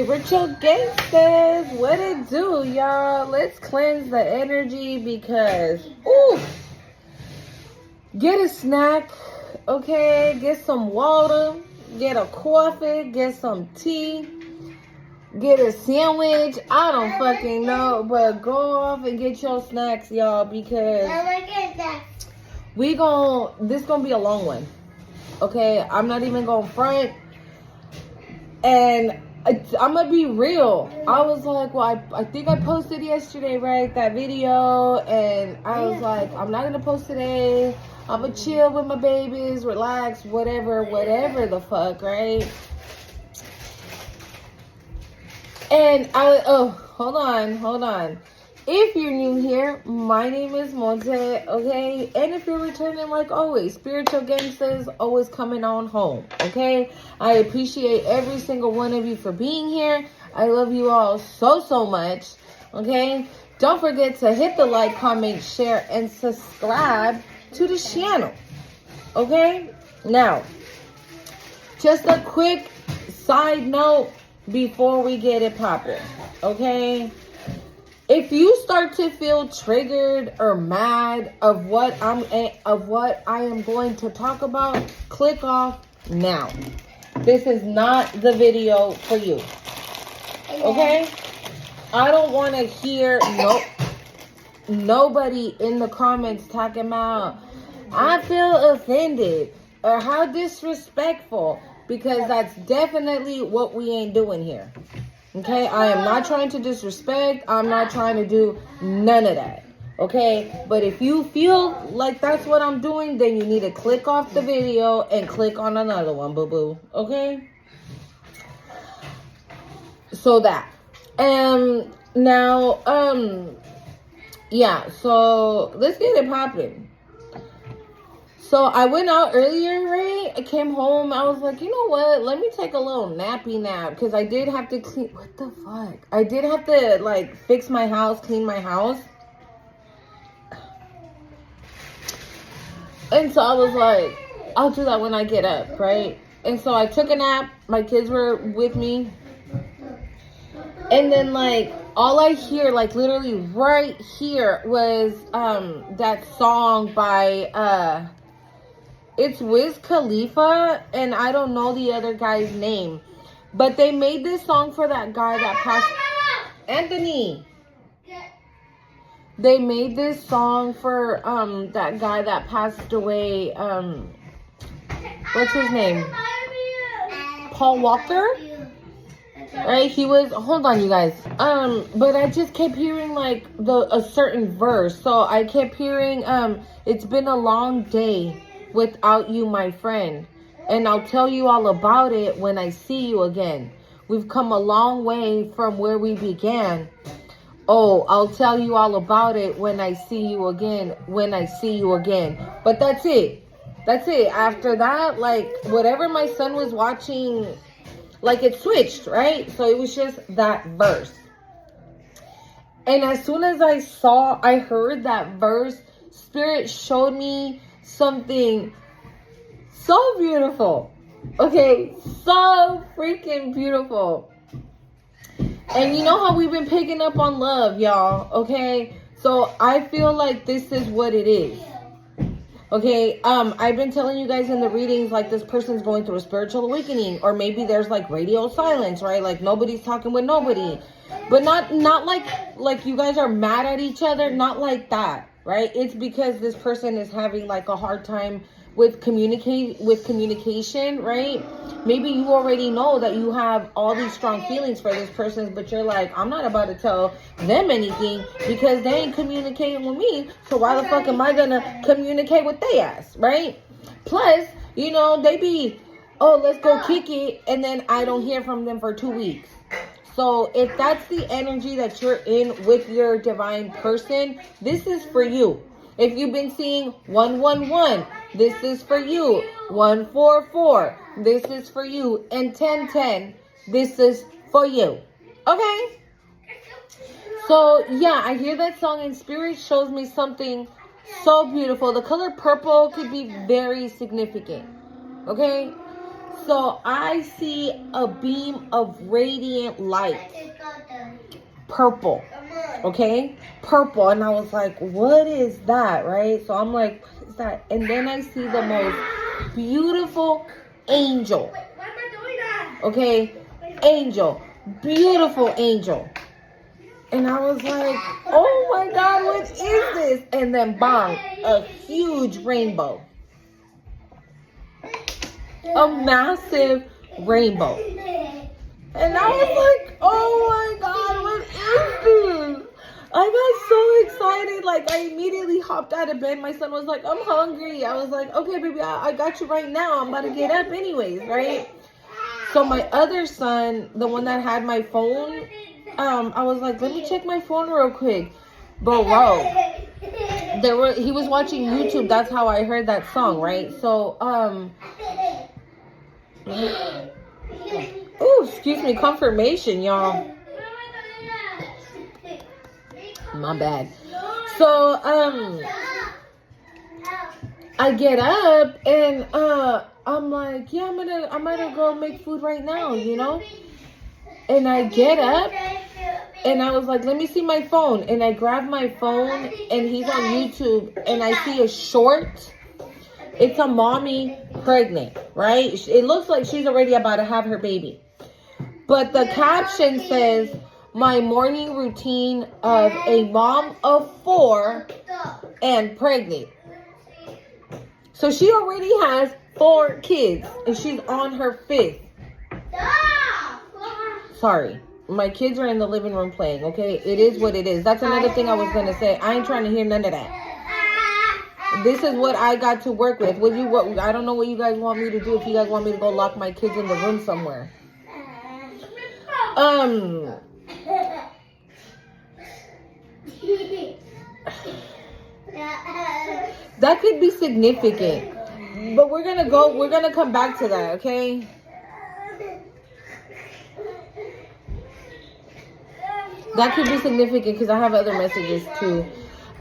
Spiritual gangsters, what it do, y'all? Let's cleanse the energy because, ooh, get a snack, okay? Get some water, get a coffee, get some tea, get a sandwich. I don't fucking know, but go off and get your snacks, y'all, because this gonna be a long one, okay? I'm not even gonna front, and I'm gonna be real. I was like, well, I think I posted yesterday, right? That video. And I was like, I'm not gonna post today. I'm gonna chill with my babies, relax, whatever the fuck, right? And hold on. If you're new here, my name is Monte, okay? And if you're returning, like always, Spiritual Gangsters always coming on home, okay? I appreciate every single one of you for being here. I love you all so much, okay? Don't forget to hit the like, comment, share, and subscribe to the channel, okay? Now, just a quick side note before we get it popping, okay? If you start to feel triggered or mad of what I am going to talk about, click off now. This is not the video for you. Okay? I don't want to hear nobody in the comments talking about, I feel offended or how disrespectful, because that's definitely what we ain't doing here. Okay, I am not trying to disrespect. I'm not trying to do none of that. Okay, but if you feel like that's what I'm doing, then you need to click off the video and click on another one, boo-boo. Okay? So that. Now, yeah, so let's get it popping. So I went out earlier, right? I came home. I was like, you know what? Let me take a little nappy nap. Because I did have to clean. What the fuck? I did have to, like, fix my house, clean my house. And so I was like, I'll do that when I get up, right? And so I took a nap. My kids were with me. And then, like, all I hear, like, literally right here was that song by... It's Wiz Khalifa, and I don't know the other guy's name. But they made this song for that guy that passed... Anthony! They made this song for that guy that passed away. What's his name? Paul Walker? Right? He was... Hold on, you guys. But I just kept hearing, like, a certain verse. So I kept hearing, it's been a long day without you, my friend, and I'll tell you all about it when I see you again. We've come a long way from where we began. Oh, I'll tell you all about it when I see you again, But that's it. After that, like, whatever my son was watching, like, it switched, right? So it was just that verse. And as soon as I heard that verse, Spirit showed me something so beautiful. Okay, so freaking beautiful. And you know how we've been picking up on love, y'all. Okay, so I feel like this is what it is. Okay, I've been telling you guys in the readings, like, this person's going through a spiritual awakening, or maybe there's, like, radio silence, right? Like, nobody's talking with nobody, but not like you guys are mad at each other, not like that. Right? It's because this person is having, like, a hard time with communication, right? Maybe you already know that you have all these strong feelings for this person, but you're like, I'm not about to tell them anything because they ain't communicating with me. So why the fuck am I gonna communicate with they ass, right? Plus, you know, they be, oh, let's go kick it, and then I don't hear from them for 2 weeks. So if that's the energy that you're in with your divine person, this is for you. If you've been seeing 111, this is for you. 144, this is for you. And 1010, this is for you. Okay? So yeah, I hear that song and Spirit shows me something so beautiful. The color purple could be very significant. Okay? So I see a beam of radiant light, purple, okay? Purple. And I was like, what is that, right? So I'm like, what is that? And then I see the most beautiful angel, okay? Angel, beautiful angel. And I was like, oh my God, what is this? And then bang, a huge rainbow. A massive rainbow. And I was like, oh my God, what is this? I got so excited. Like, I immediately hopped out of bed. My son was like, I'm hungry. I was like, okay, baby, I got you right now. I'm about to get up anyways, right? So my other son, the one that had my phone, I was like, let me check my phone real quick. Bro, he was watching YouTube. That's how I heard that song, right? So, oh, excuse me, confirmation, y'all. My bad. So, I get up and, I'm like, yeah, I'm gonna go make food right now, you know? And I get up and I was like, let me see my phone. And I grab my phone and he's on YouTube and I see a short. It's a mommy pregnant, right? It looks like she's already about to have her baby. But the caption says, my morning routine of a mom of 4 and pregnant. So she already has 4 kids and she's on her 5th. Sorry. My kids are in the living room playing, okay? It is what it is. That's another thing I was going to say. I ain't trying to hear none of that. This is what I got to work with. I don't know what you guys want me to do. If you guys want me to go lock my kids in the room somewhere. That could be significant. But we're going to come back to that, okay? That could be significant because I have other messages too.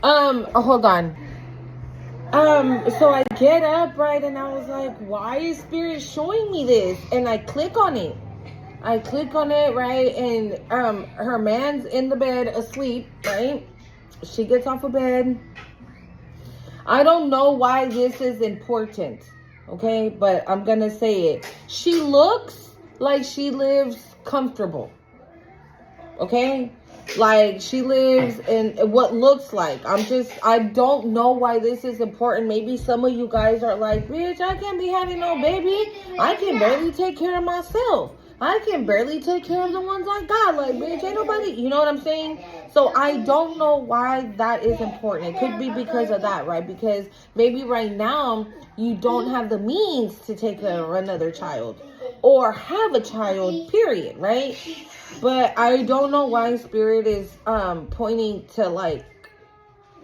Hold on. So I get up, right, and I was like, why is Spirit showing me this? And I click on it. Right, and her man's in the bed asleep, right? She gets off of bed. I don't know why this is important, okay? But I'm gonna say it. She looks like she lives comfortable, okay? Like she lives in what looks like. I don't know why this is important. Maybe some of you guys are like, bitch, I can't be having no baby. I can barely take care of myself. I can barely take care of the ones I got. Like, bitch, ain't nobody, you know what I'm saying? So I don't know why that is important. It could be because of that, right? Because maybe right now you don't have the means to take care of another child or have a child, period, right? But I don't know why Spirit is pointing to like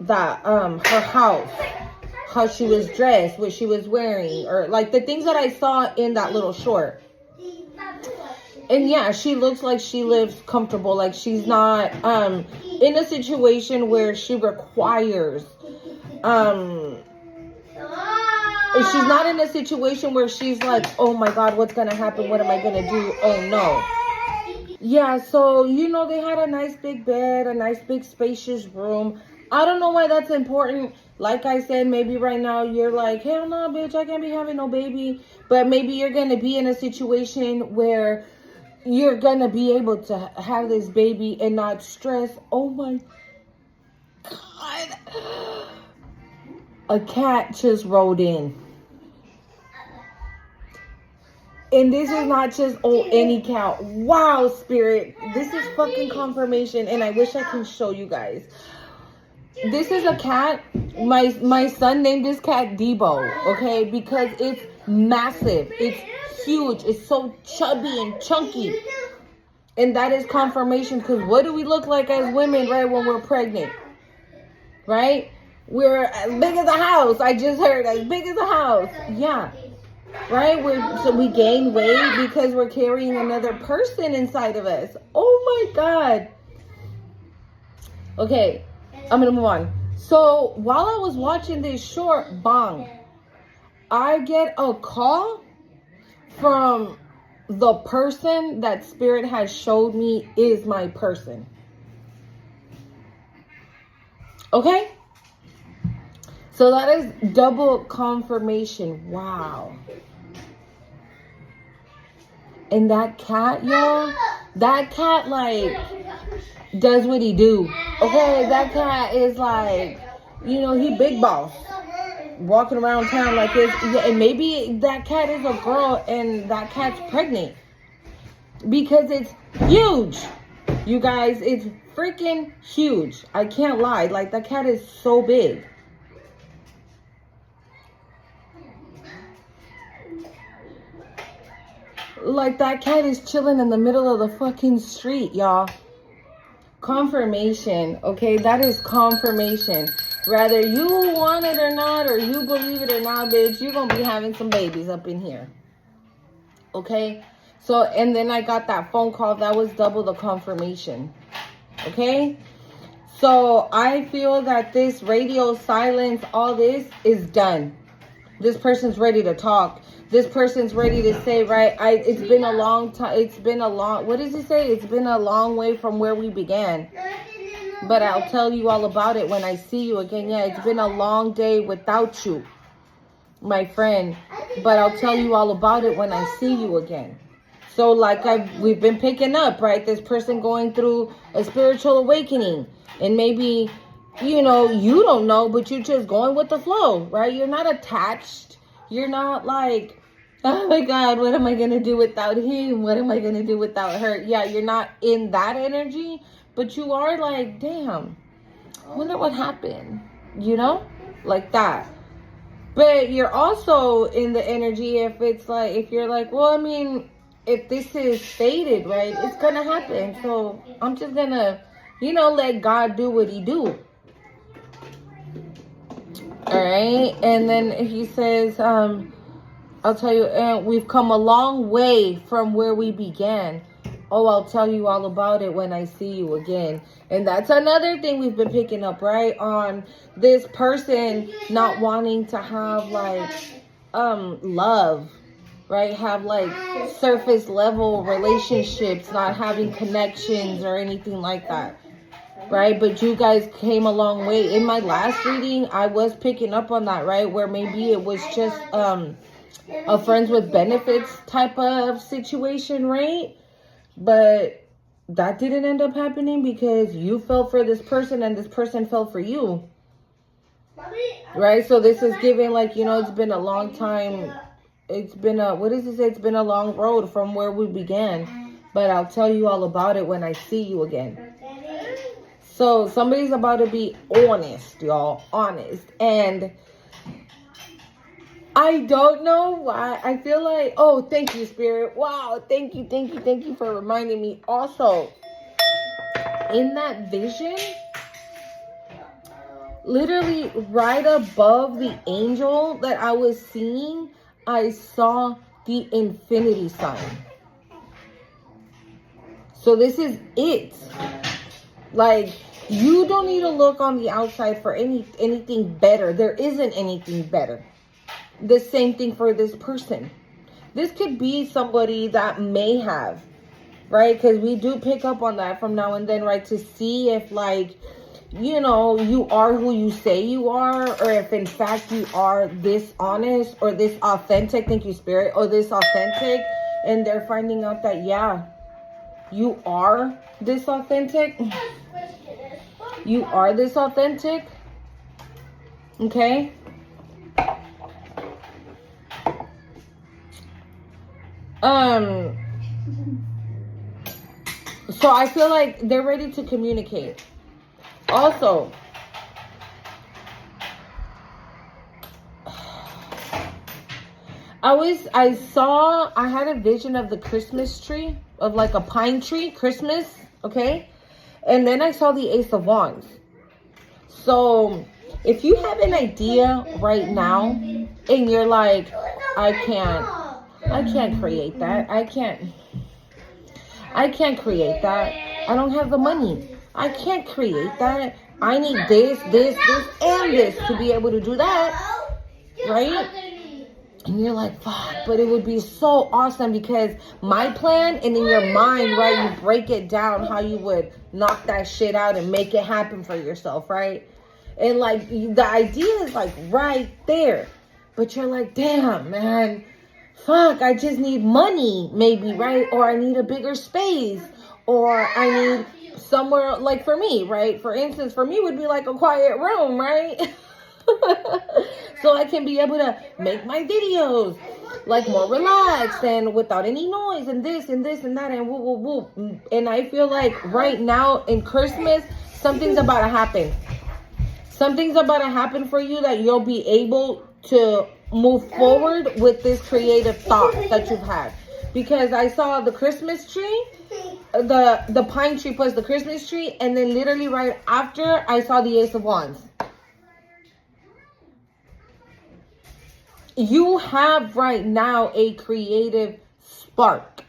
that her house, how she was dressed, what she was wearing, or like the things that I saw in that little short. And yeah, she looks like she lives comfortable, like she's not in a situation where she requires she's not in a situation where she's like, oh my God, what's gonna happen? What am I gonna do? Oh no. Yeah, so, you know, they had a nice big bed, a nice big spacious room. I don't know why that's important. Like I said, maybe right now you're like, hell no, bitch, I can't be having no baby. But maybe you're going to be in a situation where you're going to be able to have this baby and not stress. Oh my God. A cat just rolled in. And this is not just any cat. Wow, Spirit. This is fucking confirmation. And I wish I can show you guys. This is a cat. My son named this cat Debo. Okay? Because it's massive. It's huge. It's so chubby and chunky. And that is confirmation. Because what do we look like as women, right, when we're pregnant? Right? We're as big as a house. I just heard. As big as a house. Yeah. Right? So we gain weight because we're carrying another person inside of us. Oh my God. Okay, I'm gonna move on. So while I was watching this short, bang, I get a call from the person that Spirit has showed me is my person. Okay? So that is double confirmation. Wow. And that cat, y'all, that cat, like, does what he do. Okay, that cat is like, you know, he big boss. Walking around town like this. And maybe that cat is a girl and that cat's pregnant. Because it's huge. You guys, it's freaking huge. I can't lie. Like, that cat is so big. Like, that cat is chilling in the middle of the fucking street, y'all. Confirmation, okay? That is confirmation. Whether you want it or not, or you believe it or not, bitch, you're gonna be having some babies up in here. Okay? So, and then I got that phone call. That was double the confirmation. Okay? So, I feel that this radio silence, all this is done. This person's ready to talk. This person's ready to say, right, it's been a long time. It's been a long, what does he say? It's been a long way from where we began. But I'll tell you all about it when I see you again. Yeah, it's been a long day without you, my friend. But I'll tell you all about it when I see you again. So like we've been picking up, right? This person going through a spiritual awakening. And maybe, you know, you don't know, but you're just going with the flow, right? You're not attached. You're not like, oh my God, what am I going to do without him? What am I going to do without her? Yeah, you're not in that energy, but you are like, damn, I wonder what happened, you know, like that. But you're also in the energy if it's like, if you're like, well, I mean, if this is fated, right, it's going to happen. So I'm just going to, you know, let God do what he do. All right. And then he says, I'll tell you, we've come a long way from where we began. Oh, I'll tell you all about it when I see you again. And that's another thing we've been picking up, right? On this person not wanting to have like love, right? Have like surface level relationships, not having connections or anything like that. Right? But you guys came a long way. In my last reading, I was picking up on that, right? Where maybe it was just a friends with benefits type of situation, right? But that didn't end up happening because you fell for this person and this person fell for you. Right? So this is giving like, you know, it's been a long time. It's been a, what does it say? It's been a long road from where we began. But I'll tell you all about it when I see you again. So somebody's about to be honest, y'all. Honest. And I don't know why. I feel like, oh, thank you, Spirit. Wow. Thank you for reminding me. Also, in that vision, literally right above the angel that I was seeing, I saw the infinity sign. So this is it. Like, you don't need to look on the outside for anything better. There isn't anything better. The same thing for this person. This could be somebody that may have, right? Because we do pick up on that from now and then, right? To see if, like, you know, you are who you say you are, or if in fact you are this honest or this authentic, thank you, Spirit, or this authentic, and they're finding out that, yeah, you are this authentic. You are this authentic. Okay? So I feel like they're ready to communicate. Also, I had a vision of the Christmas tree, of like a pine tree, Christmas, okay? And then I saw the Ace of Wands. So if you have an idea right now and you're like, I can't create that. I can't create that. I don't have the money. I can't create that. I need this, and this to be able to do that. Right? And you're like, fuck, but it would be so awesome because my plan, and in your mind, right, you break it down how you would knock that shit out and make it happen for yourself, right? And like, the idea is like right there. But you're like, damn, man, fuck, I just need money, maybe, right? Or I need a bigger space. Or I need somewhere, like for me, right? For instance, for me would be like a quiet room, right? So I can be able to make my videos like more relaxed and without any noise and this and this and that and woo woo woo. And I feel like right now in Christmas, something's about to happen. Something's about to happen for you that you'll be able to move forward with this creative thought that you've had. Because I saw the Christmas tree, the pine tree plus the Christmas tree, and then literally right after I saw the Ace of Wands. You have right now a creative spark.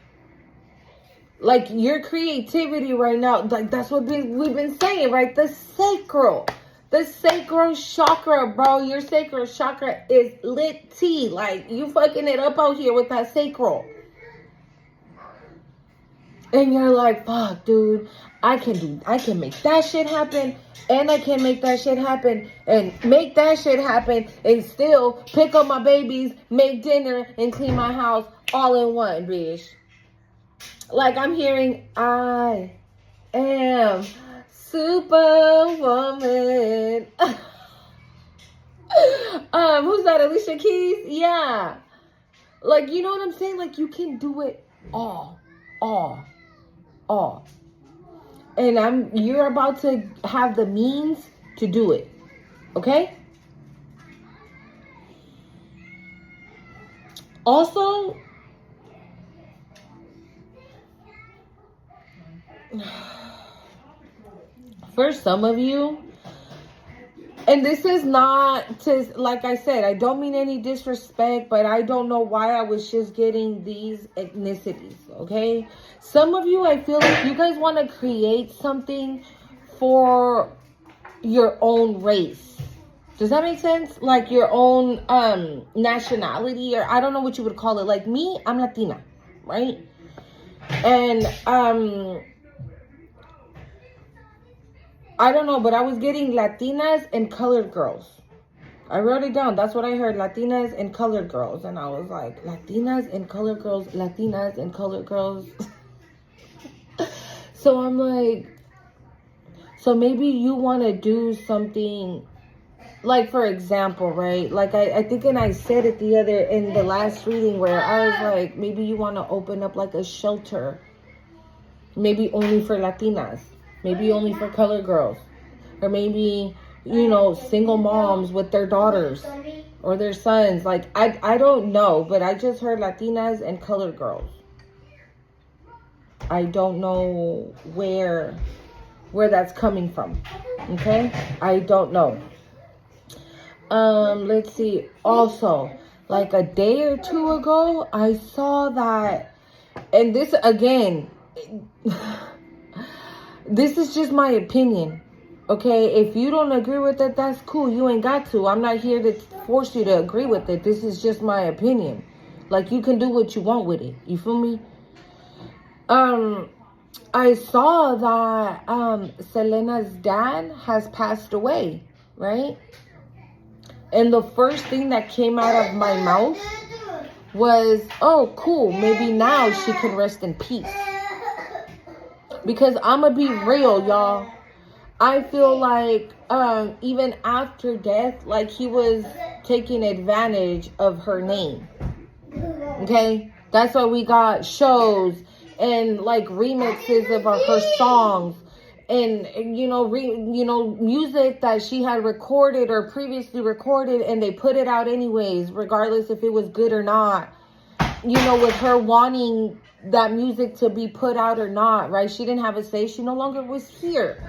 Like your creativity right now, like that's what we've been saying, right? The sacral chakra, bro. Your sacral chakra is lit tea. Like you fucking it up out here with that sacral. And you're like, fuck, dude, I can make that shit happen, and I can make that shit happen, and make that shit happen, and still pick up my babies, make dinner, and clean my house all in one, bitch. Like I'm hearing, I am Superwoman. Who's that? Alicia Keys? Yeah. Like, you know what I'm saying? Like, you can do it all. And you're about to have the means to do it. Okay? Also, for some of you, and this is not to, like I said, I don't mean any disrespect, but I don't know why I was just getting these ethnicities, okay? Some of you, I feel like you guys want to create something for your own race. Does that make sense? Like your own nationality, or I don't know what you would call it. Like me, I'm Latina, right? And I don't know, but I was getting Latinas and colored girls. I wrote it down. That's what I heard. Latinas and colored girls. And I was like, Latinas and colored girls, Latinas and colored girls. So I'm like, so maybe you want to do something, like for example, right? Like I think, and I said it in the last reading where I was like, maybe you want to open up like a shelter. Maybe only for Latinas. Maybe only for colored girls. Or maybe, you know, single moms with their daughters or their sons. Like, I don't know, but I just heard Latinas and colored girls. I don't know where that's coming from. Okay? I don't know. Let's see. Also, like a day or two ago, I saw that, and this again, this is just my opinion, okay? If you don't agree with it, that's cool. You ain't got to. I'm not here to force you to agree with it. This is just my opinion. Like, you can do what you want with it. You feel me? I saw that Selena's dad has passed away, right? And the first thing that came out of my mouth was, oh, cool. Maybe now she can rest in peace. Because I'm going to be real, y'all. I feel like even after death, like he was taking advantage of her name. Okay? That's why we got shows and like remixes of her songs. And, music that she had recorded or previously recorded, and they put it out anyways, regardless if it was good or not. With her wanting that music to be put out or not, right? She didn't have a say. She no longer was here.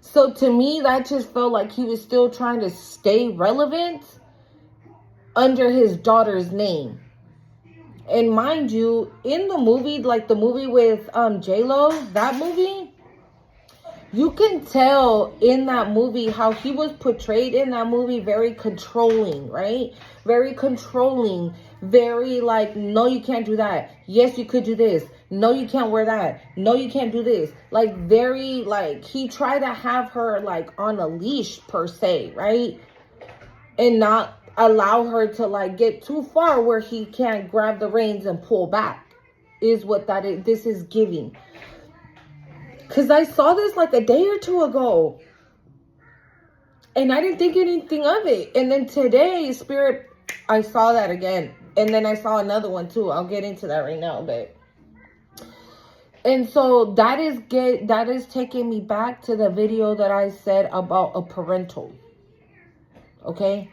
So to me, that just felt like he was still trying to stay relevant under his daughter's name. And mind you, in the movie, like the movie with J-Lo, that movie, you can tell in that movie how he was portrayed in that movie, very controlling, right? Very controlling, very like, no, you can't do that. Yes, you could do this. No, you can't wear that. No, you can't do this. Like, very, like, he tried to have her, like, on a leash, per se, right? And not allow her to, like, get too far where he can't grab the reins and pull back, is what that is. This is giving. Because I saw this, like, a day or two ago. And I didn't think anything of it. And then today, Spirit, I saw that again. And then I saw another one, too. I'll get into that right now, but... And so that is taking me back to the video that I said about a parental. Okay?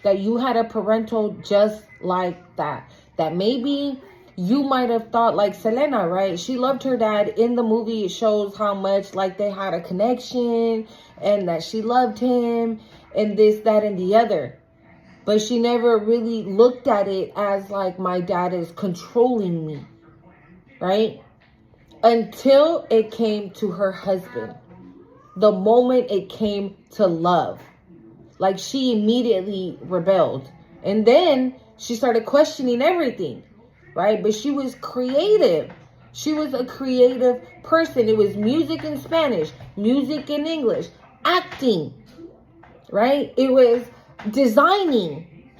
That you had a parental just like that. That maybe you might have thought, like Selena, right? She loved her dad. In the movie, it shows how much like they had a connection and that she loved him and this, that, and the other. But she never really looked at it as like, my dad is controlling me, right? Until it came to her husband. The moment it came to love. Like, she immediately rebelled. And then she started questioning everything, right? But she was creative. She was a creative person. It was music in Spanish, music in English, acting, right? It was designing,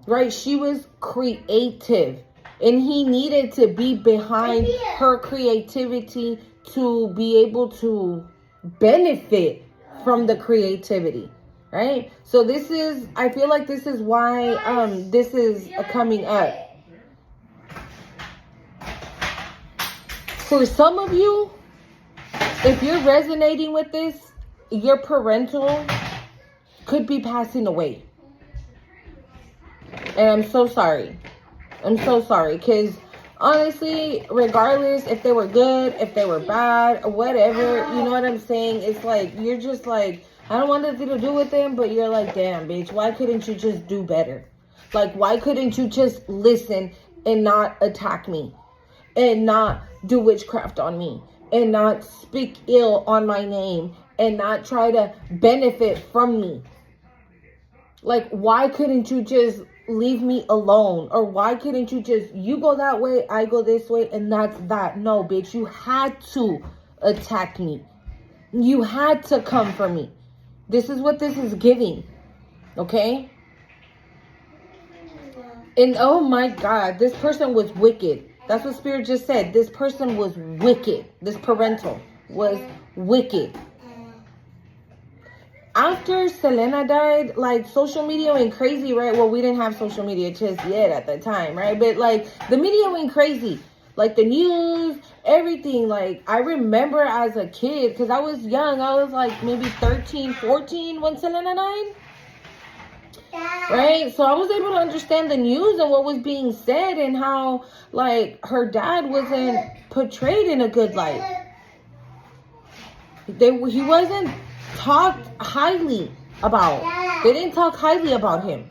right? She was creative. And he needed to be behind her creativity to be able to benefit from the creativity, right? So this is, I feel like this is why this is coming up. For some of you, if you're resonating with this, your parental could be passing away. And I'm so sorry. I'm so sorry, because honestly, regardless if they were good, if they were bad, whatever, you know what I'm saying? It's like, you're just like, I don't want nothing to do with them, but you're like, damn, bitch, why couldn't you just do better? Like, why couldn't you just listen and not attack me? And not do witchcraft on me? And not speak ill on my name? And not try to benefit from me? Like, why couldn't you just leave me alone? Or why couldn't you just, you go that way, I go this way, and that's that? No, bitch, you had to attack me. You had to come for me. This is what this is giving. Okay? And oh my God, this person was wicked. That's what Spirit just said. This person was wicked. This parental was wicked. After Selena died, like, social media went crazy, right? Well, we didn't have social media just yet at the time, right? But, like, the media went crazy. Like, the news, everything. Like, I remember as a kid, because I was young. I was, like, maybe 13, 14 when Selena died. Right? So I was able to understand the news and what was being said and how, like, her dad wasn't portrayed in a good light. He wasn't talked highly about. They didn't talk highly about him.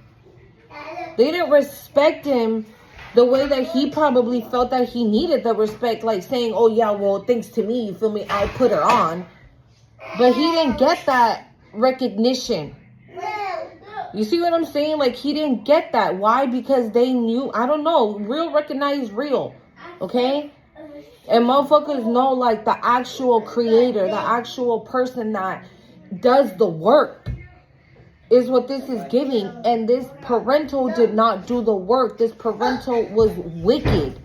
They didn't respect him the way that he probably felt that he needed the respect, like saying, oh yeah, well, thanks to me, you feel me, I put her on. But he didn't get that recognition. You see what I'm saying? Like, he didn't get that. Why? Because they knew, I don't know, real recognize real. Okay? And motherfuckers know, like, the actual creator, the actual person that does the work is what this is giving. And this parental did not do the work. This parental was wicked.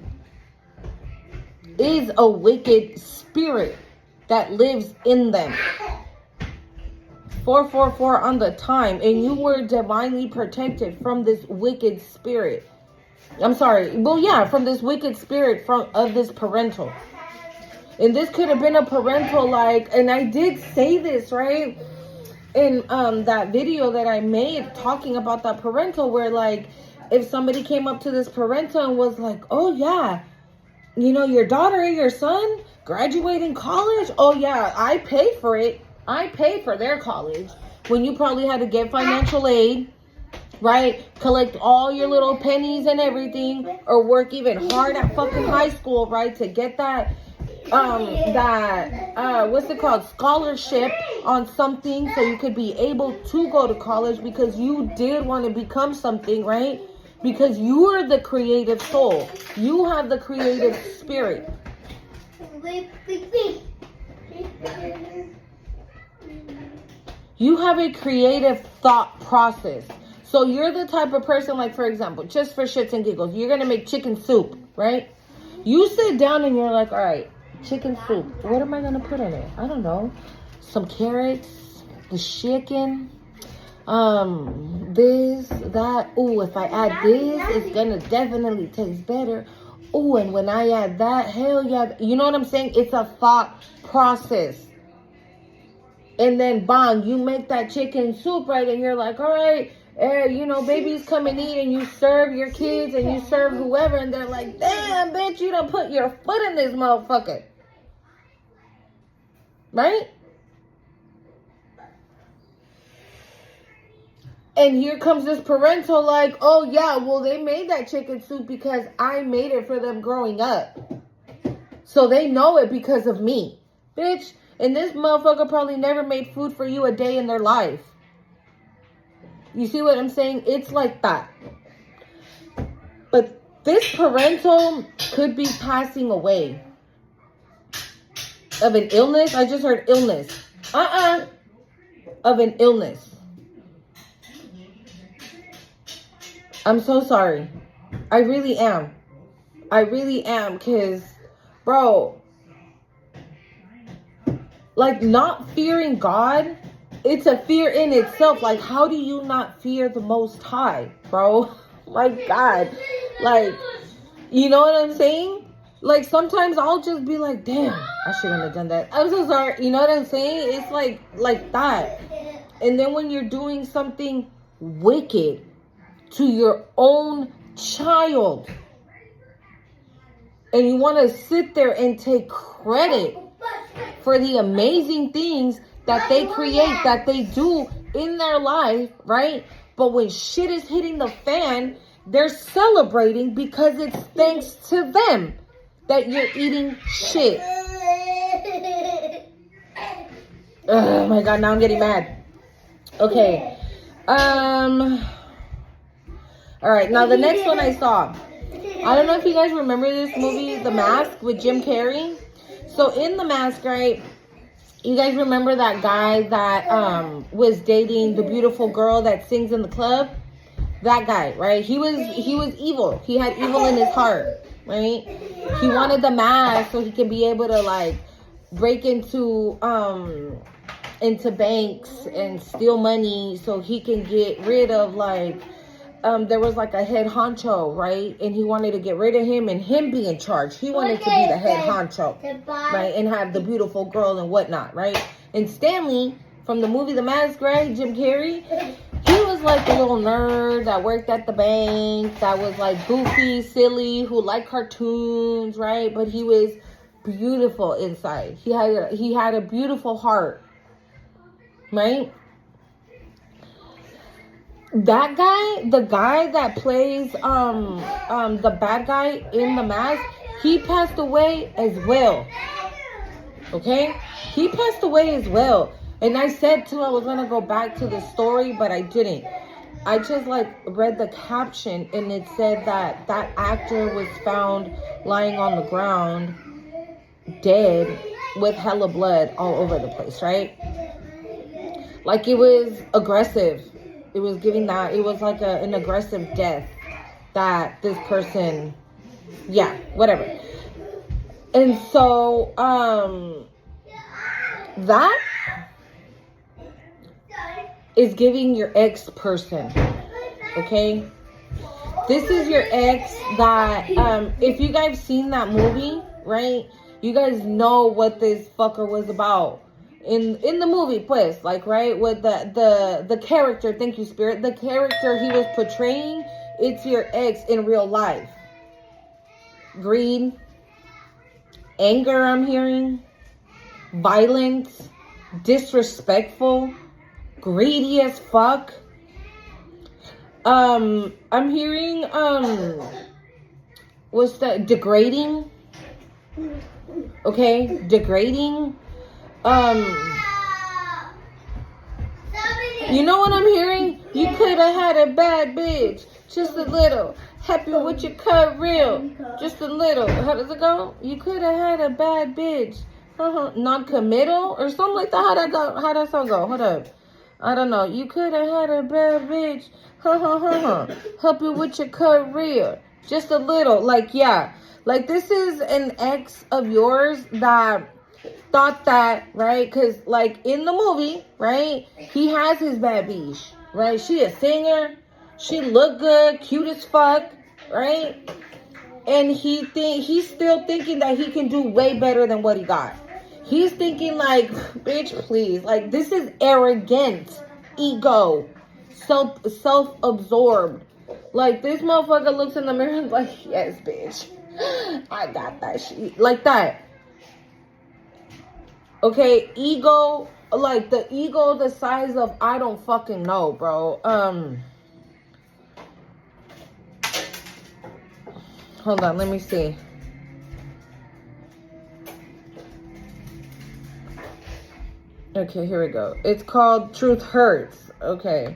Is a wicked spirit that lives in them. 444 on the time. And you were divinely protected from this wicked spirit. I'm sorry. Well, yeah, from this wicked spirit of this parental. And this could have been a parental, like, and I did say this, right? In that video that I made talking about that parental, where, like, if somebody came up to this parental and was like, oh yeah, you know, your daughter or your son graduating college? Oh yeah, I pay for it. I pay for their college. When you probably had to get financial aid, right? Collect all your little pennies and everything, or work even hard at fucking high school, right? To get that what's it called, scholarship on something so you could be able to go to college because you did want to become something, right? Because you are the creative soul. You have the creative spirit. You have a creative thought process. So you're the type of person, like, for example, just for shits and giggles, you're going to make chicken soup, right? You sit down and you're like, all right, chicken soup. What am I going to put in it? I don't know. Some carrots, the chicken, this, that. Ooh, if I add this, it's going to definitely taste better. Ooh, and when I add that, hell yeah. You know what I'm saying? It's a thought process. And then, bang, you make that chicken soup, right? And you're like, all right, you know, babies come and eat, and you serve your kids, and you serve whoever, and they're like, damn, bitch, you done put your foot in this motherfucker. Right? And here comes this parental like, oh, yeah, well, they made that chicken soup because I made it for them growing up. So they know it because of me. Bitch, and this motherfucker probably never made food for you a day in their life. You see what I'm saying? It's like that. But this parental could be passing away of an illness. I just heard illness. Of an illness. I'm so sorry. I really am. I really am. Because, bro, like, not fearing God, it's a fear in itself. Like, how do you not fear the Most High, bro? My God. Like, you know what I'm saying? Like, sometimes I'll just be like, damn, I shouldn't have done that. I'm so sorry. You know what I'm saying? It's like that. And then when you're doing something wicked to your own child, and you want to sit there and take credit for the amazing things that they create, that they do in their life, right? But when shit is hitting the fan, they're celebrating because it's thanks to them that you're eating shit. Oh my God, now I'm getting mad. Okay. All right, now the next one I saw. I don't know if you guys remember this movie, The Mask, with Jim Carrey. So in The Mask, right, you guys remember that guy that was dating the beautiful girl that sings in the club? That guy, right? He was evil. He had evil in his heart, right? He wanted the mask so he could be able to, like, break into banks and steal money so he can get rid of, like, there was like a head honcho, right? And he wanted to get rid of him and him be in charge. He wanted to be the head honcho, right? And have the beautiful girl and whatnot, right? And Stanley, from the movie The Mask, right? Jim Carrey, he was like a little nerd that worked at the bank, that was like goofy, silly, who liked cartoons, right? But he was beautiful inside. He had a beautiful heart, right? That guy, the guy that plays the bad guy in The Mask, he passed away as well. Okay? He passed away as well. And I said too I was gonna go back to the story, but I didn't. I just like read the caption and it said that that actor was found lying on the ground, dead, with hella blood all over the place, right? Like, it was aggressive. It was giving that, it was like an aggressive death that this person, yeah, whatever. And so, that is giving your ex person, okay? This is your ex that, if you guys seen that movie, right? You guys know what this fucker was about. In the movie, pues, like, right, with the character, thank you, Spirit, the character he was portraying, it's your ex in real life. Greed, anger, I'm hearing, violence, disrespectful, greedy as fuck. I'm hearing, what's that, degrading, Okay? Degrading. You know what I'm hearing? You could have had a bad bitch. Just a little. Happy with your cut real. Just a little. How does it go? You could have had a bad bitch. Non-committal or something like that. How that go? How that song go? Hold up. I don't know. You could have had a bad bitch. Help you with your career. Just a little. Like, yeah. Like, this is an ex of yours that thought that, right? Because, like, in the movie, right? He has his bad bitch, right? She a singer. She look good. Cute as fuck, right? And he's still thinking that he can do way better than what he got. He's thinking like, bitch, please. Like, this is arrogant, ego, self-absorbed. Like, this motherfucker looks in the mirror and like, yes, bitch. I got that shit. Like that. Okay, ego, like the ego the size of I don't fucking know, bro. Hold on, let me see. Okay, here we go. It's called Truth Hurts. Okay.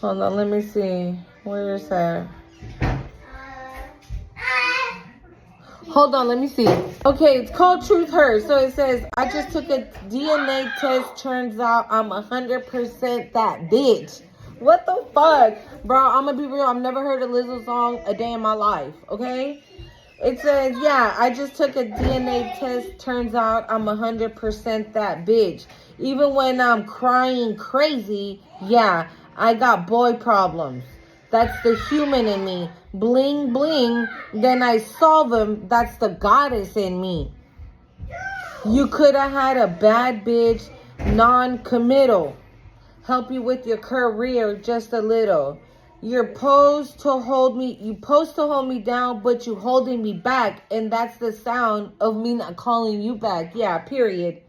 Hold on, let me see. Where is that? Hold on, let me see. Okay, it's called Truth Hurts. So it says, I just took a DNA test. Turns out I'm 100% that bitch. What the fuck? Bro, I'm gonna be real. I've never heard a Lizzo song a day in my life, okay? It says, yeah, I just took a DNA test. Turns out I'm 100% that bitch. Even when I'm crying crazy, yeah, I got boy problems. That's the human in me. Bling, bling. Then I solve them. That's the goddess in me. You could have had a bad bitch, non-committal. Help you with your career just a little. You're supposed to hold me down, but you holding me back. And that's the sound of me not calling you back. Yeah, period.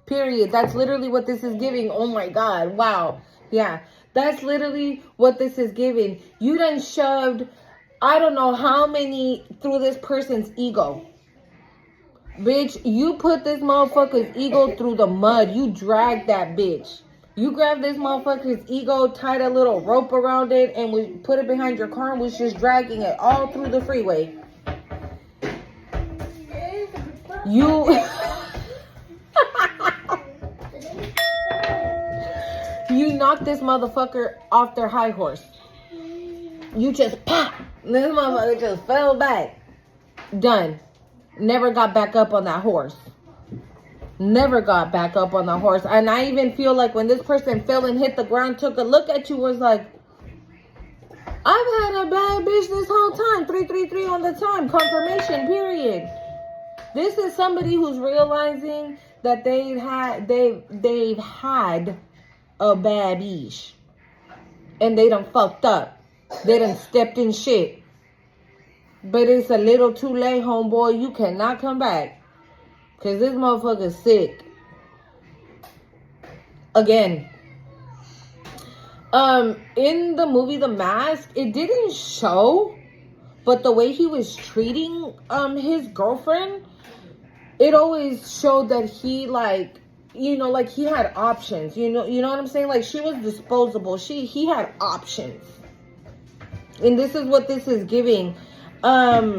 Period. That's literally what this is giving. Oh my God. Wow. Yeah. That's literally what this is giving. You done shoved, I don't know how many through this person's ego. Bitch, you put this motherfucker's ego through the mud. You dragged that bitch. You grabbed this motherfucker's ego, tied a little rope around it, and we put it behind your car and was just dragging it all through the freeway. You... You knocked this motherfucker off their high horse. You just pop. This motherfucker just fell back. Done. Never got back up on that horse. Never got back up on the horse. And I even feel like when this person fell and hit the ground, took a look at you, was like, I've had a bad bitch this whole time. 333 on the time. Confirmation, period. This is somebody who's realizing that they've had a bad bitch. And they done fucked up. They done stepped in shit. But it's a little too late, homeboy. You cannot come back. Because this motherfucker's sick. Again. In the movie The Mask, it didn't show. But the way he was treating his girlfriend, it always showed that he, like, you know, like, he had options. You know what I'm saying? Like, she was disposable. He had options. And this is what this is giving. I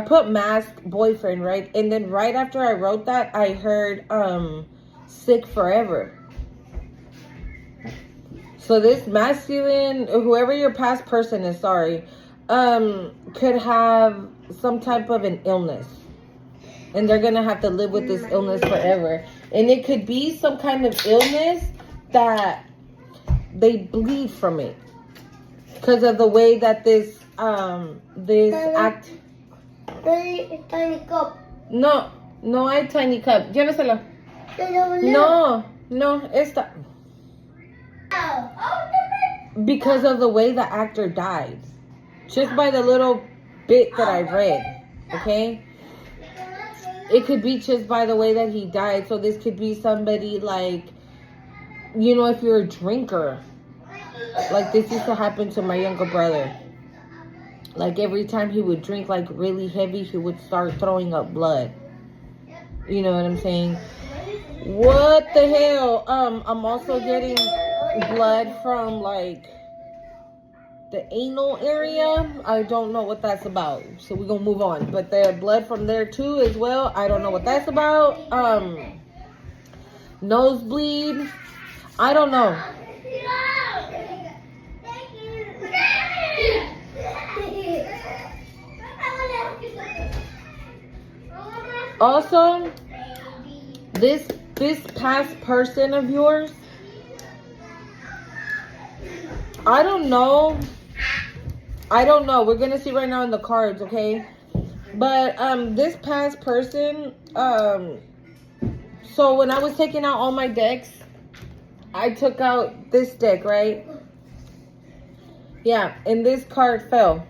put mask boyfriend, right? And then right after I wrote that, I heard sick forever. So this masculine, whoever your past person is, sorry, could have some type of an illness. And they're going to have to live with this illness forever. And it could be some kind of illness that they bleed from it. Because of the way that this act... Tiny cup. No hay tiny cup. Lléveselo. No, esta. Because of the way the actor died. Just by the little bit that I read. Okay? It could be just by the way that he died. So this could be somebody like, you know, if you're a drinker Like, this used to happen to my younger brother. Like, every time he would drink, like, really heavy, he would start throwing up blood. You know what I'm saying? What the hell? I'm also getting blood from, like, the anal area. I don't know what that's about. So we're gonna move on. But the blood from there, too, as well. I don't know what that's about. Nosebleed. I don't know. Also, this past person of yours, I don't know. We're gonna see right now in the cards, okay? But this past person, so when I was taking out all my decks, I took out this deck, right? Yeah, and this card fell,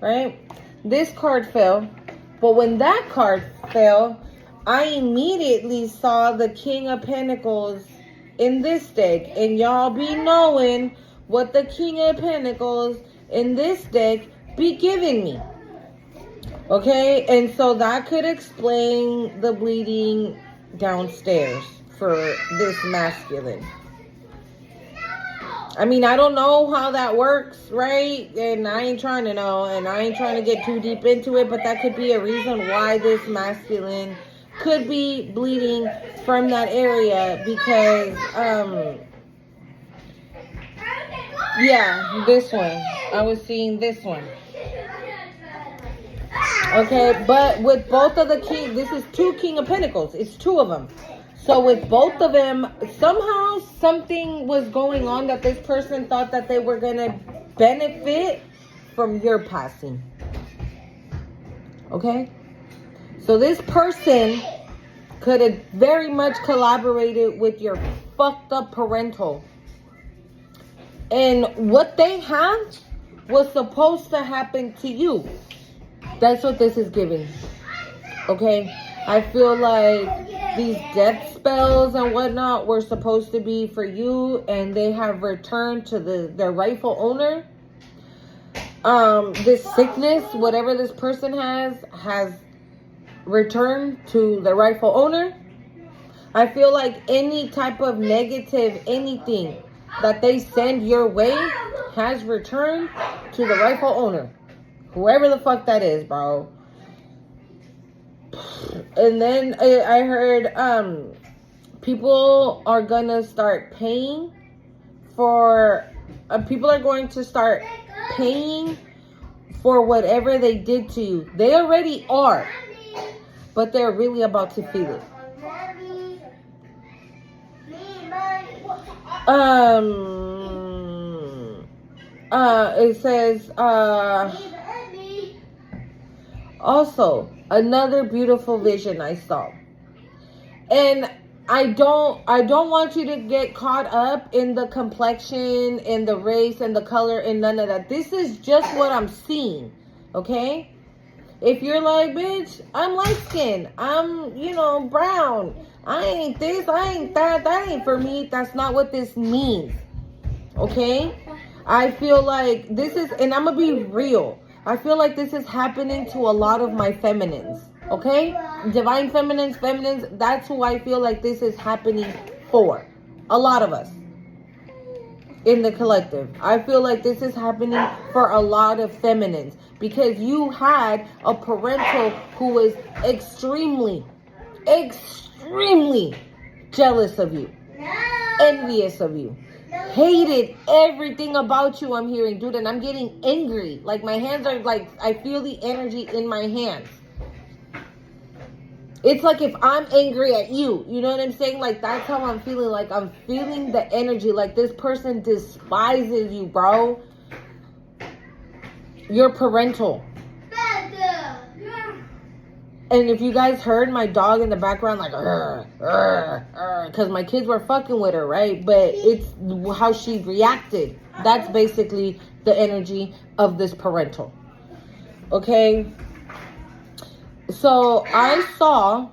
right? This card fell. But when that card fell, I immediately saw the King of Pentacles in this deck. And y'all be knowing what the King of Pentacles in this deck be giving me. Okay? And so that could explain the bleeding downstairs for this masculine. I mean, I don't know how that works, right? And I ain't trying to know, and I ain't trying to get too deep into it, but that could be a reason why this masculine could be bleeding from that area because, yeah, this one. I was seeing this one. Okay, but with both of the king, this is 2 King of Pentacles. It's 2 of them. So with both of them, somehow something was going on that this person thought that they were going to benefit from your passing. Okay? So this person could have very much collaborated with your fucked up parental. And what they had was supposed to happen to you. That's what this is giving. Okay? I feel like these death spells and whatnot were supposed to be for you, and they have returned to their rightful owner. This sickness, whatever this person has returned to the rightful owner. I feel like any type of negative anything that they send your way has returned to the rightful owner. Whoever the fuck that is, bro. And then I heard people are gonna start paying for people are going to start paying for whatever they did to you. They already are, but they're really about to feel it. It says also another beautiful vision I saw. And I don't want you to get caught up in the complexion and the race and the color and none of that. This is just what I'm seeing. Okay? If you're like, bitch, I'm light skinned, I'm, brown, I ain't this, I ain't that ain't for me. That's not what this means. Okay? I feel like this is, and I'm gonna be real, I feel like this is happening to a lot of my feminines. Okay? Divine feminines, that's who I feel like this is happening for. A lot of us. In the collective. I feel like this is happening for a lot of feminines. Because you had a parental who was extremely jealous of you. Envious of you. Hated everything about you, I'm hearing. Dude, and I'm getting angry. Like, my hands are like, I feel the energy in my hands. It's like if I'm angry at you. You know what I'm saying? Like, that's how I'm feeling. Like, I'm feeling the energy. Like, this person despises you, bro. You're parental. And if you guys heard my dog in the background, like, because my kids were fucking with her, right? But it's how she reacted. That's basically the energy of this parental. Okay? So I saw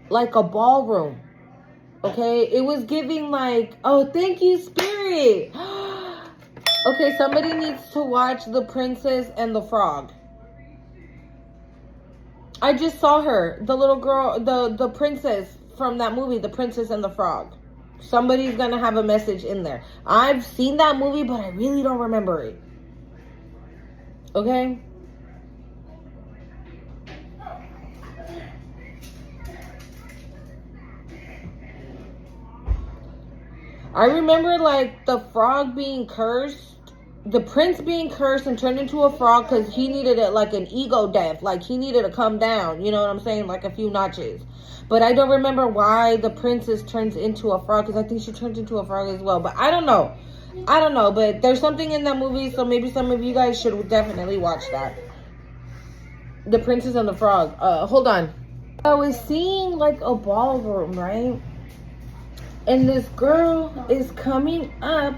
like a ballroom. Okay? It was giving like, oh, thank you, Spirit. it. Okay, somebody needs to watch The Princess and the Frog. I just saw her. The little girl, the princess from that movie, The Princess and the Frog. Somebody's gonna have a message in there. I've seen that movie, but I really don't remember it. Okay? I remember like the frog being cursed, the prince being cursed and turned into a frog because he needed it like an ego death. Like he needed to come down, you know what I'm saying? Like a few notches. But I don't remember why the princess turns into a frog, because I think she turns into a frog as well. But I don't know. But there's something in that movie, so maybe some of you guys should definitely watch that. The Princess and the Frog. Hold on. I was seeing like a ballroom, right? And this girl is coming up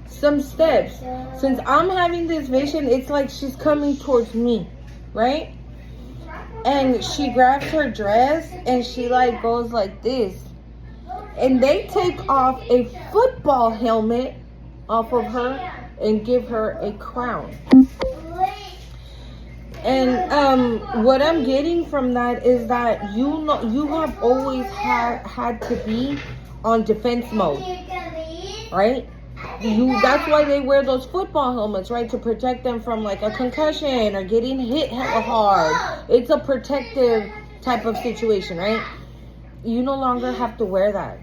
some steps. Since I'm having this vision, it's like she's coming towards me, right? And she grabs her dress and she like goes like this. And they take off a football helmet off of her and give her a crown. And what I'm getting from that is that you have always had to be on defense mode, right? That's why they wear those football helmets, right? To protect them from like a concussion or getting hit hella hard. It's a protective type of situation, right? You no longer have to wear that.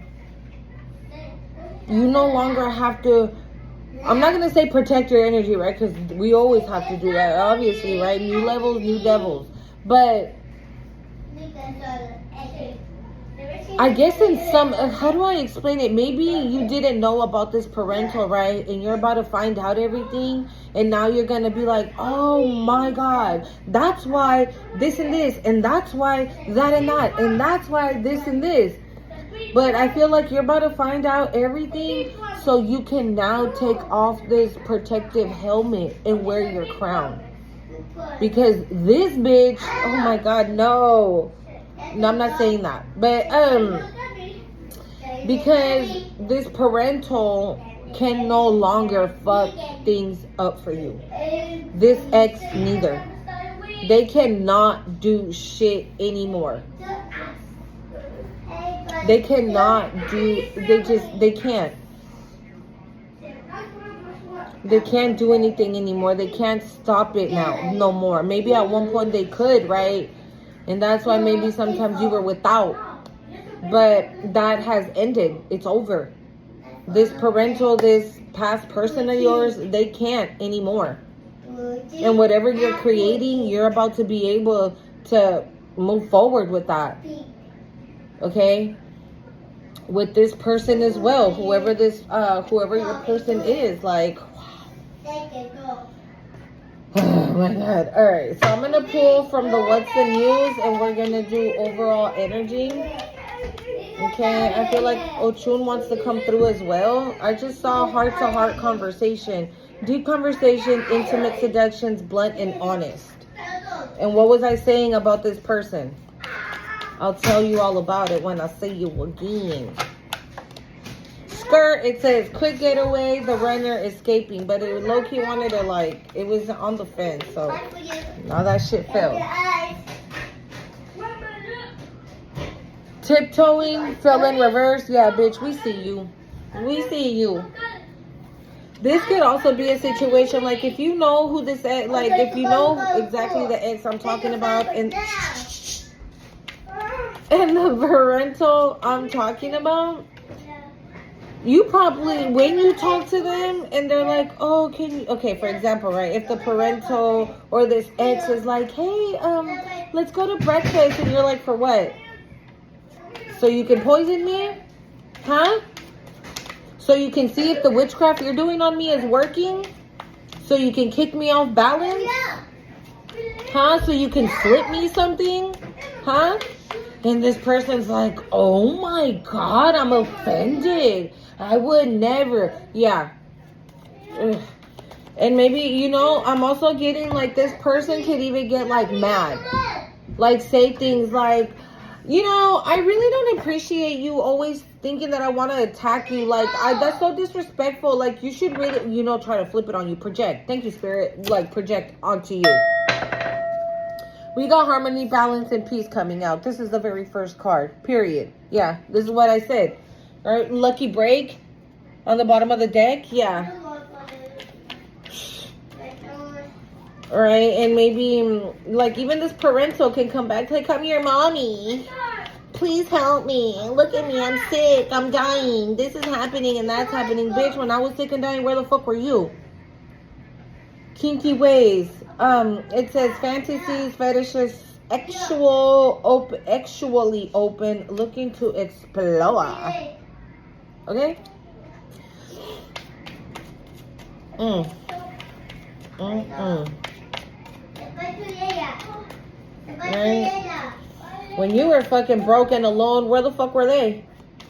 You no longer have to, I'm not going to say protect your energy, right? Because we always have to do that, obviously, right? New levels, new devils. But I guess in some, how do I explain it? Maybe you didn't know about this parental, right? And you're about to find out everything. And now you're going to be like, oh my God, that's why this and this. And that's why that and that. And that's why this and this. But I feel like you're about to find out everything so you can now take off this protective helmet and wear your crown. Because this bitch, oh my God, no. No, I'm not saying that. But because this parental can no longer fuck things up for you. This ex neither. They cannot do shit anymore. They cannot do, they can't. They can't do anything anymore. They can't stop it now, no more. Maybe at one point they could, right? And that's why maybe sometimes you were without. But that has ended. It's over. This parental, this past person of yours, they can't anymore. And whatever you're creating, you're about to be able to move forward with that. Okay? With this person as well. Whoever your person is. Like, wow. Oh my God. All right. So I'm going to pull from the What's the News and we're going to do overall energy. Okay. I feel like Ochun wants to come through as well. I just saw heart-to-heart conversation. Deep conversation, intimate seductions, blunt and honest. And what was I saying about this person? I'll tell you all about it when I see you again. Skirt, it says quick getaway, the runner escaping, but it low-key wanted to like, it was on the fence, so now that shit fell. Tiptoeing, fell in reverse. Yeah, bitch, we see you. We see you. This could also be a situation like if you know who this ex, like if you know exactly the ex I'm talking about and the parental I'm talking about, you probably, when you talk to them and they're like, oh, can you, okay, for example, right, if the parental or this ex is like, hey, let's go to breakfast, and you're like, for what? So you can poison me? Huh? So you can see if the witchcraft you're doing on me is working? So you can kick me off balance? Huh? So you can slip me something? Huh? And this person's like, oh my God, I'm offended. I would never. Yeah. Ugh. And maybe, you know, I'm also getting like this person could even get like mad. Like say things like, you know, I really don't appreciate you always thinking that I want to attack you. Like, that's so disrespectful. Like, you should really, you know, try to flip it on you. Project. Thank you, Spirit. Like, project onto you. We got harmony, balance, and peace coming out. This is the very first card. Period. Yeah, this is what I said. All right, lucky break on the bottom of the deck. Yeah. All right, and maybe, like, even this parental can come back. Like, come here, mommy. Please help me. Look at me. I'm sick. I'm dying. This is happening and that's happening. Bitch, when I was sick and dying, where the fuck were you? Kinky ways. It says fantasies, fetishes, actually open, looking to explore. Okay? Right? When you were fucking broke and alone, where the fuck were they?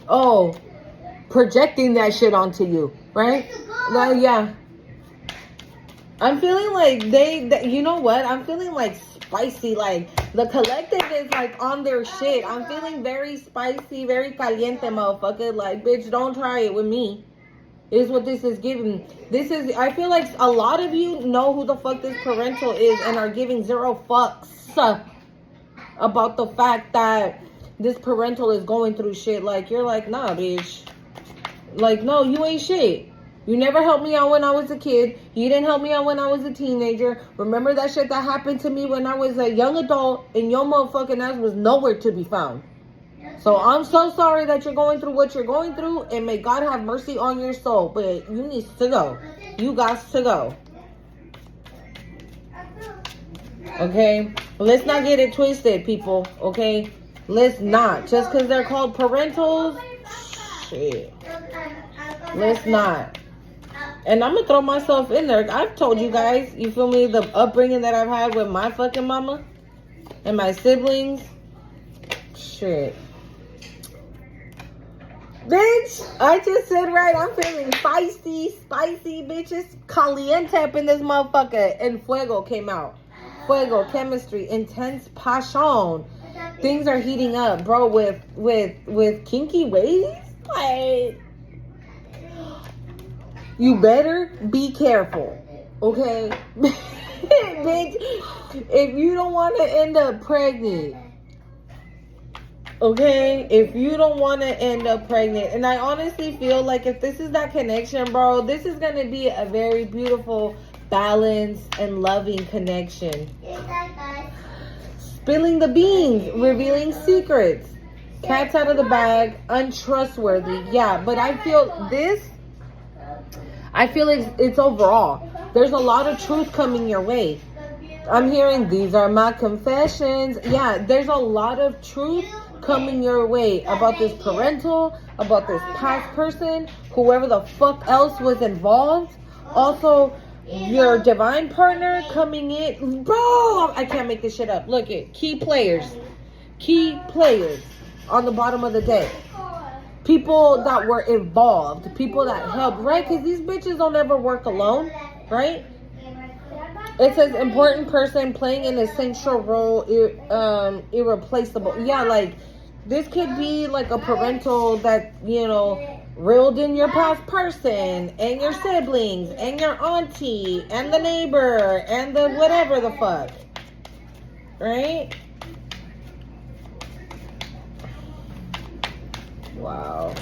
Oh, projecting that shit onto you, right? Yeah. I'm feeling like you know what? I'm feeling like spicy. Like the collective is like on their shit. I'm feeling very spicy, very caliente, motherfucker. Like, bitch, don't try it with me. Is what this is giving. I feel like a lot of you know who the fuck this parental is and are giving zero fucks about the fact that this parental is going through shit. Like, you're like, nah, bitch. Like, no, you ain't shit. You never helped me out when I was a kid. You didn't help me out when I was a teenager. Remember that shit that happened to me when I was a young adult and your motherfucking ass was nowhere to be found. So I'm so sorry that you're going through what you're going through, and may God have mercy on your soul. But you need to go. You got to go. Okay? Let's not get it twisted, people. Okay? Let's not. Just because they're called parentals, shit. Let's not. And I'm going to throw myself in there. I've told you guys, you feel me, the upbringing that I've had with my fucking mama and my siblings. Shit. Bitch, I just said right. I'm feeling spicy, bitches. Caliente up in this motherfucker. And fuego came out. Fuego, chemistry, intense passion. Things are heating up, bro, with kinky ways. Like, you better be careful, okay? Bitch, if you don't want to end up pregnant, okay? If you don't want to end up pregnant, and I honestly feel like if this is that connection, bro, this is going to be a very beautiful, balanced, and loving connection. Spilling the beans, revealing secrets. Cat's out of the bag, untrustworthy. Yeah, but I feel it's overall. There's a lot of truth coming your way. I'm hearing these are my confessions. Yeah, there's a lot of truth coming your way about this parental, about this past person, whoever the fuck else was involved. Also, your divine partner coming in. Bro, I can't make this shit up. Look at key players on the bottom of the deck. People that were involved, people that helped, right? Because these bitches don't ever work alone, right? It says important person playing an essential role, irreplaceable. Yeah, like this could be like a parental that, you know, reeled in your past person and your siblings and your auntie and the neighbor and the whatever the fuck, right? Wow.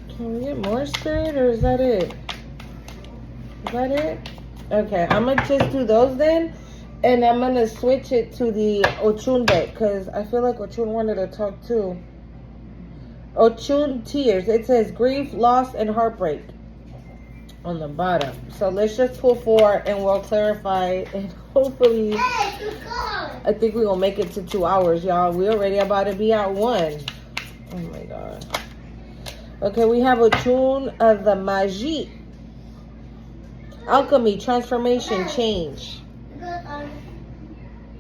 Can we get more spirit, or is that it? Is that it? Okay, I'm gonna just do those then, and I'm gonna switch it to the Ochun deck because I feel like Ochun wanted to talk too. Ochun tears. It says grief, loss, and heartbreak on the bottom. So let's just pull 4 and we'll clarify, and hopefully I think we're gonna make it to 2 hours, y'all. We already about to be at 1. Oh my god. Okay, we have Ochun of the Magie. Alchemy, transformation, change.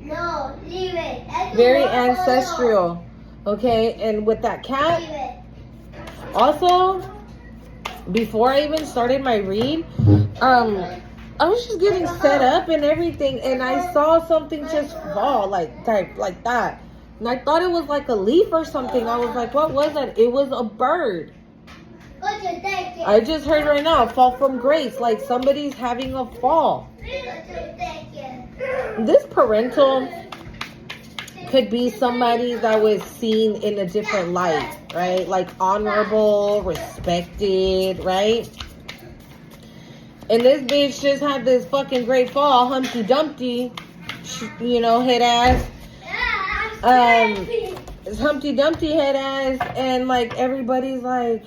No, leave it. Very ancestral. Okay, and with that cat. Also, before I even started my read, I was just getting set up and everything, and I saw something just fall like that. And I thought it was like a leaf or something. I was like, what was that? It was a bird. I just heard right now, fall from grace, like somebody's having a fall. This parental could be somebody that was seen in a different light, right? Like honorable, respected, right? And this bitch just had this fucking great fall, Humpty Dumpty, you know, head ass. Humpty Dumpty head ass, and like everybody's like,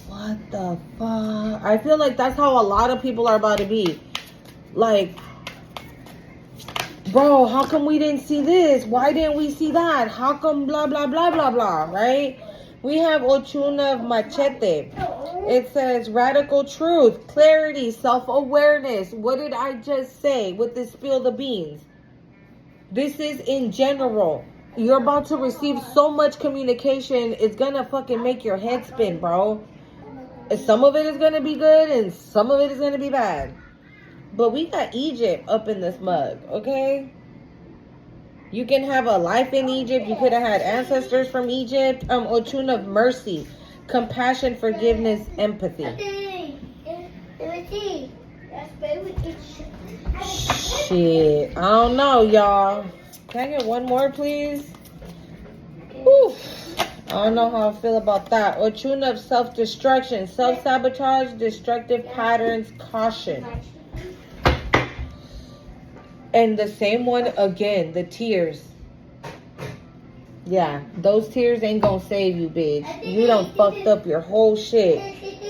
what the fuck? I feel like that's how a lot of people are about to be. Like, bro, how come we didn't see this? Why didn't we see that? How come blah, blah, blah, blah, blah, right? We have Ochun of Machete. It says radical truth, clarity, self-awareness. What did I just say with this spill the beans? This is in general. You're about to receive so much communication. It's going to fucking make your head spin, bro. Some of it is going to be good and some of it is going to be bad. But we got Egypt up in this mug, okay? You can have a life in Egypt. You could have had ancestors from Egypt. Ochun of mercy, compassion, forgiveness, empathy. Shit. I don't know, y'all. Can I get one more, please? Whew. I don't know how I feel about that. Ochun of self-destruction, self-sabotage, destructive patterns, caution. And the same one again, the tears. Yeah, those tears ain't gonna save you, bitch. You done fucked up your whole shit.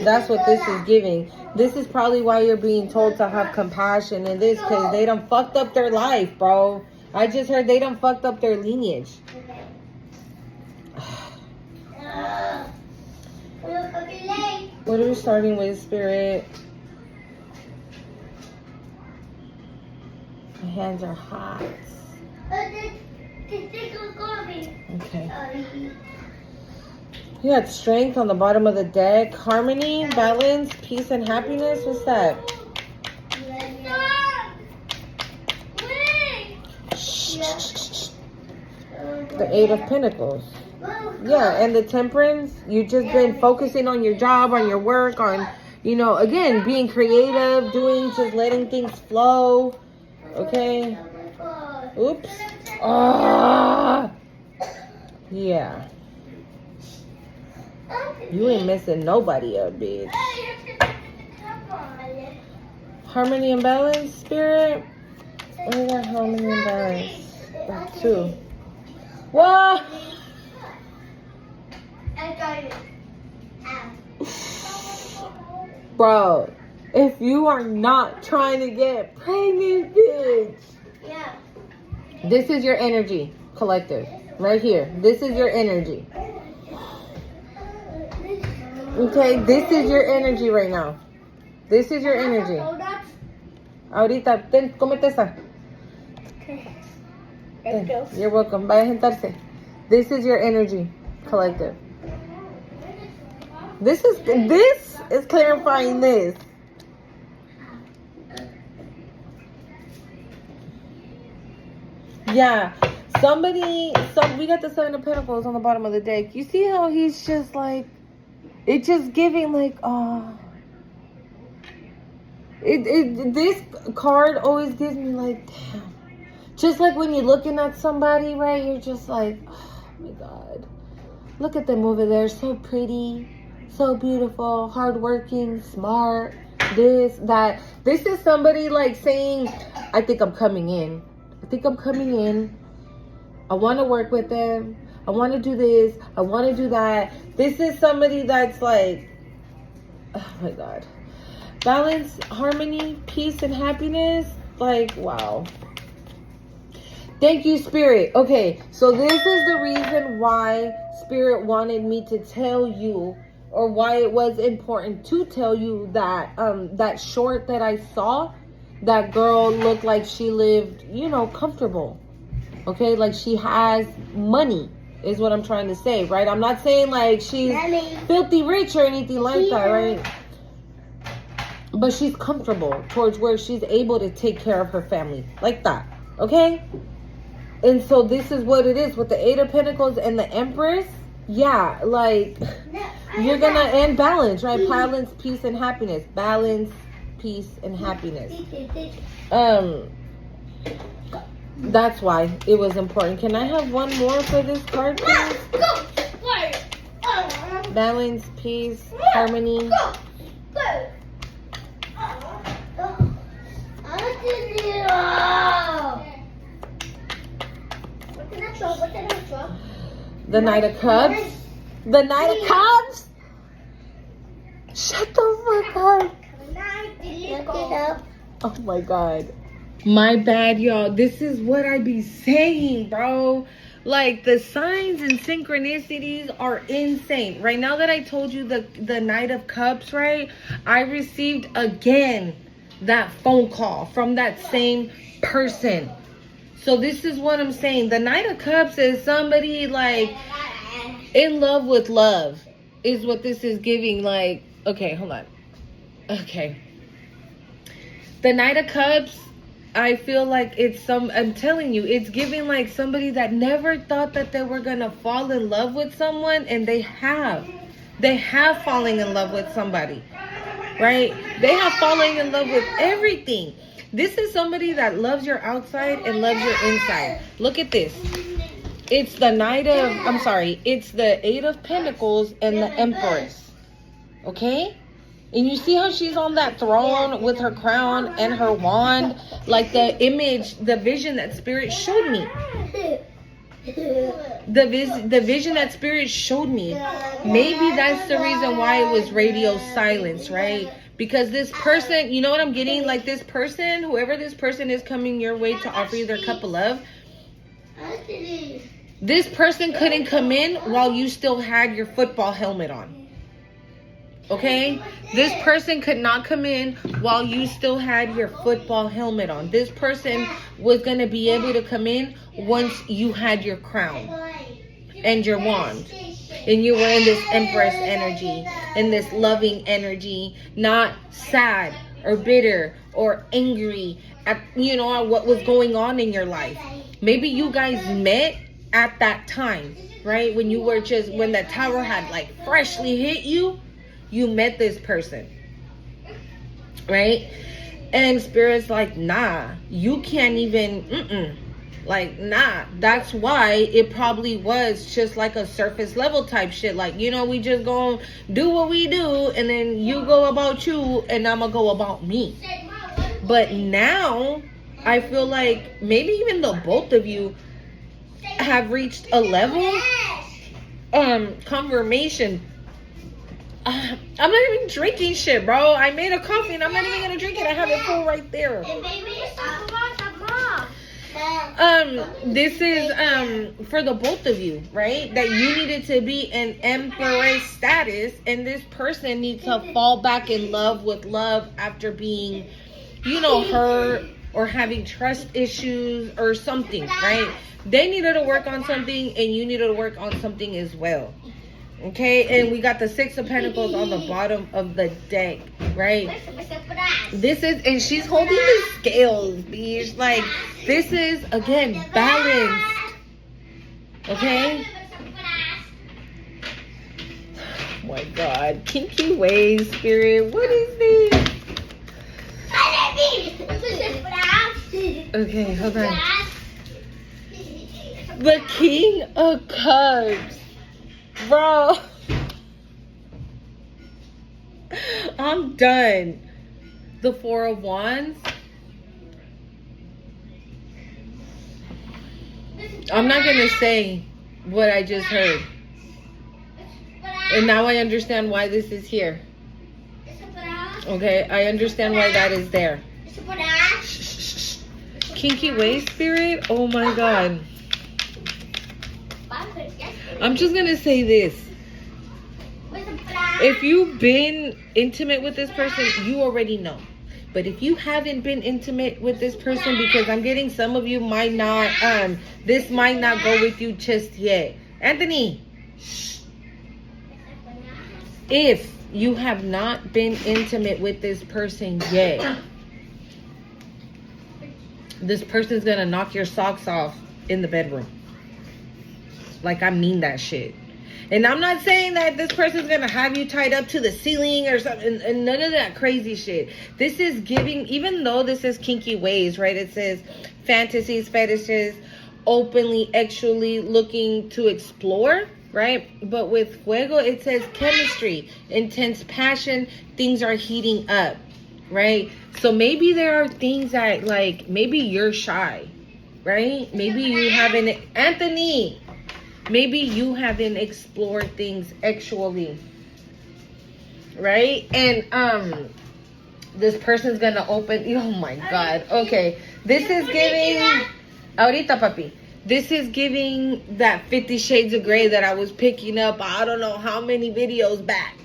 That's what this is giving. This is probably why you're being told to have compassion in this, because they done fucked up their life, bro. I just heard they done fucked up their lineage. What are we starting with, Spirit? My hands are hot. Okay. You got strength on the bottom of the deck. Harmony, balance, peace, and happiness. What's that? The Eight of Pentacles. Yeah, and the Temperance. You've just been focusing on your job, on your work, on, you know, again, being creative, just letting things flow. Okay. Oops. Ah. Yeah. You ain't messing nobody up, bitch. Harmony and balance, Spirit. What is that? Harmony and balance. That's 2. What? Bro, if you are not trying to get pregnant, bitch. Yeah. This is your energy, collective. Right here. This is your energy. Okay, this is your energy right now. This is your energy. Ahorita, ten, cómete esa. Okay. Ten. You're welcome. Vaya a sentarse. This is your energy, collective. This is clarifying this. Yeah. We got the 7 of Pentacles on the bottom of the deck. You see how he's just like, it's just giving like, this card always gives me like, damn. Just like when you're looking at somebody, right? You're just like, oh my God. Look at them over there. So pretty, so beautiful, hardworking, smart, this, that. This is somebody like saying, I think I'm coming in. I think I'm coming in. I want to work with them. I want to do this. I want to do that. This is somebody that's like, oh my God. Balance, harmony, peace, and happiness. Like, wow. Thank you, Spirit. Okay, so this is the reason why Spirit wanted me to tell you, or why it was important to tell you that that short that I saw, that girl looked like she lived, you know, comfortable. Okay, like she has money. is what I'm trying to say, right? I'm not saying like she's filthy rich or anything like that, right? But she's comfortable towards where she's able to take care of her family like that, okay? And so this is what it is with the Eight of Pentacles and the Empress. Yeah, like you're gonna end balance, right? Balance, peace, and happiness. Balance, peace, and happiness. That's why it was important. Can I have one more for this card, please? Balance, peace, harmony. The Knight of Cups. The Knight of Cups. Shut the fuck up. Oh my god. My bad, y'all. This is what I be saying, bro. Like, the signs and synchronicities are insane. Right now that I told you the Knight of Cups, right? I received again that phone call from that same person. So this is what I'm saying. The Knight of Cups is somebody like in love with love is what this is giving. Like, okay, hold on. Okay. The Knight of Cups, I feel like it's I'm telling you, it's giving like somebody that never thought that they were going to fall in love with someone, and they have. They have fallen in love with somebody, right? They have fallen in love with everything. This is somebody that loves your outside and loves your inside. Look at this. It's the it's the Eight of Pentacles and the Empress. Okay? And you see how she's on that throne with her crown and her wand? Like the image, the vision that Spirit showed me. The vision that Spirit showed me. Maybe that's the reason why it was radio silence, right? Because this person, you know what I'm getting? Like this person, whoever this person is coming your way to offer you their cup of love, this person couldn't come in while you still had your football helmet on. Okay? This person could not come in while you still had your football helmet on. This person was going to be able to come in once you had your crown and your wand. And you were in this Empress energy, in this loving energy, not sad or bitter or angry at, what was going on in your life. Maybe you guys met at that time, right? When you were when the tower had like freshly hit you, you met this person, right? And Spirit's like, nah, you can't even, like, nah. That's why it probably was just like a surface level type shit. Like, we just gonna do what we do, and then you go about you, and I'm gonna go about me. But now, I feel like maybe even the both of you have reached a level, confirmation. I'm not even drinking shit, bro. I made a coffee and I'm not even gonna drink it. I have it full right there. This is for the both of you, right? That you needed to be in Empress status, and this person needs to fall back in love with love after being, hurt or having trust issues or something, right? They needed to work on something, and you needed to work on something as well. Okay, and we got the Six of Pentacles on the bottom of the deck, right? This is, and she's holding the scales, bitch. Like, this is, again, balanced. Okay? Oh my God. Kinky ways, Spirit. What is this? Okay, hold on. The King of Cups. Bro, I'm done. The Four of Wands. I'm not gonna say what I just heard. And now I understand why this is here. Okay, I understand why that is there. Kinky ways, Spirit. Oh my God. I'm just gonna say this. If you've been intimate with this person, you already know. But if you haven't been intimate with this person, because I'm getting some of you might not, this might not go with you just yet. Anthony. If you have not been intimate with this person yet, this person's gonna knock your socks off in the bedroom. Like, I mean that shit. And I'm not saying that this person's gonna have you tied up to the ceiling or something, and none of that crazy shit. This is giving, even though this is kinky ways, right? It says fantasies, fetishes, openly, actually looking to explore, right? But with fuego, it says chemistry, intense passion, things are heating up, right? So maybe there are things that, like, maybe you're shy, right? Maybe you haven't, Anthony, maybe you haven't explored things actually, right? And this person's gonna open, oh my God, okay. This is giving, ahorita papi, this is giving that 50 Shades of Grey that I was picking up, I don't know how many videos back,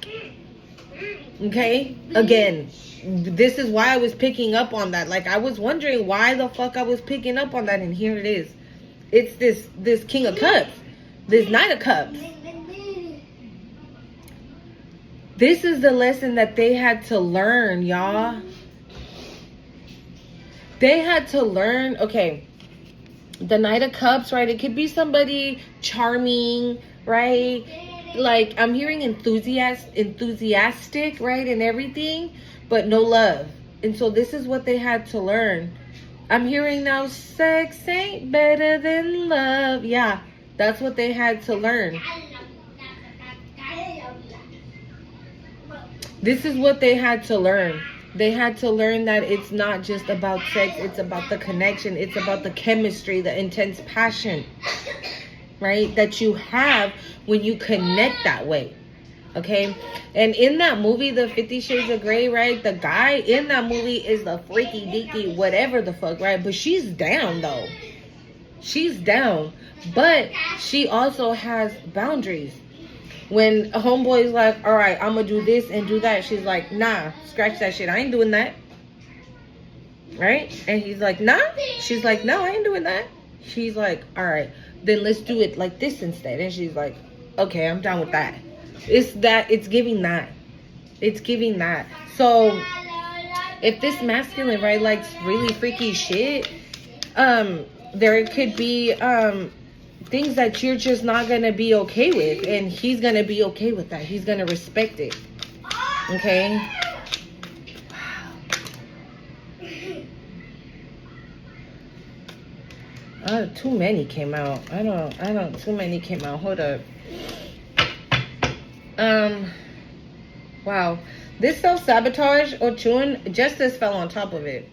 okay? Again, this is why I was picking up on that. Like, I was wondering why the fuck I was picking up on that, and here it is. It's this King of Cups. This Knight of Cups. This is the lesson that they had to learn, y'all. They had to learn, okay, the Knight of Cups, right? It could be somebody charming, right? Like, I'm hearing enthusiastic, right? And everything, but no love. And so this is what they had to learn. I'm hearing now, sex ain't better than love. Yeah. That's what they had to learn. This is what they had to learn. They had to learn that it's not just about sex. It's about the connection. It's about the chemistry, the intense passion, right? That you have when you connect that way. Okay? And in that movie, the 50 Shades of Grey, right? The guy in that movie is the freaky deaky, whatever the fuck, right? But she's down, though. She's down. But she also has boundaries. When a homeboy is like, all right, I'm going to do this and do that. She's like, nah, scratch that shit. I ain't doing that. Right? And he's like, nah. She's like, no, I ain't doing that. She's like, all right, then let's do it like this instead. And she's like, okay, I'm down with that. It's giving that. It's giving that. So if this masculine, right, likes really freaky shit, there could be things that you're just not gonna be okay with, and he's gonna be okay with that. He's gonna respect it. Okay. Too many came out. I don't. Too many came out. Hold up. Wow. This self-sabotage, Ochun, justice fell on top of it.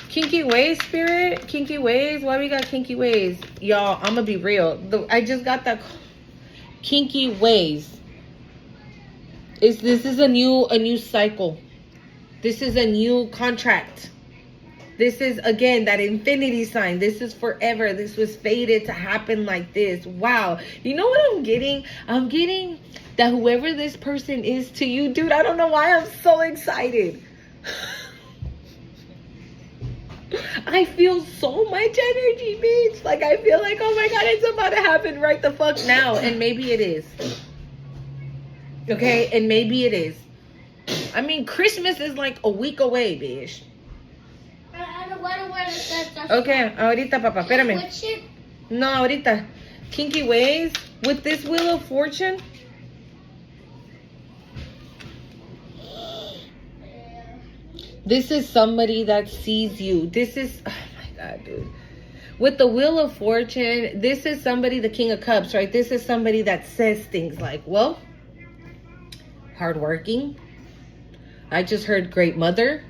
Kinky ways, spirit. Kinky ways. Why we got kinky ways? Y'all, I'm gonna be real. I just got that kinky ways. This is a new cycle. This is a new contract. This is, again, that infinity sign. This is forever. This was fated to happen like this. Wow. You know what I'm getting? I'm getting that whoever this person is to you, dude, I don't know why I'm so excited. I feel so much energy, bitch. Like, I feel like, oh my God, it's about to happen right the fuck now. And maybe it is. Okay? And maybe it is. I mean, Christmas is like a week away, bitch. Okay, ahorita, papá, espérame. No, ahorita. Kinky ways with this Wheel of Fortune. This is somebody that sees you. This is, oh my God, dude. With the Wheel of Fortune, this is somebody, the King of Cups, right? This is somebody that says things like, well, hardworking. I just heard great mother,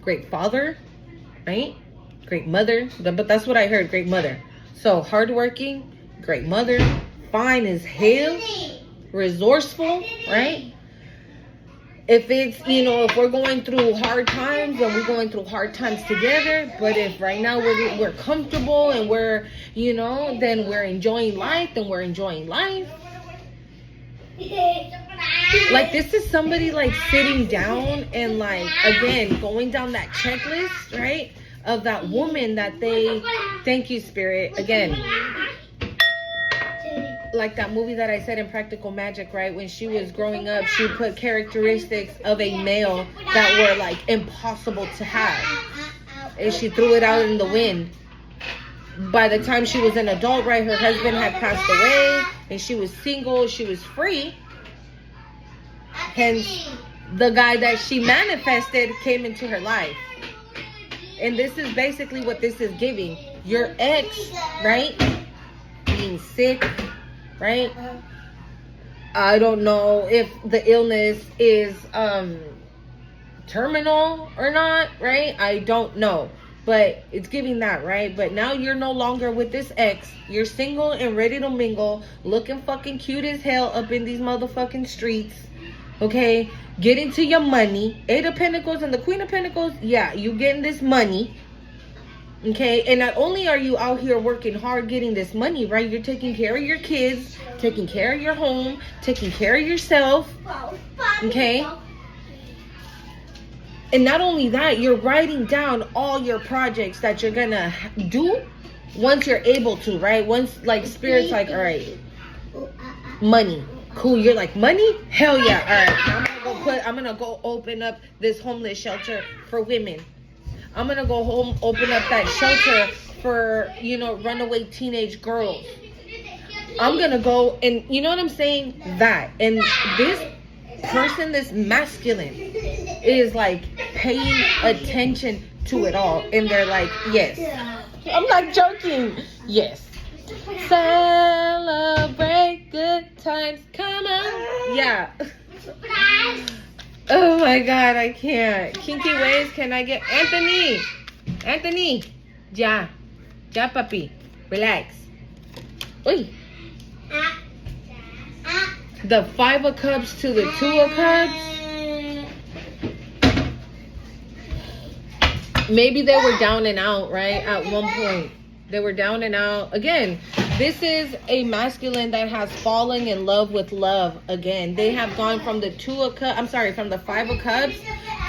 great father, right? Great mother. But that's what I heard, great mother. So hardworking, great mother, fine as hell, resourceful, right? If it's, if we're going through hard times, then we're going through hard times together. But if right now we're comfortable and we're, then we're enjoying life, then we're enjoying life. Like, this is somebody like sitting down and like, again, going down that checklist, right? Of that woman that they, thank you, Spirit, again. like that movie that I said in Practical Magic, right? When she was growing up, she put characteristics of a male that were like impossible to have. And she threw it out in the wind. By the time she was an adult, right, her husband had passed away and she was single, she was free. Hence, the guy that she manifested came into her life. And this is basically what this is giving. Your ex, right, being sick, right? I don't know if the illness is terminal or not, right? I don't know. But it's giving that, right? But now you're no longer with this ex. You're single and ready to mingle, looking fucking cute as hell up in these motherfucking streets. Okay? Get into your money. 8 of Pentacles and the Queen of Pentacles. Yeah, you getting this money. Okay? And not only are you out here working hard getting this money, right? You're taking care of your kids, taking care of your home, taking care of yourself. Okay? And not only that, you're writing down all your projects that you're gonna do once you're able to, right? Once, like, Spirit's like, all right, money. Cool, you're like, money? Hell yeah. All right, I'm gonna go open up this homeless shelter for women. I'm gonna go home, open up that shelter for, you know, runaway teenage girls. I'm gonna go, and you know what I'm saying? That. And this person, this masculine, is like paying attention to it all. And they're like, yes. I'm not joking. Yes. Celebrate good times. Come on. Yeah. Oh my God, I can't. Kinky ways, can I get Anthony? Anthony. Ja. Ja, papi. Relax. Uy. The 5 of Cups to the 2 of Cups. Maybe they were down and out, right? At one point. They were down and out. Again, this is a masculine that has fallen in love with love again. They have gone from the 2 of Cups, from the 5 of Cups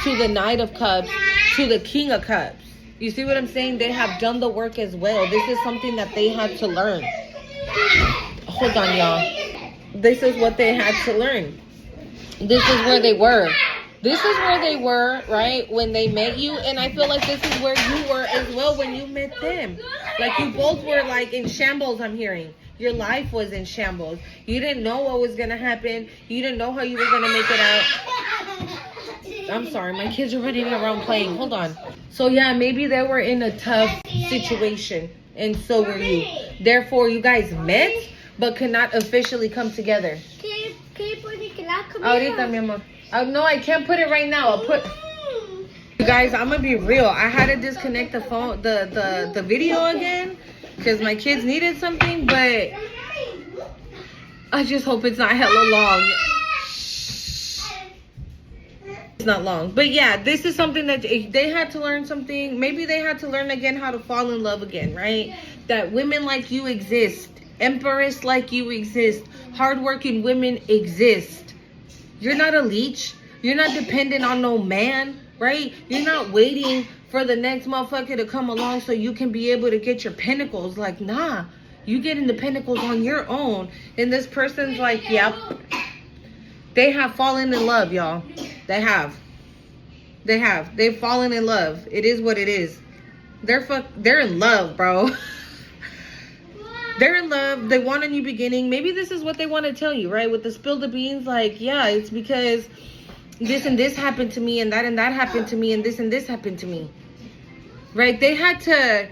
to the Knight of Cups to the King of Cups. You see what I'm saying? They have done the work as well. This is something that they had to learn. Hold on, y'all. This is what they had to learn. This is where they were. This is where they were, right, when they met you. And I feel like this is where you were as well when you met them. Like, you both were, like, in shambles, I'm hearing. Your life was in shambles. You didn't know what was going to happen. You didn't know how you were going to make it out. I'm sorry. My kids are running around playing. Hold on. So, yeah, maybe they were in a tough situation. And so were you. Therefore, you guys met, but could not officially come together. Can you put it in la comida? Ahorita, mi amor. No, I can't put it right now. I'll put... You guys, I'm gonna be real. I had to disconnect the phone, the video again, because my kids needed something, but I just hope it's not hella long. It's not long. But yeah, this is something that they had to learn something. Maybe they had to learn again how to fall in love again, right? That women like you exist. Empress like you exist. Hardworking women exist. You're not a leech. You're not dependent on no man, right? You're not waiting for the next motherfucker to come along so you can be able to get your pentacles. Like, nah. You getting the pentacles on your own. And this person's like, yep. They have fallen in love, y'all. They have. They have. They've fallen in love. It is what it is. They're in love, bro. They're in love. They want a new beginning. Maybe this is what they want to tell you, right? With the spill the beans, like, yeah, it's because this and this happened to me, and that happened to me, and this happened to me. Right? They had to...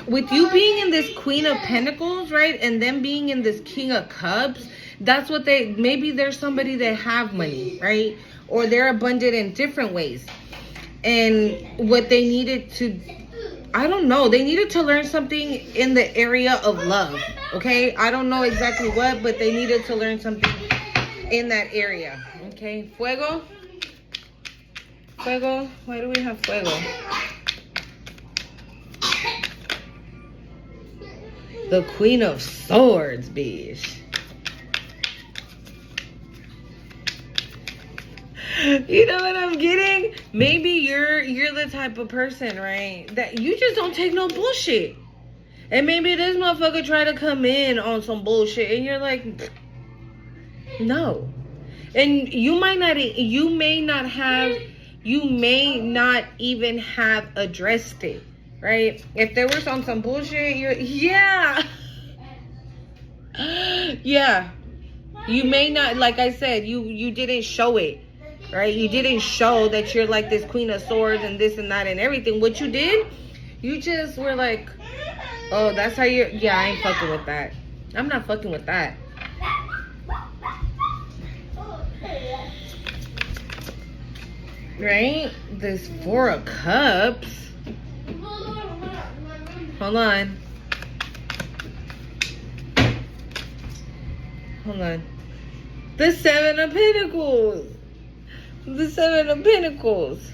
With you being in this Queen of Pentacles, right? And them being in this King of Cups, that's what they... Maybe there's somebody that have money, right? Or they're abundant in different ways. And what they needed to... I don't know. They needed to learn something in the area of love. Okay? I don't know exactly what, but they needed to learn something in that area. Okay? Fuego? Fuego? Why do we have fuego? The Queen of Swords, bitch. You know what I'm getting? Maybe you're the type of person, right, that you just don't take no bullshit. And maybe this motherfucker try to come in on some bullshit, and you're like, no. And you may not even have addressed it, right? If there was on some bullshit, yeah. You may not, like I said, you didn't show it, right? You didn't show that you're like this Queen of Swords and this and that and everything. What you did, you just were like, oh, that's how you're, yeah, I ain't fucking with that. I'm not fucking with that. Right? This 4 of Cups. Hold on. The 7 of Pentacles. The 7 of Pentacles.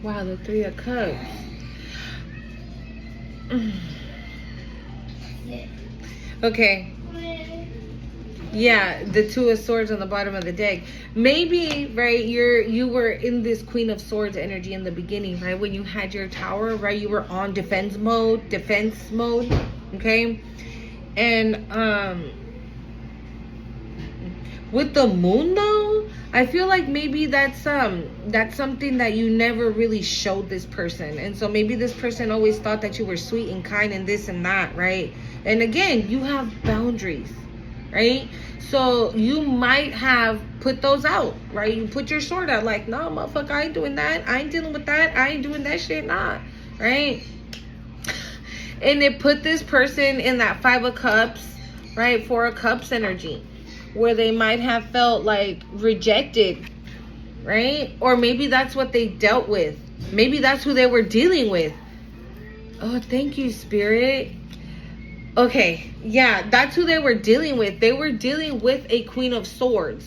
Wow, the 3 of Cups. Okay. Yeah, the 2 of Swords on the bottom of the deck. Maybe, right, you were in this Queen of Swords energy in the beginning, right? When you had your tower, right? You were on defense mode, okay? And with the Moon though, I feel like maybe that's something that you never really showed this person. And so maybe this person always thought that you were sweet and kind and this and that, right? And again, you have boundaries, right? So you might have put those out, right? You put your sword out like, nah, motherfucker, I ain't doing that. I ain't dealing with that. I ain't doing that shit, nah, right? And it put this person in that 5 of Cups, right? 4 of Cups energy, where they might have felt like rejected, right? Or maybe that's what they dealt with. Maybe that's who they were dealing with. Oh, thank you, Spirit. Okay, yeah, that's who they were dealing with. They were dealing with a Queen of Swords.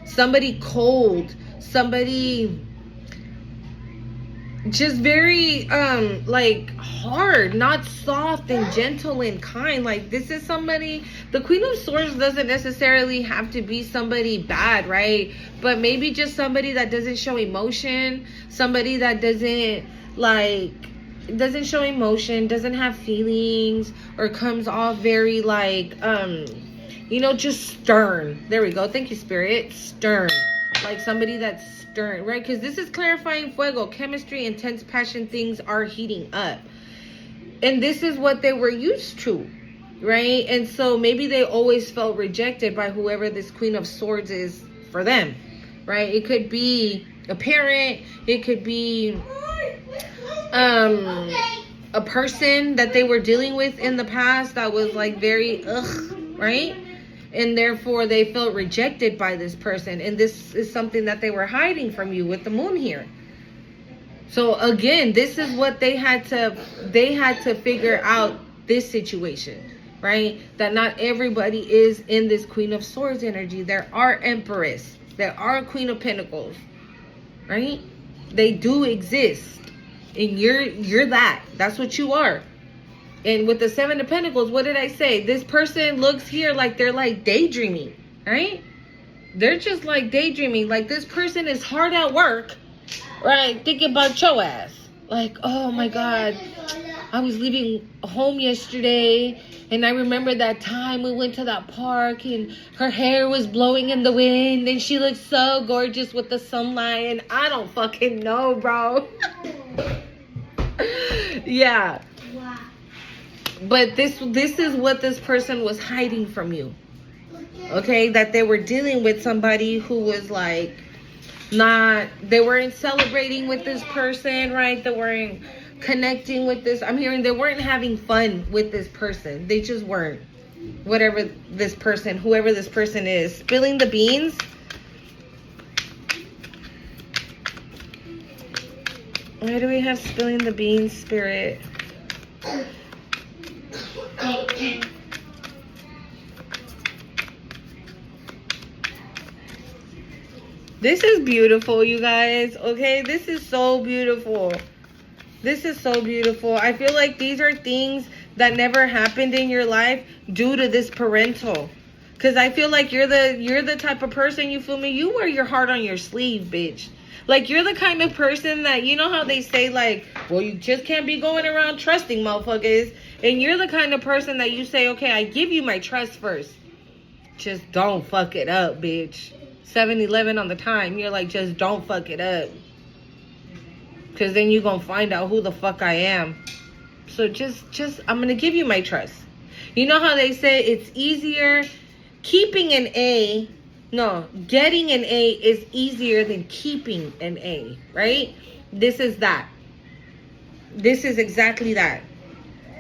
Somebody cold, somebody just very like hard, not soft and gentle and kind. Like this is somebody, the Queen of Swords doesn't necessarily have to be somebody bad, right? But maybe just somebody that doesn't show emotion, somebody that doesn't show emotion, doesn't have feelings, or comes off very like just stern. There we go. Thank you, Spirit. Stern. Like somebody that's stern, right? Because this is clarifying fuego, chemistry, intense passion. Things are heating up, and this is what they were used to, right? And so maybe they always felt rejected by whoever this Queen of Swords is for them, right? It could be a parent, it could be a person that they were dealing with in the past that was like very right? And therefore they felt rejected by this person, and this is something that they were hiding from you with the Moon here. So again, this is what they had to figure out this situation, right? That not everybody is in this Queen of Swords energy. There are Empress, there are Queen of Pentacles, right? They do exist, and you're that's what you are. And with the 7 of Pentacles, what did I say? This person looks here like they're like daydreaming, right? They're just like daydreaming. Like this person is hard at work, right? Thinking about your ass. Like, oh my God, I was leaving home yesterday, and I remember that time we went to that park and her hair was blowing in the wind and she looked so gorgeous with the sunlight, and I don't fucking know, bro. Yeah. Wow. But this is what this person was hiding from you. Okay? That they were dealing with somebody who was like they weren't celebrating with this person, right? They weren't connecting with this. I'm hearing they weren't having fun with this person. They just weren't. Whoever this person is. Spilling the beans. Why do we have spilling the beans, Spirit? This is beautiful, you guys. Okay, this is so beautiful. This is so beautiful. I feel like these are things that never happened in your life due to this parental. Cause I feel like you're the type of person, you feel me? You wear your heart on your sleeve, bitch. Like, you're the kind of person that, you know how they say, like, well, you just can't be going around trusting motherfuckers. And you're the kind of person that you say, okay, I give you my trust first. Just don't fuck it up, bitch. 7-Eleven on the time. You're like, just don't fuck it up. Because then you're going to find out who the fuck I am. So just, I'm going to give you my trust. You know how they say it's easier keeping an A. No, getting an A is easier than keeping an A, right? This is that. This is exactly that.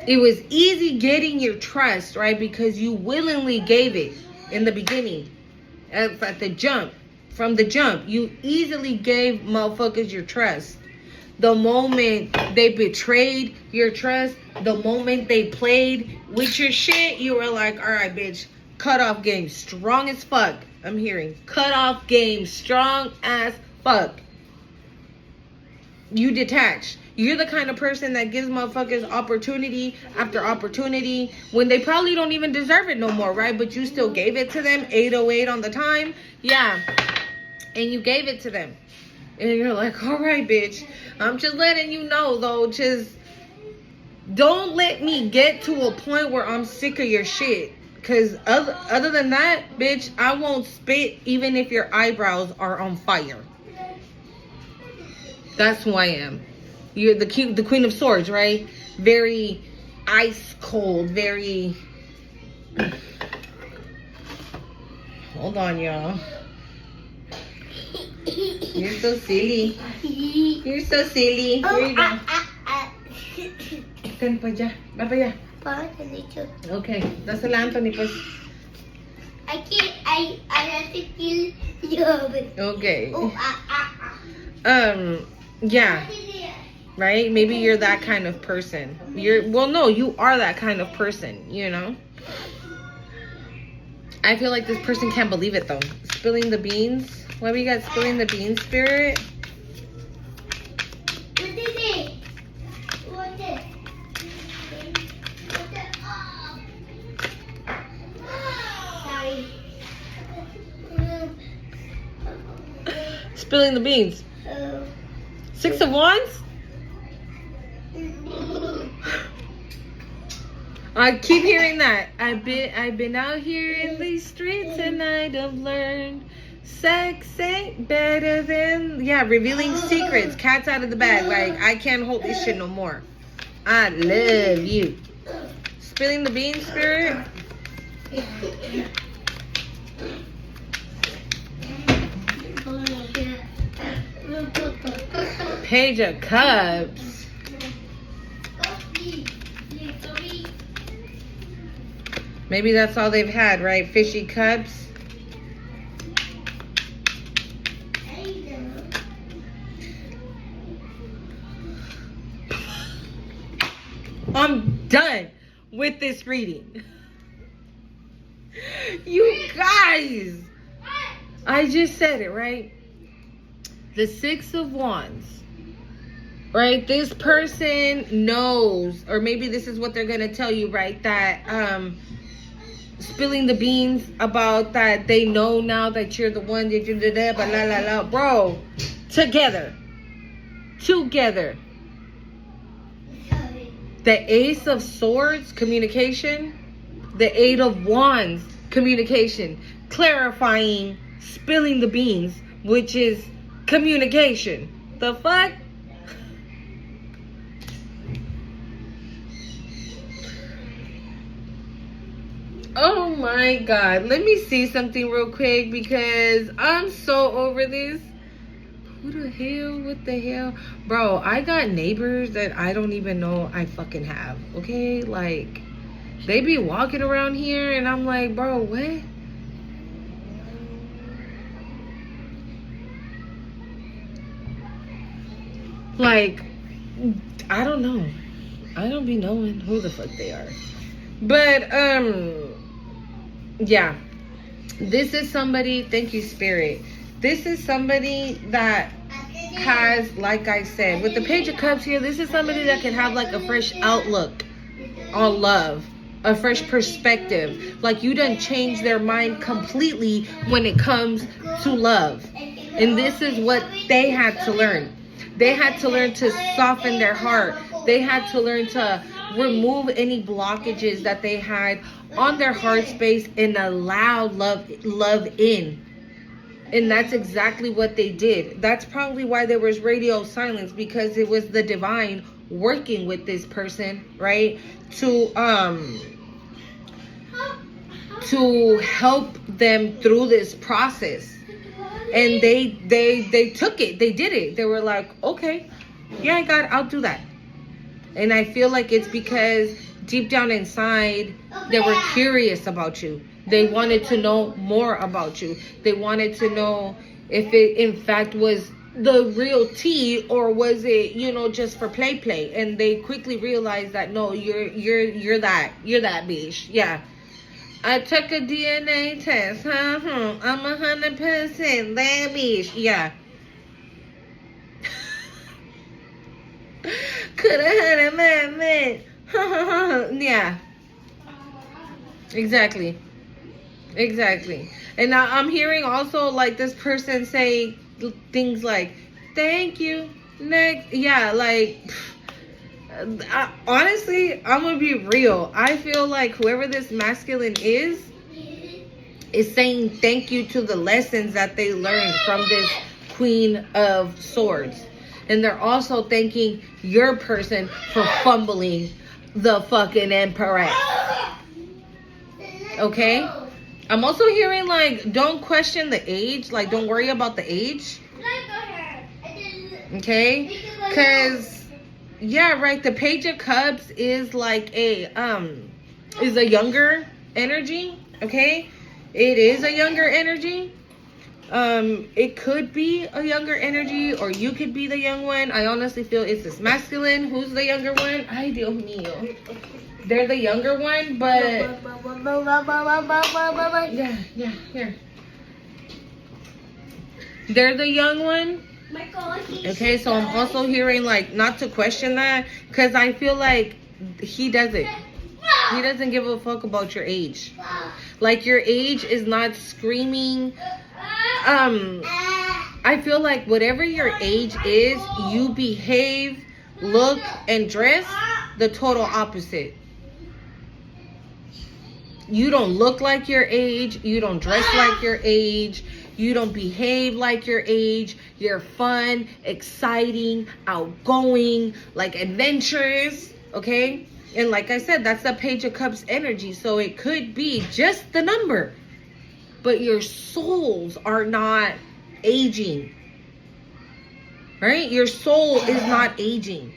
It was easy getting your trust, right? Because you willingly gave it in the beginning. At the jump. From the jump. You easily gave motherfuckers your trust. The moment they betrayed your trust, the moment they played with your shit, you were like, all right, bitch, cut off game strong as fuck. I'm hearing cut off game strong as fuck. You detach. You're the kind of person that gives motherfuckers opportunity after opportunity when they probably don't even deserve it no more, right? But you still gave it to them, 808 on the time. Yeah. And you gave it to them. And you're like, all right, bitch. I'm just letting you know, though. Just don't let me get to a point where I'm sick of your shit. Because other than that, bitch, I won't spit even if your eyebrows are on fire. That's who I am. You're the Queen of Swords, right? Very ice cold, very... Hold on, y'all. You're so silly. You're so silly. Here you go. Ken pa dyan. Va pa allá. Okay. Dásela, Anthony, pues. I have to kill you. Okay. Yeah. Right? Maybe you're that kind of person. No, you are that kind of person, you know? I feel like this person can't believe it, though. Spilling the beans. Why we got spilling the beans, spirit? What is it? What is it? Sorry. Spilling the beans. 6 of Wands? I keep hearing that. I've been out here in these streets and I'd have learned sex ain't better than revealing secrets. Cat's out of the bag. Like, I can't hold this shit no more. I love you. Spilling the beans, spirit. Page of Cups. Maybe that's all they've had, right? Fishy cups. I'm done with this reading. You guys. I just said it, right? The 6 of Wands. Right? This person knows, or maybe this is what they're going to tell you, right? That, spilling the beans about that they know now that you're the one that you did that, but la la la. Bro, together. The Ace of Swords, communication. The 8 of Wands, communication. Clarifying, spilling the beans, which is communication. The fuck? Oh my God. Let me see something real quick because I'm so over this. Who the hell? What the hell? Bro, I got neighbors that I don't even know I fucking have. Okay? Like, they be walking around here and I'm like, bro, what? Like, I don't know. I don't be knowing who the fuck they are. But, yeah. This is somebody, thank you, Spirit. This is somebody that has, like I said, with the Page of Cups here, this is somebody that can have like a fresh outlook. on love, a fresh perspective. Like you done changed their mind completely when it comes to love. And this is what they had to learn. They had to learn to soften their heart. They had to learn to remove any blockages that they had on their heart space and allow love in. And that's exactly what they did. That's probably why there was radio silence, because it was the divine working with this person, right? To help them through this process. And they took it. They did it. They were like, okay, yeah, I'll do that. And I feel like it's because deep down inside, they were curious about you. They wanted to know more about you. They wanted to know if it in fact was the real tea, or was it, just for play. And they quickly realized that no, you're that bitch. Yeah. I took a DNA test. I'm 100% that bitch. Yeah. Could have had a man. Yeah. Exactly. And now I'm hearing also like this person say things like, thank you, next. Yeah, like, honestly, I'm gonna be real. I feel like whoever this masculine is saying thank you to the lessons that they learned from this Queen of Swords. And they're also thanking your person for fumbling the fucking Empress. Okay? I'm also hearing like, don't question the age. Like, don't worry about the age. Okay? Because, yeah, right. The Page of Cups is like is a younger energy. Okay? It is a younger energy. It could be a younger energy, or you could be the young one. I honestly feel it's this masculine who's the younger one. Ay, Dios mío. They're the younger one, but yeah, here. They're the young one. Okay, so I'm also hearing like not to question that, because I feel like he doesn't give a fuck about your age. Like, your age is not screaming. I feel like whatever your age is, you behave, look, and dress the total opposite. You don't look like your age. You don't dress like your age. You don't behave like your age. You're fun, exciting, outgoing, like adventurous, okay? And like I said, that's the Page of Cups energy. So it could be just the number. But your souls are not aging. Right? Your soul is not aging.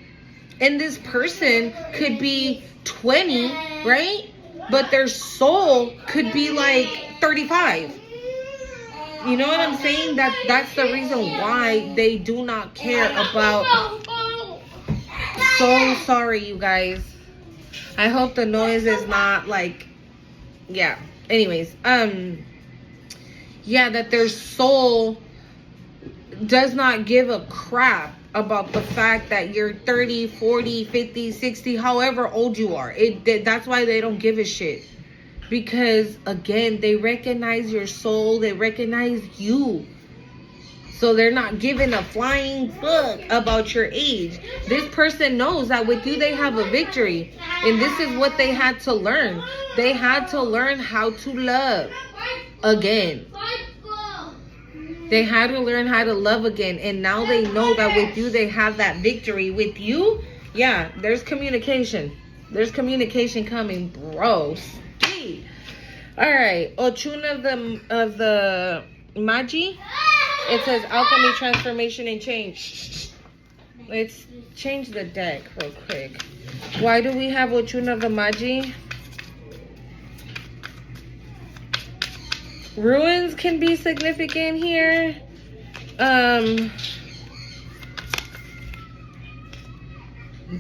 And this person could be 20, right? But their soul could be like 35. You know what I'm saying? That's the reason why they do not care about. So sorry, you guys. I hope the noise is not like, yeah. Anyways, yeah, that their soul does not give a crap about the fact that you're 30, 40, 50, 60, however old you are. That's why they don't give a shit. Because, again, they recognize your soul. They recognize you. So they're not giving a flying fuck about your age. This person knows that with you they have a victory. And this is what they had to learn. They had to learn how to love again. They had to learn how to love again. And now they know that with you they have that victory. With you, yeah, there's communication. There's communication coming, bro. All right, Ochun of the Magi. It says alchemy, transformation, and change. Let's change the deck real quick. Why do we have Ochun of the Magi? Ruins can be significant here.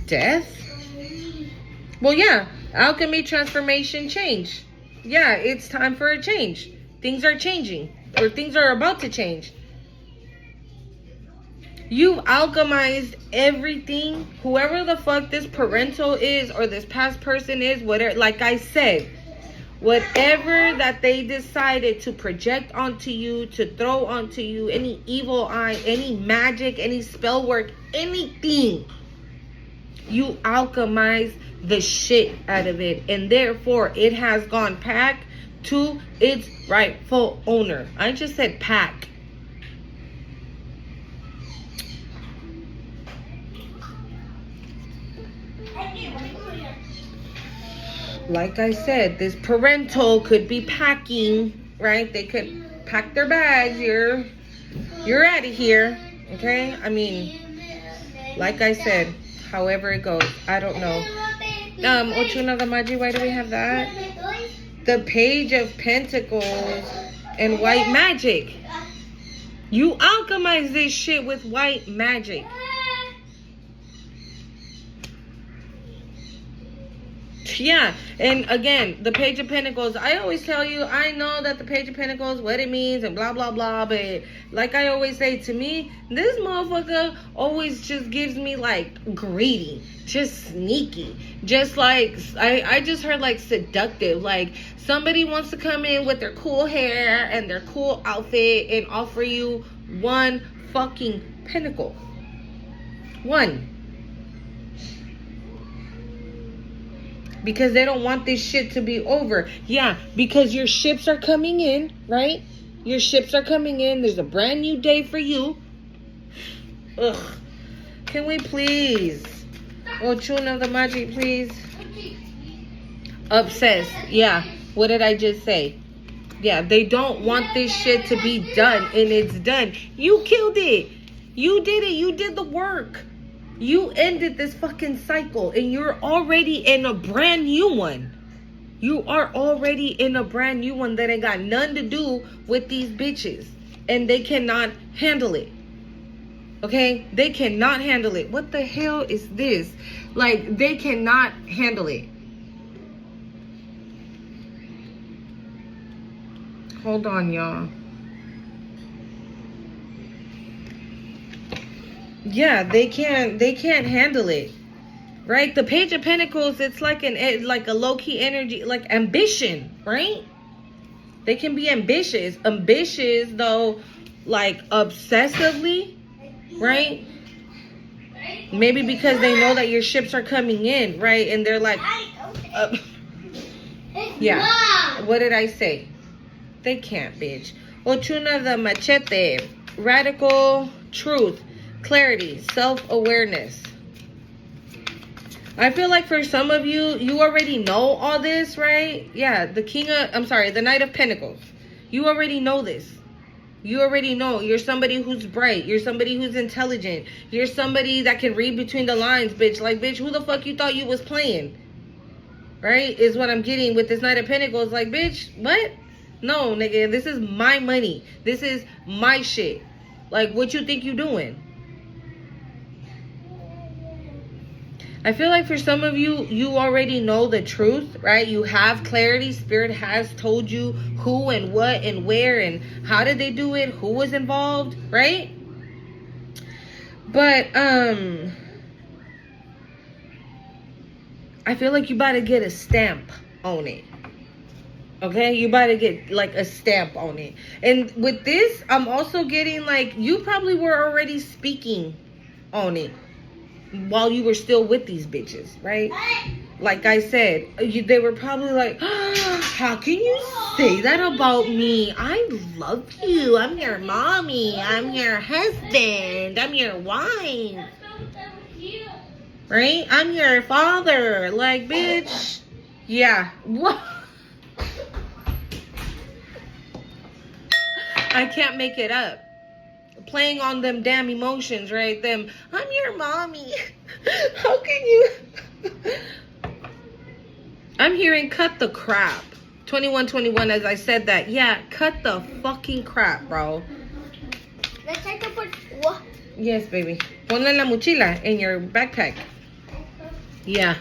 Death. Well, yeah, alchemy, transformation, change. Yeah, it's time for a change. Things are changing, or things are about to change. You've alchemized everything. Whoever the fuck this parental is or this past person is, whatever, like I said, whatever that they decided to project onto you, to throw onto you, any evil eye, any magic, any spell work, anything, you alchemize the shit out of it. And therefore, it has gone back to its rightful owner. I just said pack. Like I said, this parental could be packing, right? They could pack their bags. You're out of here, okay? I mean, like I said, however it goes, I don't know. Ochuna Damaji, why do we have that? The Page of Pentacles and white magic. You alchemize this shit with white magic. Yeah, and again, the Page of Pentacles, I always tell you, I know that the Page of Pentacles, what it means and blah, blah, blah, but like I always say, to me, this motherfucker always just gives me like greedy, just sneaky, just like, I just heard like seductive, like somebody wants to come in with their cool hair and their cool outfit and offer you one fucking pentacle. One. Because they don't want this shit to be over. Yeah, because your ships are coming in, right? Your ships are coming in. There's a brand new day for you. Ugh. Can we please? Ochuna the Magic, please. Obsessed. Yeah. What did I just say? Yeah, they don't want this shit to be done. And it's done. You killed it. You did it. You did the work. You ended this fucking cycle and you're already in a brand new one. You are already in a brand new one that ain't got nothing to do with these bitches. And they cannot handle it. Okay? They cannot handle it. What the hell is this? Like, they cannot handle it. Hold on, y'all. Yeah, they can't handle it. Right? The Page of Pentacles, it's like a low-key energy, like ambition, right? They can be ambitious. Ambitious though, like obsessively, right? Maybe because they know that your ships are coming in, right? And they're like yeah. What did I say? They can't, bitch. Ochuna the Machete. Radical truth. Clarity, self-awareness. I feel like for some of you, you already know all this, right? Yeah, the Knight of Pentacles. You already know this. You already know. You're somebody who's bright. You're somebody who's intelligent. You're somebody that can read between the lines, bitch. Like, bitch, who the fuck you thought you was playing? Right? Is what I'm getting with this Knight of Pentacles. Like, bitch, what? No, nigga, this is my money. This is my shit. Like, what you think you doing? I feel like for some of you, you already know the truth, right? You have clarity. Spirit has told you who and what and where and how did they do it, who was involved, right? But I feel like you about to get a stamp on it. Okay, you about to get like a stamp on it. And with this, I'm also getting like you probably were already speaking on it while you were still with these bitches, right? Like I said, they were probably like, oh, how can you say that about me? I love you. I'm your mommy. I'm your husband. I'm your wife. Right? I'm your father. Like, bitch. Yeah. What? I can't make it up. Playing on them damn emotions, right? Them, I'm your mommy. How can you? I'm hearing cut the crap. 2121, as I said that. Yeah, cut the fucking crap, bro. Let's take a put what? Yes, baby. Ponla en la mochila, in your backpack. Yeah.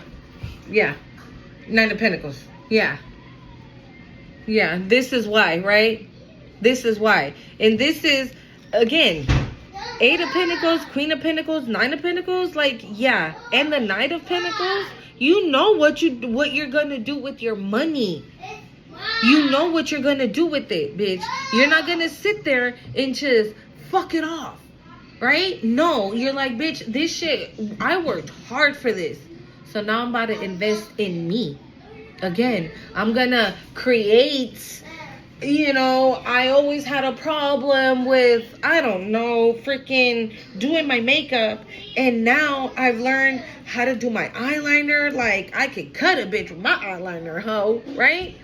Yeah. Nine of Pentacles. Yeah. Yeah, this is why, right? This is why. And this is, again, Eight of Pentacles, Queen of Pentacles, Nine of Pentacles, like, yeah. And the Knight of Pentacles, you know what you're gonna do with your money. You know what you're gonna do with it, bitch. You're not gonna sit there and just fuck it off, right? No, you're like, bitch, this shit, I worked hard for this. So now I'm about to invest in me. Again, I'm gonna create, you know, I always had a problem with, I don't know, freaking doing my makeup. And now I've learned how to do my eyeliner. Like, I can cut a bitch with my eyeliner, ho, right?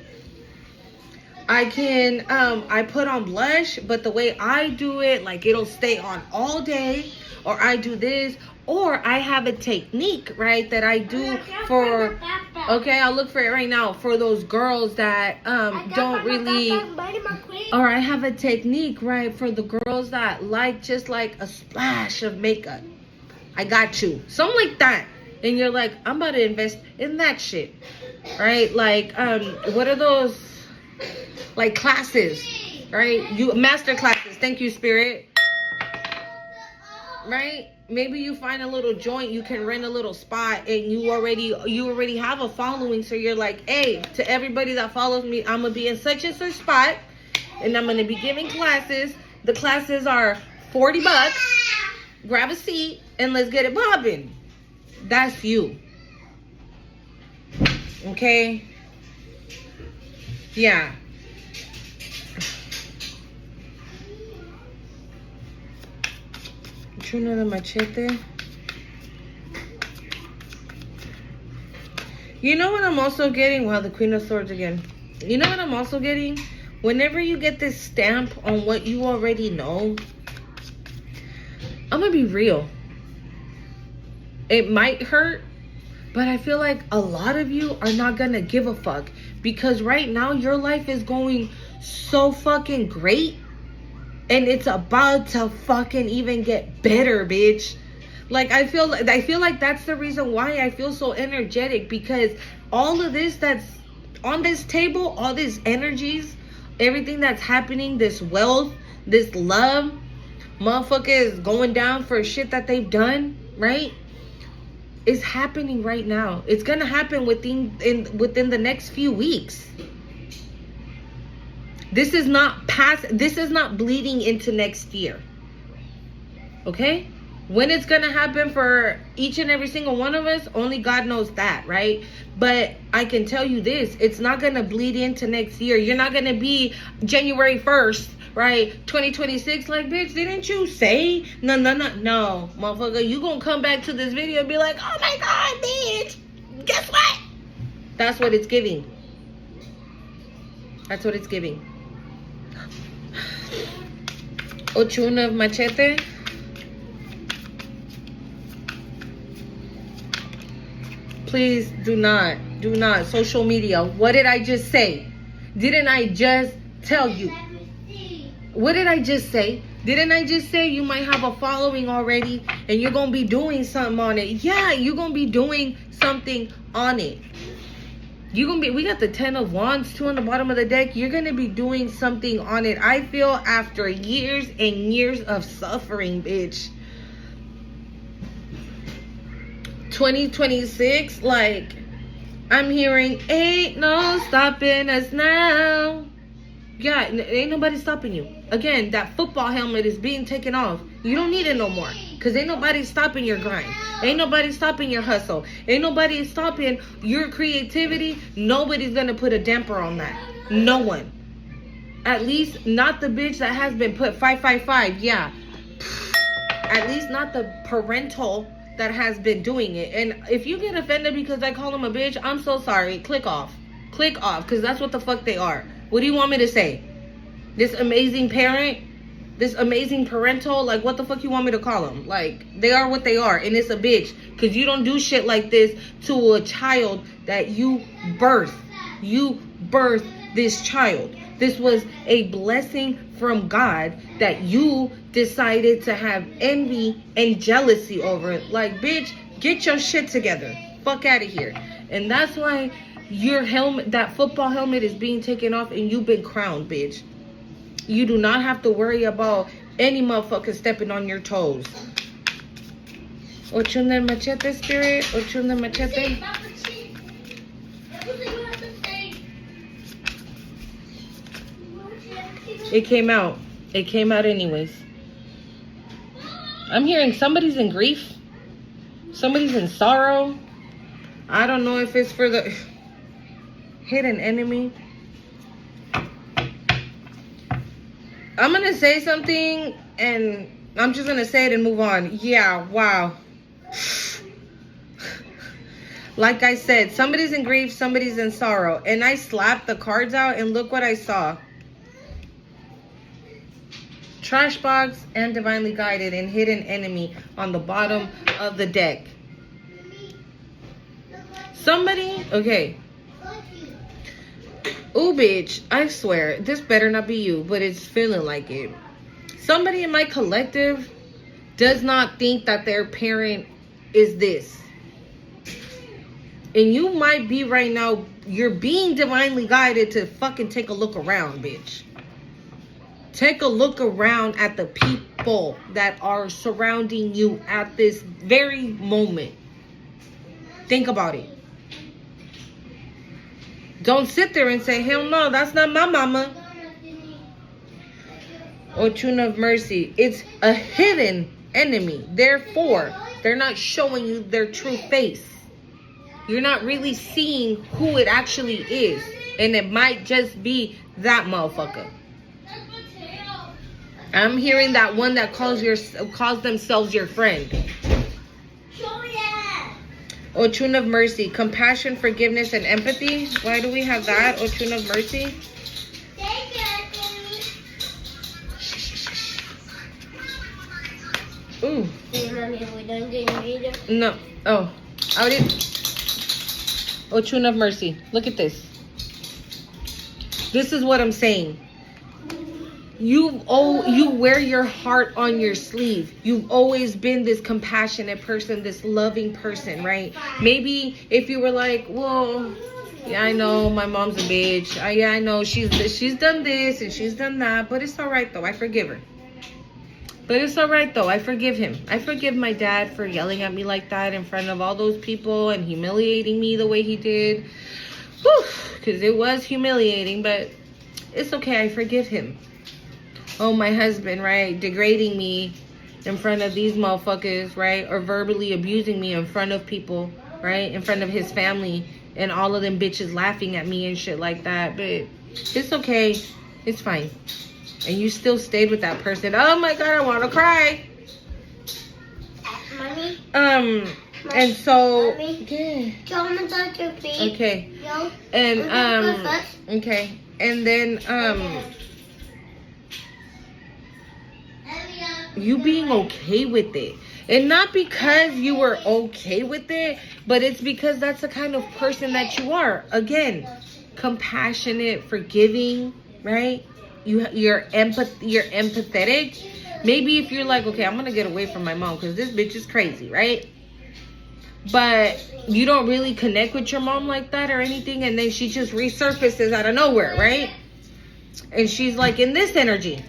I can, I put on blush, but the way I do it, like, it'll stay on all day. Or I do this. Or I have a technique, right, that I do for, okay, I'll look for it right now, for those girls that don't really, or I have a technique, right, for the girls that like just like a splash of makeup. I got you. Something like that. And you're like, I'm about to invest in that shit, right? Like, what are those, like, classes, right? Master classes. Thank you, Spirit. Right? Maybe you find a little joint, you can rent a little spot, and you already have a following. So you're like, hey, to everybody that follows me, I'm gonna be in such and such spot, and I'm gonna be giving classes. The classes are $40. Grab a seat and let's get it popping. That's you. Okay? Yeah. Chuno de Machete. You know what I'm also getting? Wow, the Queen of Swords again. You know what I'm also getting? Whenever you get this stamp on what you already know, I'm gonna be real. It might hurt, but I feel like a lot of you are not gonna give a fuck. Because right now, your life is going so fucking great. And it's about to fucking even get better, bitch. Like, I feel like that's the reason why I feel so energetic. Because all of this that's on this table, all these energies, everything that's happening, this wealth, this love, motherfuckers going down for shit that they've done, right? Is happening right now. It's gonna happen within the next few weeks. This is not bleeding into next year. Okay? When it's going to happen for each and every single one of us, only God knows that, right? But I can tell you this, it's not going to bleed into next year. You're not going to be January 1st, right? 2026, like, bitch, didn't you say? No, motherfucker, you going to come back to this video and be like, oh my God, bitch, guess what? That's what it's giving. That's what it's giving. Ochuna of Machete. Please do not. Social media. What did I just say? Didn't I just tell you? What did I just say? Didn't I just say you might have a following already and you're going to be doing something on it? Yeah, you're going to be doing something on it. We got the 10 of Wands, 2 on the bottom of the deck. You're going to be doing something on it. I feel after years and years of suffering, bitch. 2026, like, I'm hearing, ain't no stopping us now. Yeah, ain't nobody stopping you. Again, that football helmet is being taken off. You don't need it no more. Because ain't nobody stopping your grind. Ain't nobody stopping your hustle. Ain't nobody stopping your creativity. Nobody's going to put a damper on that. No one. At least not the bitch that has been put 555. Yeah. At least not the parental that has been doing it. And if you get offended because I call them a bitch, I'm so sorry. Click off. Click off. Because that's what the fuck they are. What do you want me to say? This amazing parent? This amazing parental? Like, what the fuck you want me to call them? Like, they are what they are. And it's a bitch. Because you don't do shit like this to a child that you birthed. You birthed this child. This was a blessing from God that you decided to have envy and jealousy over it. Like, bitch, get your shit together. Fuck out of here. And that's why your helmet, that football helmet, is being taken off and you've been crowned, bitch. You do not have to worry about any motherfucker stepping on your toes. Ochun del Machete, spirit. Ochun del Machete. It came out. It came out anyways. I'm hearing somebody's in grief. Somebody's in sorrow. I don't know if it's for the hidden enemy. I'm going to say something and I'm just going to say it and move on. Yeah, wow. Like I said, somebody's in grief, somebody's in sorrow. And I slapped the cards out and look what I saw. Trash box and divinely guided and hidden enemy on the bottom of the deck. Somebody, okay. Ooh, bitch, I swear, this better not be you, but it's feeling like it. Somebody in my collective does not think that their parent is this. And you might be right now, you're being divinely guided to fucking take a look around, bitch. Take a look around at the people that are surrounding you at this very moment. Think about it. Don't sit there and say, hell no, that's not my mama. Ochun of Mercy. It's a hidden enemy. Therefore, they're not showing you their true face. You're not really seeing who it actually is. And it might just be that motherfucker. I'm hearing that one that calls themselves your friend. Ochun of Mercy. Compassion, forgiveness, and empathy. Why do we have that? Ochun of Mercy. Ooh. No. Oh. I did. Ochun of Mercy. Look at this. This is what I'm saying. You wear your heart on your sleeve. You've always been this compassionate person, this loving person, right? Maybe if you were like, well, yeah, I know my mom's a bitch. I know she's done this and she's done that, but it's all right though. I forgive her. But it's all right though. I forgive him. I forgive my dad for yelling at me like that in front of all those people and humiliating me the way he did. Whew, because it was humiliating, but it's okay. I forgive him. Oh, my husband, right, degrading me in front of these motherfuckers, right, or verbally abusing me in front of people, right, in front of his family, and all of them bitches laughing at me and shit like that, but it's okay, it's fine, and you still stayed with that person. Oh my God, I want to cry. Mommy? And so, Mommy? okay, Your feet. Okay, Yo. and, okay, and then, you being okay with it. And not because you were okay with it, but it's because that's the kind of person that you are. Again, compassionate, forgiving, right? You're empathetic. Maybe if you're like, okay, I'm gonna get away from my mom because this bitch is crazy, right? But you don't really connect with your mom like that or anything, and then she just resurfaces out of nowhere, right? And she's like in this energy.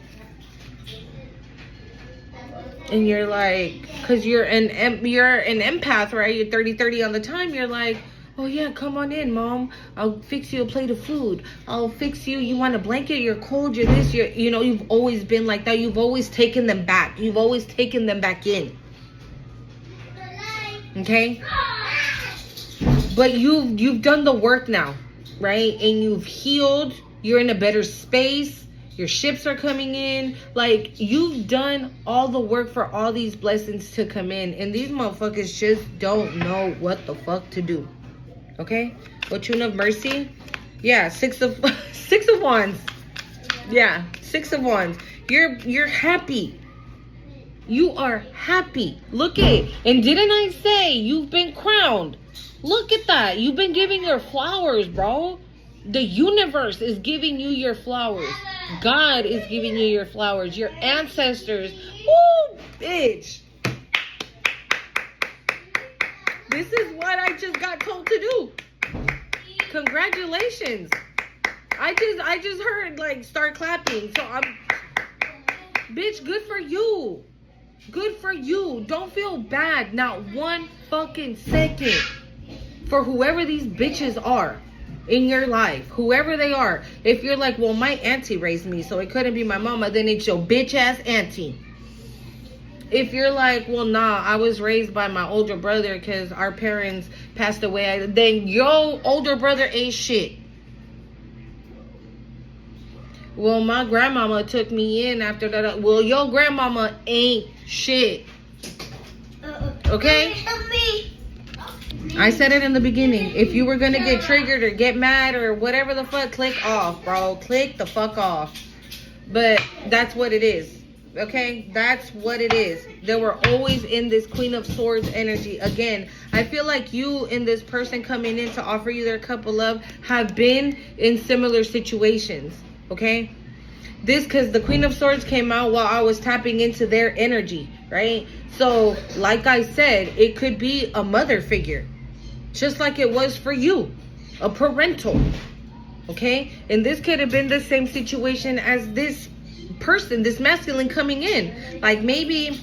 And you're like, because you're an empath, right? You're 30-30 on the time. You're like, oh yeah, come on in, mom. I'll fix you a plate of food. I'll fix you. You want a blanket? You're cold. You're this. You've always been like that. You've always taken them back. You've always taken them back in. Okay? But you've done the work now, right? And you've healed. You're in a better space. Your ships are coming in. Like, you've done all the work for all these blessings to come in. And these motherfuckers just don't know what the fuck to do. Okay? Ochun of Mercy. Yeah, six of wands. Yeah, 6 of wands. You're happy. You are happy. Look at it. And didn't I say you've been crowned? Look at that. You've been giving your flowers, bro. The universe is giving you your flowers. God is giving you your flowers. Your ancestors. Woo, bitch. This is what I just got told to do. Congratulations. I just heard like start clapping. So Bitch, good for you. Good for you. Don't feel bad. Not one fucking second. For whoever these bitches are in your life. Whoever they are. If you're like, well, my auntie raised me, so it couldn't be my mama, then it's your bitch ass auntie. If you're like, well, nah, I was raised by my older brother because our parents passed away, then your older brother ain't shit. Well, my grandmama took me in after that. Well, your grandmama ain't shit. Okay? I said it in the beginning. If you were going to get triggered or get mad or whatever the fuck, click off, bro. Click the fuck off. But that's what it is. Okay, that's what it is. They were always in this Queen of Swords energy. Again, I feel like you and this person coming in to offer you their cup of love have been in similar situations. Okay, this because the Queen of Swords came out while I was tapping into their energy, right? So like I said, it could be a mother figure, just like it was for you, a parental. Okay, and this could have been the same situation as this person, this masculine coming in. Like maybe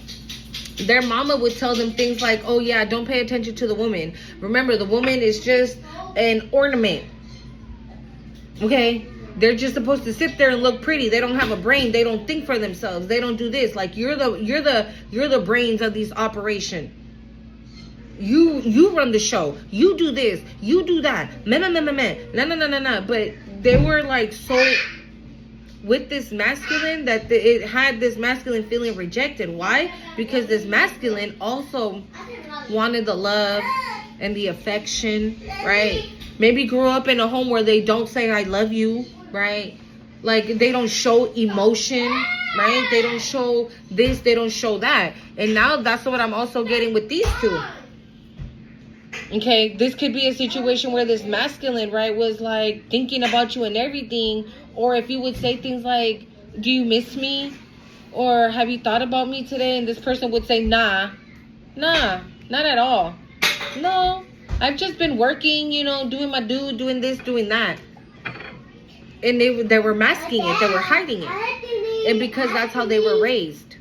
their mama would tell them things like, oh yeah, don't pay attention to the woman. Remember, the woman is just an ornament. Okay, they're just supposed to sit there and look pretty. They don't have a brain. They don't think for themselves. They don't do this. Like you're the brains of these operation. You run the show. You do this. You do that. No. But they were like so with this masculine that it had this masculine feeling rejected. Why? Because this masculine also wanted the love and the affection, right? Maybe grew up in a home where they don't say I love you, right? Like they don't show emotion, right? They don't show this, they don't show that. And now that's what I'm also getting with these two. Okay, this could be a situation where this masculine, right, was like thinking about you and everything. Or if you would say things like, do you miss me? Or have you thought about me today? And this person would say, nah, not at all. No, I've just been working, doing my doing this, doing that. And they were masking it. They were hiding it. And because that's how they were raised.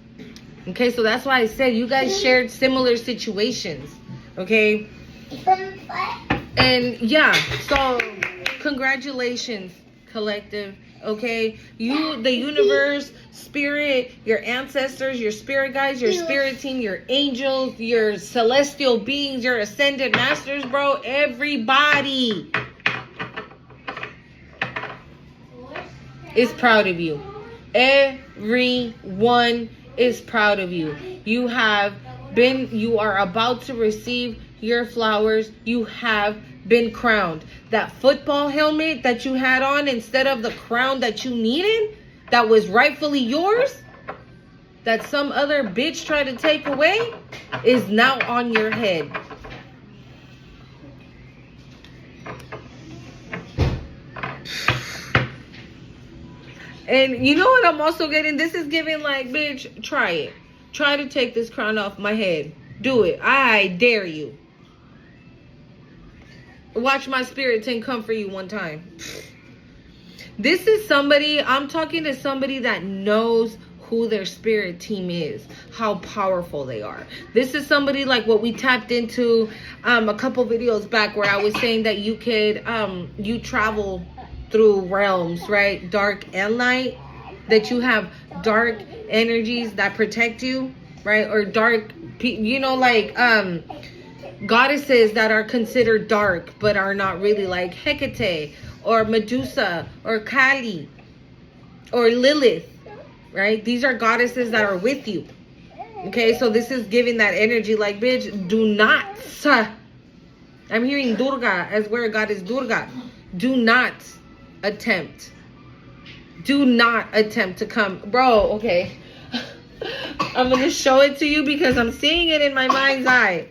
Okay, so that's why I said you guys shared similar situations. Okay? And yeah, so congratulations, collective. Okay, you, the universe, spirit, your ancestors, your spirit guides, your spirit team, your angels, your celestial beings, your ascended masters, bro, everybody is proud of you. Everyone is proud of you. You are about to receive your flowers. You have been crowned. That football helmet that you had on instead of the crown that you needed, that was rightfully yours, that some other bitch tried to take away, is now on your head. And you know what I'm also getting? This is giving like, bitch, try it. Try to take this crown off my head. Do it. I dare you. Watch my spirit team come for you one time. This is somebody, I'm talking to somebody that knows who their spirit team is, how powerful they are. This is somebody like what we tapped into a couple videos back where I was saying that you could, you travel through realms, right? Dark and light, that you have dark energies that protect you, right? Or dark, like, goddesses that are considered dark but are not really, like Hecate or Medusa or Kali or Lilith, right? These are goddesses that are with you. Okay, so this is giving that energy like, bitch, do not. I'm hearing Durga as where God is Durga. Do not attempt. Do not attempt to come. Bro, okay. I'm going to show it to you because I'm seeing it in my mind's eye.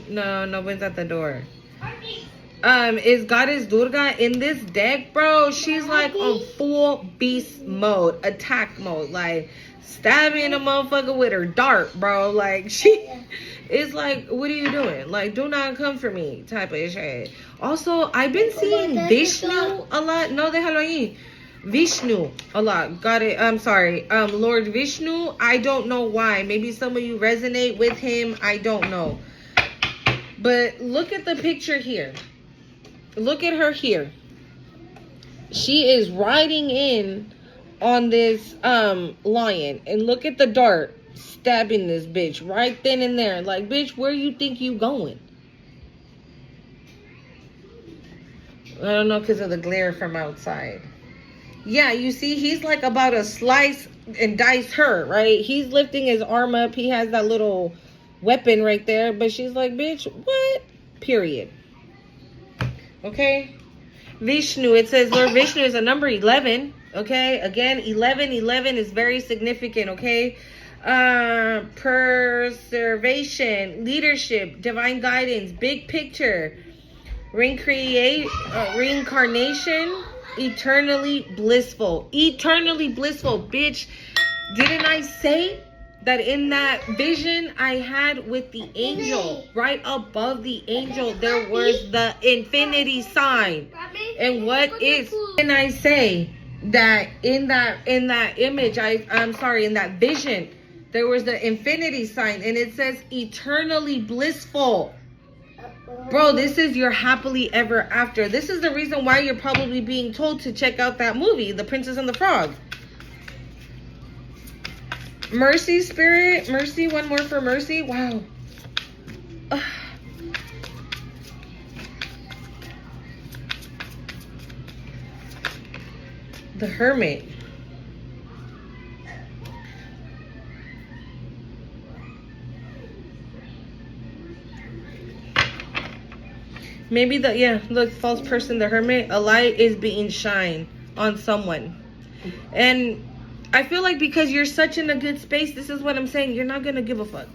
No, no one's at the door. Is Goddess Durga in this deck, bro? She's like on full beast mode, attack mode, like stabbing a motherfucker with her dart, bro. Like she is like, what are you doing? Like, do not come for me, type of shit. Also, I've been seeing Vishnu a lot. No, déjalo ahí. Vishnu a lot. Got it. I'm sorry. Lord Vishnu. I don't know why. Maybe some of you resonate with him. I don't know. But look at the picture here. Look at her here. She is riding in on this lion. And look at the dart stabbing this bitch right then and there. Like, bitch, where you think you going? I don't know, because of the glare from outside. Yeah, you see, he's like about to slice and dice her, right? He's lifting his arm up. He has that little weapon right there. But she's like, bitch, what? Period. Okay? Vishnu, it says Lord Vishnu is a number 11. Okay? Again, 11 is very significant, okay? Preservation, leadership, divine guidance, big picture, reincarnation, eternally blissful. Eternally blissful, bitch. Didn't I say that in that vision I had with the angel, right above the angel, there was the infinity sign. And what is, and I say that in that image, I'm sorry, in that vision, there was the infinity sign, and it says eternally blissful. Bro, this is your happily ever after. This is the reason why you're probably being told to check out that movie, The Princess and the Frog. Mercy, spirit. Mercy, one more for Mercy. Wow. The Hermit. Maybe look, false person, the Hermit. A light is being shined on someone. And I feel like because you're such in a good space, this is what I'm saying, you're not going to give a fuck.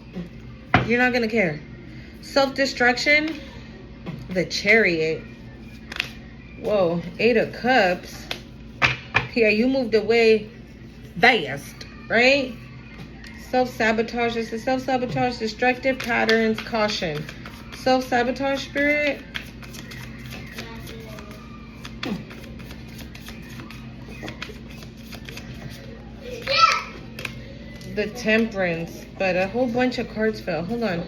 You're not going to care. Self-destruction. The Chariot. Whoa. 8 of Cups. Yeah, you moved away fast, right? Self-sabotage. This is self-sabotage, destructive patterns, caution. Self-sabotage, spirit. The Temperance, but a whole bunch of cards fell. Hold on.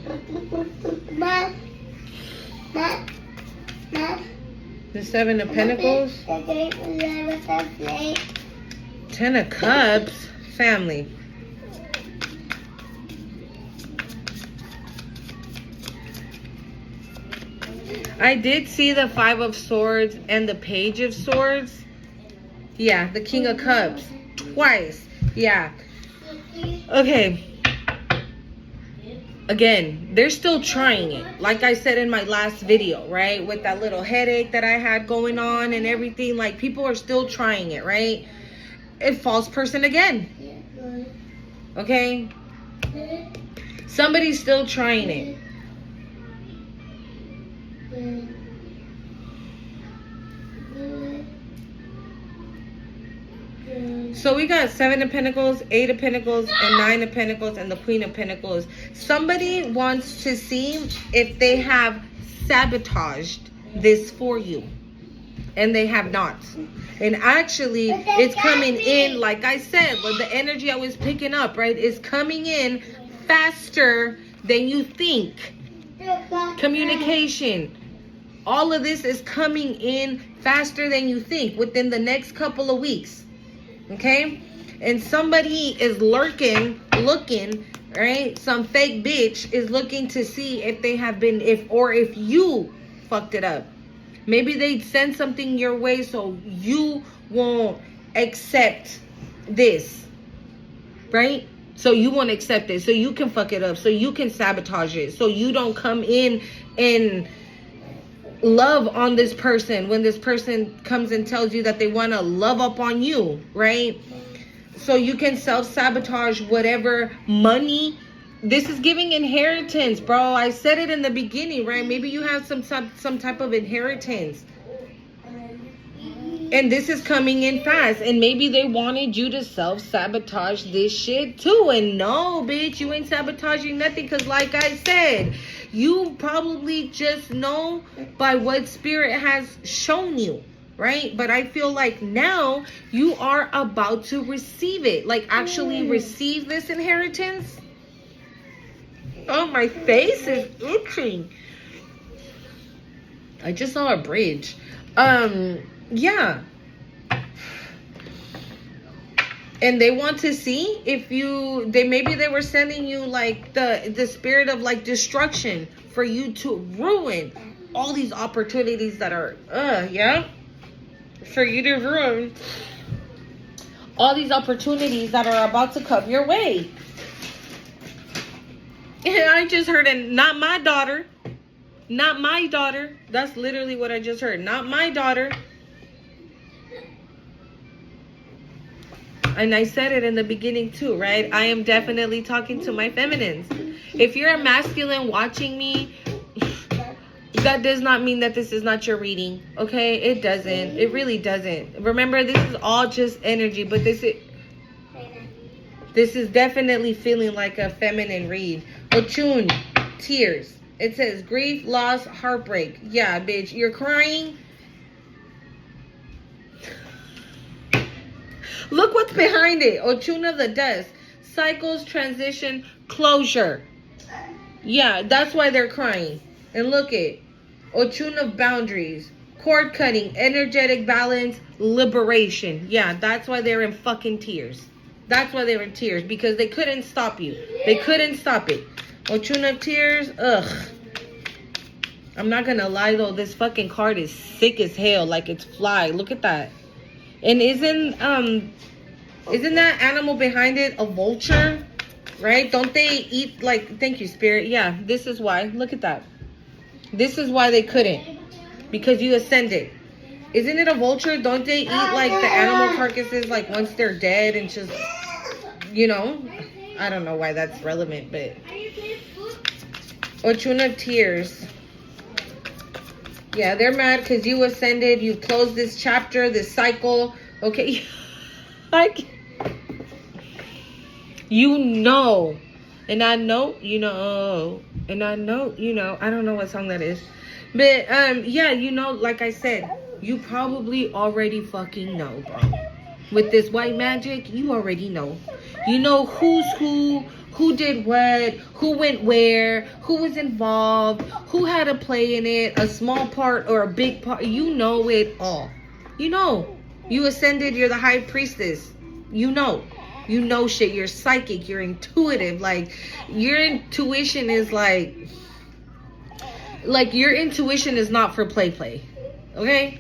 The 7 of Pentacles. 10 of Cups. Family. I did see the 5 of Swords and the Page of Swords. Yeah, the King of Cups. Twice. Yeah. Okay. Again, they're still trying it. Like I said in my last video, right? With that little headache that I had going on and everything. Like, people are still trying it, right? A false person again. Okay? Somebody's still trying it. So we got 7 of Pentacles, 8 of Pentacles, and 9 of Pentacles, and the Queen of Pentacles. Somebody wants to see if they have sabotaged this for you. And they have not. And actually, it's coming in, like I said, with the energy I was picking up, right? It's coming in faster than you think. Communication. All of this is coming in faster than you think within the next couple of weeks. Okay? And somebody is looking, right? Some fake bitch is looking to see if they have been, if you fucked it up. Maybe they'd send something your way so you won't accept this. Right? So you won't accept it. So you can fuck it up. So you can sabotage it. So you don't come in and love on this person when this person comes and tells you that they want to love up on you, right? So you can self-sabotage whatever money. This is giving inheritance, bro. I said it in the beginning, right? Maybe you have some type of inheritance. And this is coming in fast. And maybe they wanted you to self-sabotage this shit too. And no, bitch, you ain't sabotaging nothing. Because like I said, you probably just know by what spirit has shown you. right? But I feel like now you are about to receive it. Like, actually receive this inheritance. Oh, my face is itching. I just saw a bridge. Yeah. And they want to see if maybe they were sending you like the spirit of like destruction for you to ruin all these opportunities that are, yeah. For you to ruin all these opportunities that are about to come your way. And I just heard it, not my daughter. Not my daughter. That's literally what I just heard. Not my daughter. And I said it in the beginning too, right? I am definitely talking to my feminines. If you're a masculine watching me, that does not mean that this is not your reading, okay? It doesn't. It really doesn't. Remember, this is all just energy, but this is definitely feeling like a feminine read. Ochun, tears. It says grief, loss, heartbreak. Yeah, bitch, you're crying. Look what's behind it. Ochun of the dust. Cycles, transition, closure. Yeah, that's why they're crying. And look it. Ochun of boundaries. Cord cutting, energetic balance, liberation. Yeah, that's why they're in fucking tears. That's why they were in tears. Because they couldn't stop you. They couldn't stop it. Ochun of tears. Ugh. I'm not gonna lie though. This fucking card is sick as hell. Like it's fly. Look at that. And isn't that animal behind it a vulture? Right? Don't they eat like, thank you, Spirit. Yeah, this is why. Look at that. This is why they couldn't. Because you ascended. Isn't it a vulture? Don't they eat like the animal carcasses like once they're dead and just, you know? I don't know why that's relevant, but Ochun of tears. Yeah, they're mad because you ascended. You closed this chapter, this cycle. Okay. Like, you know. And I know, you know. And I know, you know. I don't know what song that is. But, yeah, you know, like I said, you probably already fucking know, bro. With this white magic, you already know. You know who's who did what, who went where, who was involved, who had a play in it, a small part or a big part. You know it all. You know. You ascended, you're the high priestess. You know. You know shit. You're psychic. You're intuitive. Like, your intuition is like your intuition is not for play. Okay?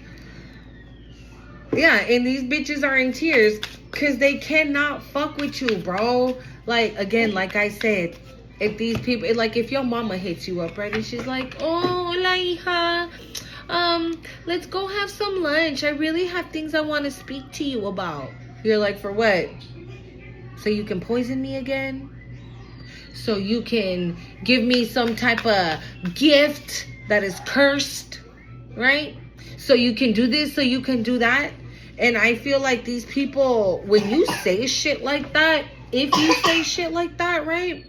Yeah, and these bitches are in tears because they cannot fuck with you, bro. Like, again, like I said, if these people, like, if your mama hits you up, right, and she's like, oh, hola, hija, let's go have some lunch. I really have things I want to speak to you about. You're like, for what? So you can poison me again? So you can give me some type of gift that is cursed, right? So you can do this, so you can do that. And I feel like these people, when you say shit like that, if you say shit like that, right?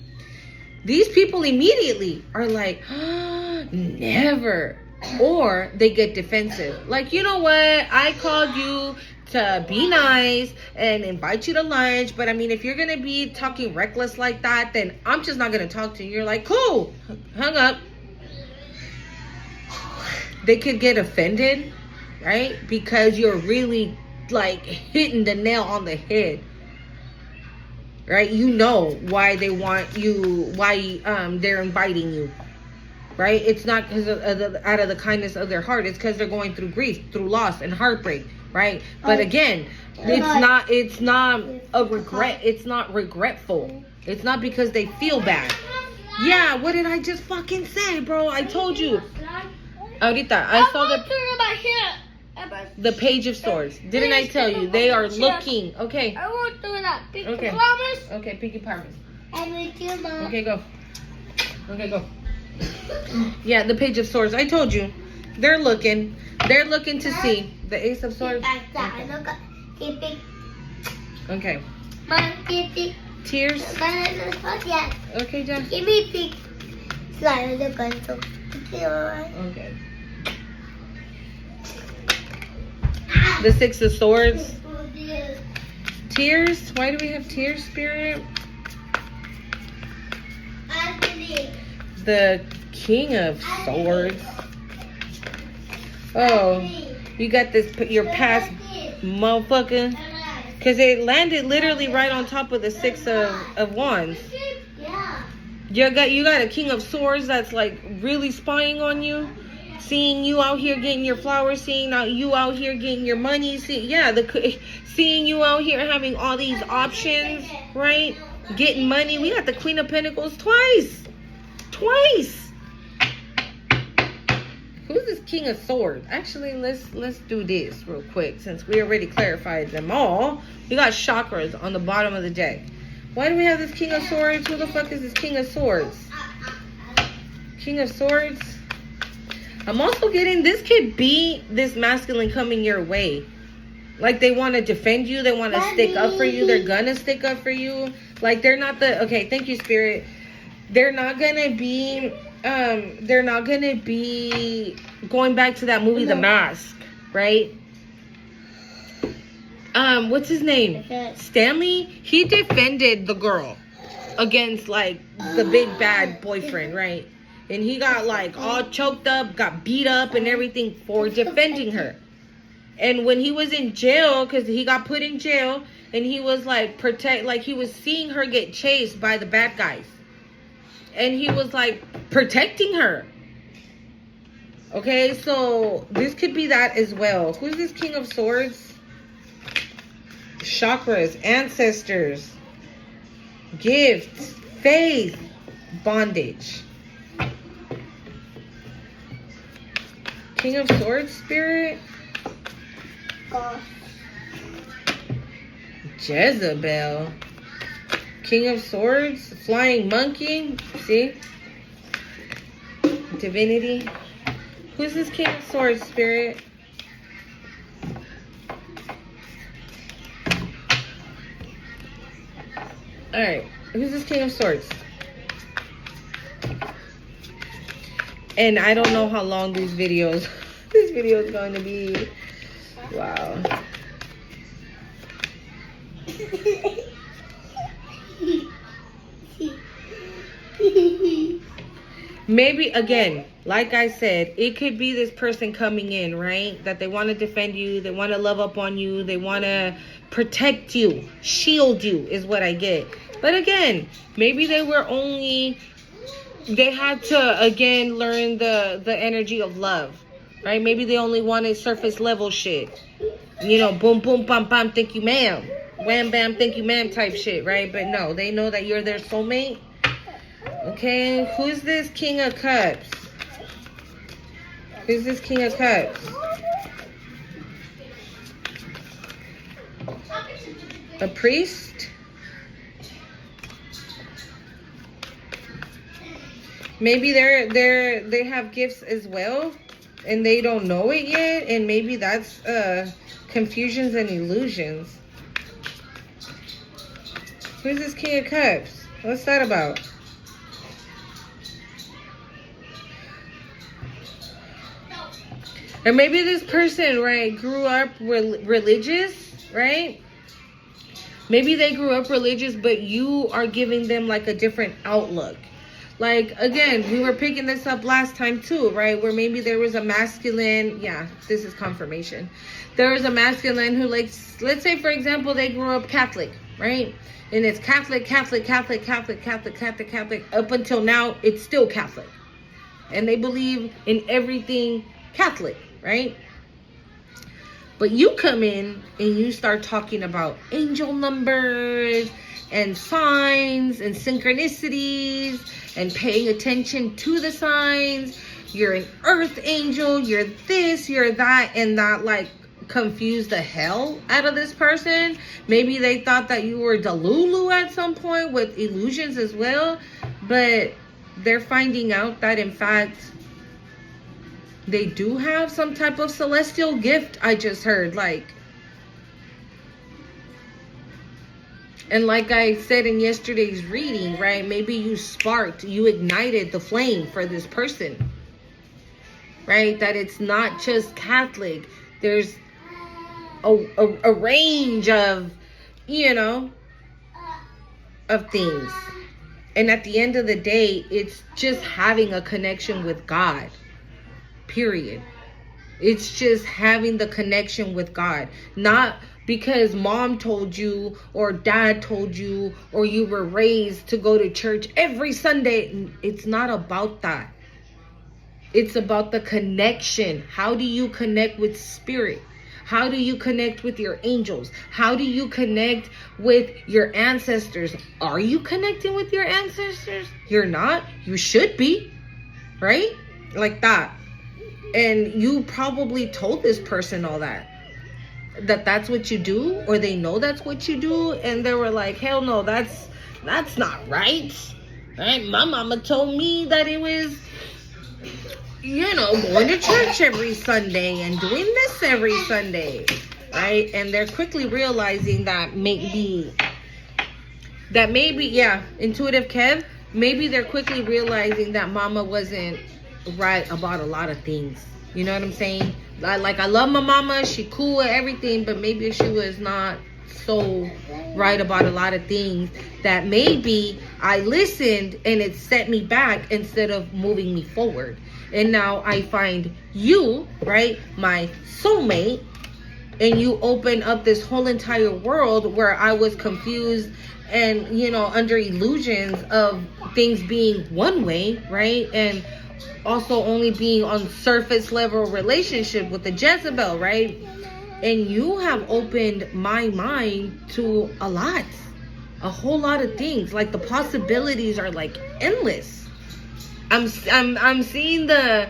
These people immediately are like, never. Or they get defensive. Like, you know what? I called you to be nice and invite you to lunch. But I mean, if you're going to be talking reckless like that, then I'm just not going to talk to you. You're like, cool. Hung up. They could get offended, right? Because you're really like hitting the nail on the head. Right? You know why they want you, why they're inviting you. Right? It's not because out of the kindness of their heart. It's because they're going through grief, through loss and heartbreak. Right? But again, it's not a regret. It's not regretful. It's not because they feel bad. Yeah, what did I just fucking say, bro? I told you. Ahorita, I saw the Page of Swords. Didn't I tell you? They are looking. Okay. I won't do that. Okay. Promise? Okay, Pinky promise. I'm with you, Mom. Okay, go. Okay, go. Yeah, the Page of Swords. I told you. They're looking. They're looking to see. The Ace of Swords. Okay. Okay. Tears. Okay, John. Give me pig. Okay. Okay. The Six of Swords. Tears? Why do we have tears, Spirit? The King of Swords. Oh, you got this, your past motherfucker. Because it landed literally right on top of the Six of Wands. You got a King of Swords that's like really spying on you. Seeing you out here getting your flowers, seeing you out here getting your money, seeing you out here having all these options, right? Getting money. We got the Queen of Pentacles twice. Who's this King of Swords? Actually, let's do this real quick since we already clarified them all. We got chakras on the bottom of the deck. Why do we have this King of Swords? Who the fuck is this King of Swords? King of Swords. I'm also getting, this could be this masculine coming your way. Like they want to defend you. They want to stick up for you. They're going to stick up for you. Like they're not the, okay, thank you, Spirit. They're not going to be going back to that movie, The Mask, right? What's his name? Stanley. He defended the girl against like the big bad boyfriend, right? And he got like all choked up, got beat up and everything for defending her. And when he was in jail, because he got put in jail, and he was like he was seeing her get chased by the bad guys. And he was like protecting her. Okay, so this could be that as well. Who's this King of Swords? Chakras, ancestors, gifts, faith, bondage. King of Swords, Spirit. Jezebel. King of Swords, flying monkey. See? Divinity. Who's this King of Swords, Spirit? Alright. Who's this King of Swords? And I don't know how long this video is going to be. Wow. Maybe, again, like I said, it could be this person coming in, right? That they want to defend you. They want to love up on you. They want to protect you. Shield you is what I get. But again, maybe they had to, again, learn the energy of love, right? Maybe they only wanted surface level shit. You know, boom, boom, bam, bam, thank you, ma'am. Wham, bam, thank you, ma'am type shit, right? But no, they know that you're their soulmate. Okay, who's this King of Cups? Who's this King of Cups? A priest? Maybe they have gifts as well, and they don't know it yet, and maybe that's confusions and illusions. Who's this King of Cups? What's that about? Or maybe this person, right, grew up religious, right? Maybe they grew up religious, but you are giving them like a different outlook. Like, again, we were picking this up last time too, right? Where maybe there was a masculine, yeah, this is confirmation. There was a masculine who, like, let's say, for example, they grew up Catholic, right? And it's Catholic, up until now, it's still Catholic. And they believe in everything Catholic, right? But you come in and you start talking about angel numbers and signs and synchronicities and paying attention to the signs. You're an earth angel, you're this, you're that, and that like confused the hell out of this person. Maybe they thought that you were Delulu at some point with illusions as well, but they're finding out that in fact they do have some type of celestial gift. I just heard, like, and like I said in yesterday's reading, right, maybe you ignited the flame for this person, right? That it's not just Catholic. There's a range of, you know, of things. And at the end of the day, it's just having a connection with God. Period. It's just having the connection with God. Not because mom told you or dad told you or you were raised to go to church every Sunday. It's not about that. It's about the connection. How do you connect with spirit? How do you connect with your angels? How do you connect with your ancestors? Are you connecting with your ancestors? You're not. You should be. Right? Like that. And you probably told this person all that. That's what you do, or they know that's what you do, and they were like, hell no, that's not right. Right? My mama told me that it was, you know, going to church every Sunday and doing this every Sunday. Right? And they're quickly realizing that maybe, yeah, intuitive Kev, maybe they're quickly realizing that mama wasn't right about a lot of things. You know what I'm saying? I love my mama, she cool with everything, but maybe she was not so right about a lot of things that maybe I listened and it set me back instead of moving me forward. And now I find you, right, my soulmate, and you open up this whole entire world where I was confused and, you know, under illusions of things being one way, right? And also only being on surface level relationship with the Jezebel, right? And you have opened my mind to a whole lot of things. Like the possibilities are like endless. I'm seeing the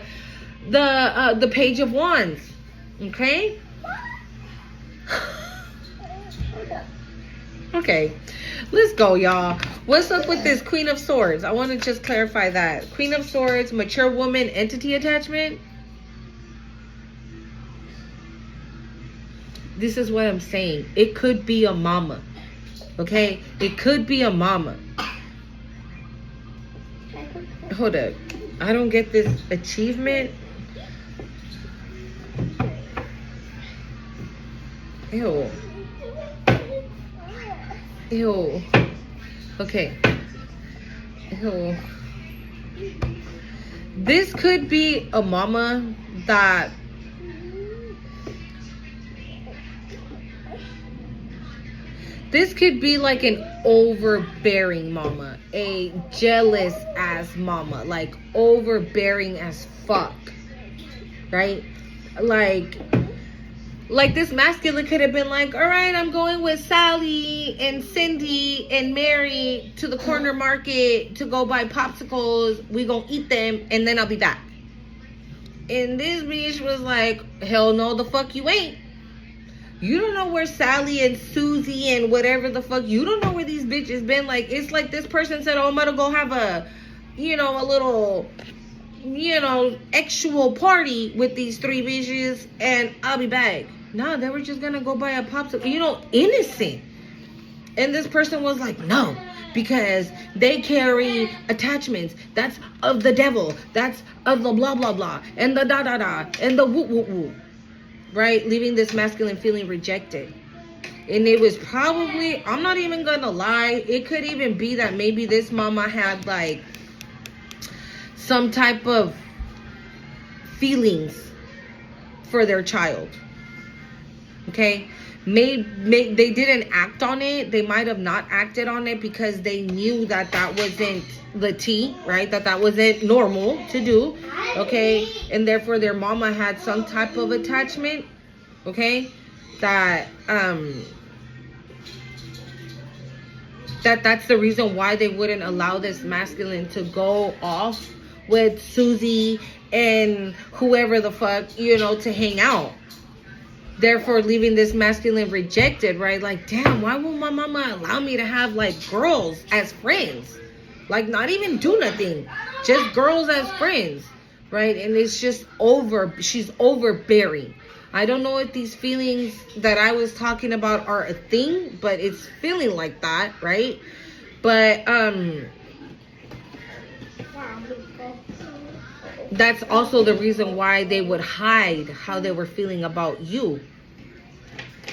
Page of Wands. Okay. Okay. Let's go, y'all. What's up with this Queen of Swords? I want to just clarify that. Queen of Swords, mature woman, entity attachment. This is what I'm saying. It could be a mama. Okay? It could be a mama. Hold up. I don't get this achievement. Ew. Ew. Okay. Ew. This could be a mama that this could be like an overbearing mama, a jealous ass mama, like overbearing as fuck. Right? Like this masculine could have been like, all right, I'm going with Sally and Cindy and Mary to the corner market to go buy popsicles. We gonna eat them and then I'll be back. And this bitch was like, hell no, the fuck you ain't. You don't know where Sally and Susie and whatever the fuck, you don't know where these bitches been. Like, it's like this person said, oh, I'm gonna go have a, you know, a little, you know, actual party with these three bitches and I'll be back. No, they were just gonna go buy a popsicle, you know, innocent. And this person was like, no, because they carry attachments. That's of the devil. That's of the blah, blah, blah. And the da, da, da. And the woo, woo, woo. Right? Leaving this masculine feeling rejected. And it was probably, I'm not even gonna lie, it could even be that maybe this mama had like some type of feelings for their child. Okay? They didn't act on it. They might have not acted on it because they knew that that wasn't the tea, right? That wasn't normal to do. Okay? And therefore their mama had some type of attachment. Okay? That's the reason why they wouldn't allow this masculine to go off with Susie and whoever the fuck, you know, to hang out. Therefore leaving this masculine rejected, right? Like, damn, why won't my mama allow me to have like girls as friends? Like, not even do nothing, just girls as friends, right? And it's just she's overbearing. I don't know if these feelings that I was talking about are a thing, but it's feeling like that, right? But that's also the reason why they would hide how they were feeling about you.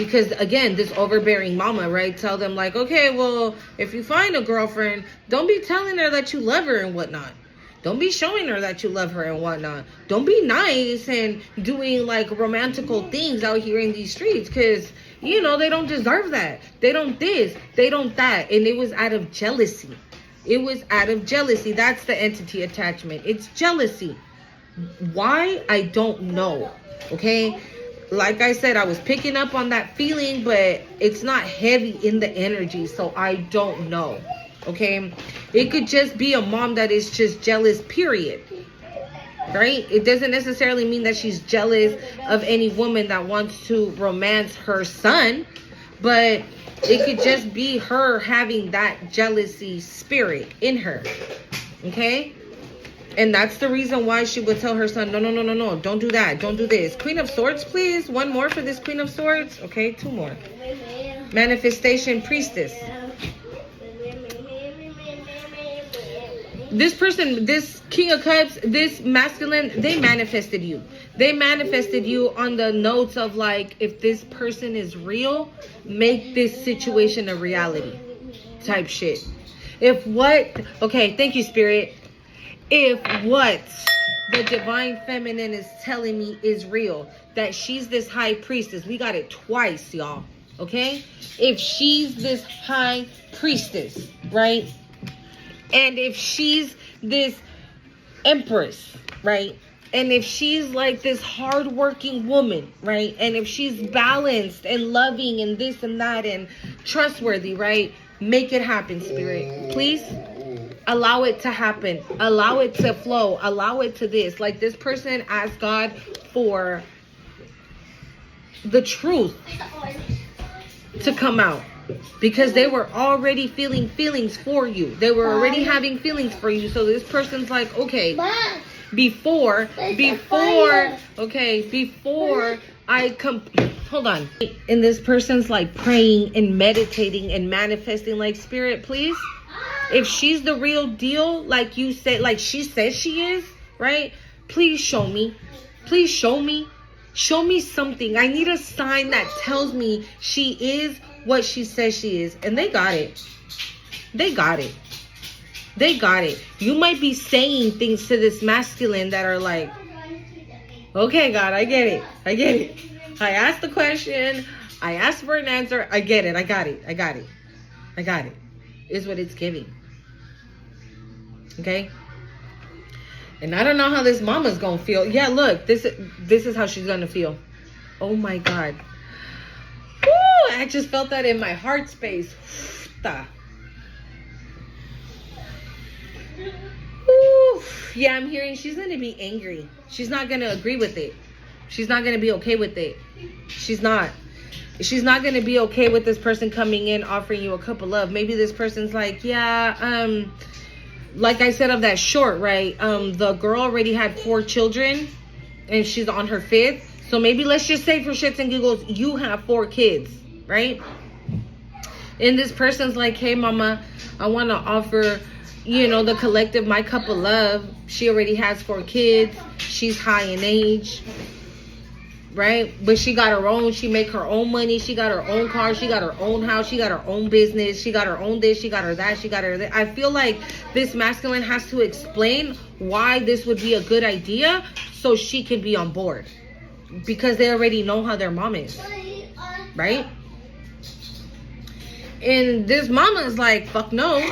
Because again, this overbearing mama, right? Tell them like, okay, well, if you find a girlfriend, don't be telling her that you love her and whatnot. Don't be showing her that you love her and whatnot. Don't be nice and doing like romantical things out here in these streets, because you know they don't deserve that. They don't this, they don't that. And it was out of jealousy. It was out of jealousy. That's the entity attachment. It's jealousy. Why? I don't know. Okay? Like I said, I was picking up on that feeling, but it's not heavy in the energy, so I don't know. Okay? It could just be a mom that is just jealous, period. Right? It doesn't necessarily mean that she's jealous of any woman that wants to romance her son, but it could just be her having that jealousy spirit in her. Okay? And that's the reason why she would tell her son, no, don't do that, don't do this. Queen of Swords, please. One more for this Queen of Swords. Okay, 2 more. Manifestation Priestess. This person, this King of Cups, this masculine, they manifested you. They manifested you on the notes of like, if this person is real, make this situation a reality type shit. If what, okay, thank you, Spirit. If what the divine feminine is telling me is real, that she's this high priestess, we got it twice, y'all. Okay? If she's this high priestess, right? And if she's this empress, right? And if she's like this hardworking woman, right? And if she's balanced and loving and this and that and trustworthy, right? Make it happen, Spirit. Please. Allow it to happen. Allow it to flow. Allow it to this. Like this person asked God for the truth to come out. Because they were already feeling feelings for you. They were already having feelings for you. So this person's like, okay, before I come, hold on. And this person's like praying and meditating and manifesting, like, Spirit, please. If she's the real deal, like you said, like she says she is, right? Please show me. Please show me. Show me something. I need a sign that tells me she is what she says she is. And they got it. They got it. They got it. You might be saying things to this masculine that are like, okay, God, I get it. I get it. I asked the question. I asked for an answer. I get it. I got it. I got it. I got it. Is what it's giving. Okay? And I don't know how this mama's gonna feel. Yeah, look, this is how she's gonna feel. Oh my God. Woo, I just felt that in my heart space. Woo. Yeah, I'm hearing she's gonna be angry. She's not gonna agree with it. She's not gonna be okay with it. She's not. She's not gonna be okay with this person coming in offering you a cup of love. Maybe this person's like, yeah, like I said of that short, right? The girl already had 4 children and she's on her 5th. So maybe let's just say for shits and giggles, you have 4 kids, right? And this person's like, hey mama, I want to offer, you know, the collective my cup of love. She already has 4 kids. She's high in age. Right? But she got her own, she make her own money, she got her own car, she got her own house, she got her own business, she got her own this, she got her that, she got her that. I feel like this masculine has to explain why this would be a good idea so she can be on board. Because they already know how their mom is. Right? And this mama is like, fuck no.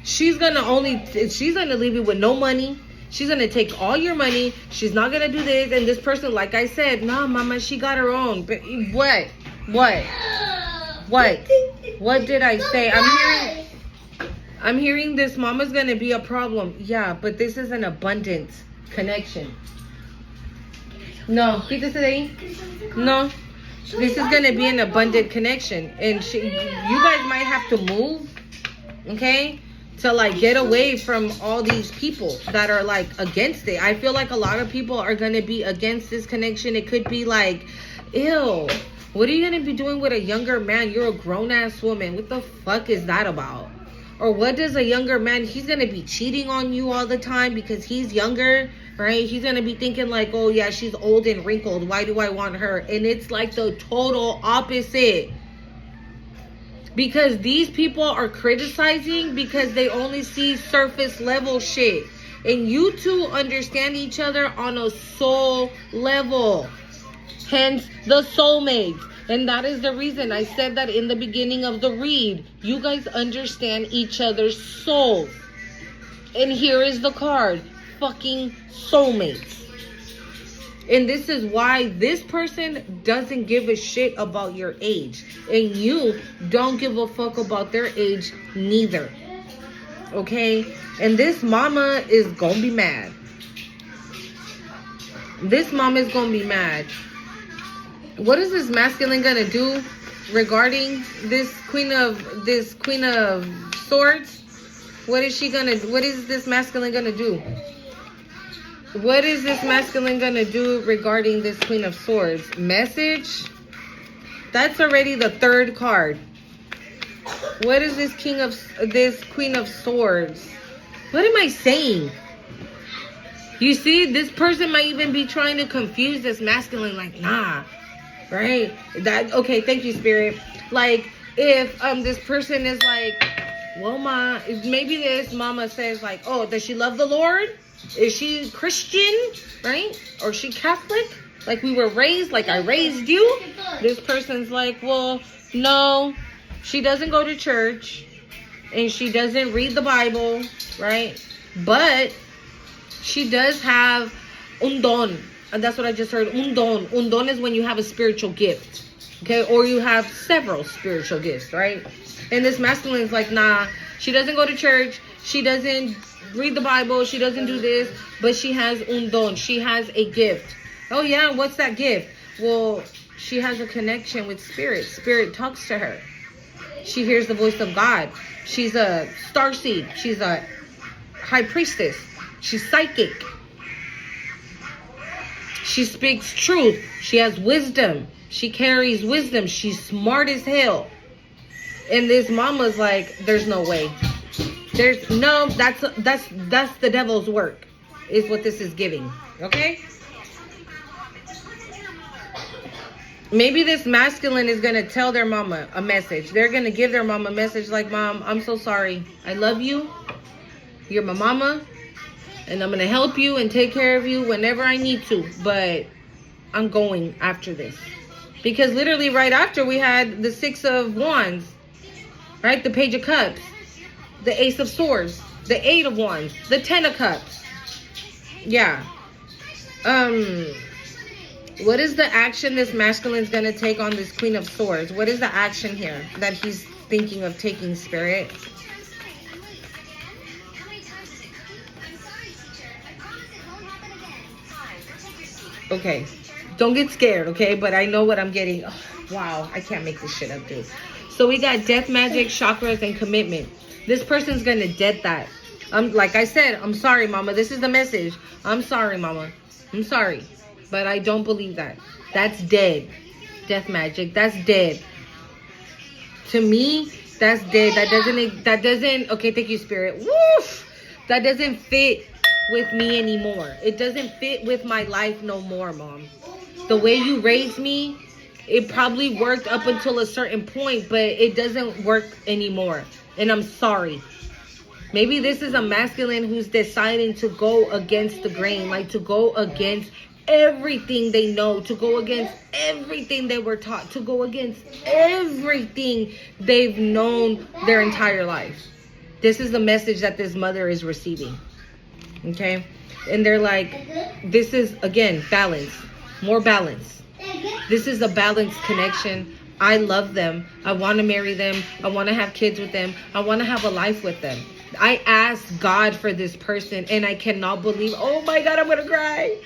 She's gonna leave you with no money. She's going to take all your money. She's not going to do this. And this person, like I said, no, mama, she got her own. But what? What did I say? I'm hearing this mama's going to be a problem. Yeah, but this is an abundant connection. No, quítese de ahí. No. This is going to be an abundant connection. And you guys might have to move. Okay? To like get away from all these people that are like against it. I feel like a lot of people are going to be against this connection. It could be like, ew, what are you going to be doing with a younger man? You're a grown ass woman. What the fuck is that about? Or what does a younger man, he's going to be cheating on you all the time because he's younger right? He's gonna be thinking like, oh yeah, she's old and wrinkled. Why do I want her? And it's like the total opposite. Because these people are criticizing because they only see surface level shit. And you two understand each other on a soul level. Hence the soulmates. And that is the reason I said that in the beginning of the read. You guys understand each other's souls. And here is the card. Fucking soulmates. And this is why this person doesn't give a shit about your age. And you don't give a fuck about their age neither. Okay? And this mama is gonna be mad. This mama is gonna be mad. What is this masculine gonna do regarding this queen of swords? What is this masculine gonna do? What is this masculine gonna do regarding this Queen of Swords? Message? That's already the third card. What is this Queen of Swords? What am I saying? You see, this person might even be trying to confuse this masculine, like, nah, right? Okay, thank you, Spirit. Like, if this person is like, well, maybe this mama says like, oh, does she love the Lord? Is she Christian, right? Or is she Catholic? Like we were raised, like I raised you? This person's like, well, no, she doesn't go to church. And she doesn't read the Bible, right? But she does have un don. And that's what I just heard, un don. Un don is when you have a spiritual gift, okay? Or you have several spiritual gifts, right? And this masculine is like, nah, she doesn't go to church. She doesn't read the Bible. She doesn't do this, but she has un don. She has a gift. Oh yeah, what's that gift? Well, she has a connection with Spirit. Spirit talks to her. She hears the voice of God. She's a starseed. She's a high priestess. She's psychic. She speaks truth. She has wisdom. She carries wisdom. She's smart as hell. And this mama's like, there's no way. That's the devil's work, is what this is giving. Okay? Maybe this masculine is gonna tell their mama a message. They're gonna give their mama a message like, Mom, I'm so sorry. I love you. You're my mama. And I'm gonna help you and take care of you whenever I need to. But I'm going after this. Because literally right after we had the 6 of Wands. Right? The Page of Cups. The Ace of Swords, the 8 of Wands, the 10 of Cups. Yeah. What is the action this masculine's gonna take on this Queen of Swords? What is the action here that he's thinking of taking, Spirit? Okay. Don't get scared, okay? But I know what I'm getting. Oh, wow. I can't make this shit up, dude. So we got death, magic, chakras, and commitment. This person's gonna dead that. Like I said, I'm sorry, mama. This is the message. I'm sorry, mama. I'm sorry. But I don't believe that. That's dead. Death magic. That's dead. To me, that's dead. That doesn't, okay, thank you, Spirit. Woof! That doesn't fit with me anymore. It doesn't fit with my life no more, Mom. The way you raised me, it probably worked up until a certain point, but it doesn't work anymore. And I'm sorry. Maybe this is a masculine who's deciding to go against the grain, like to go against everything they know, to go against everything they were taught, to go against everything they've known their entire life. This is the message that this mother is receiving. Okay? And they're like, this is, again, balance. More balance. This is a balanced connection. I love them. I want to marry them. I want to have kids with them. I want to have a life with them. I asked God for this person and I cannot believe, oh my God, I'm going to cry.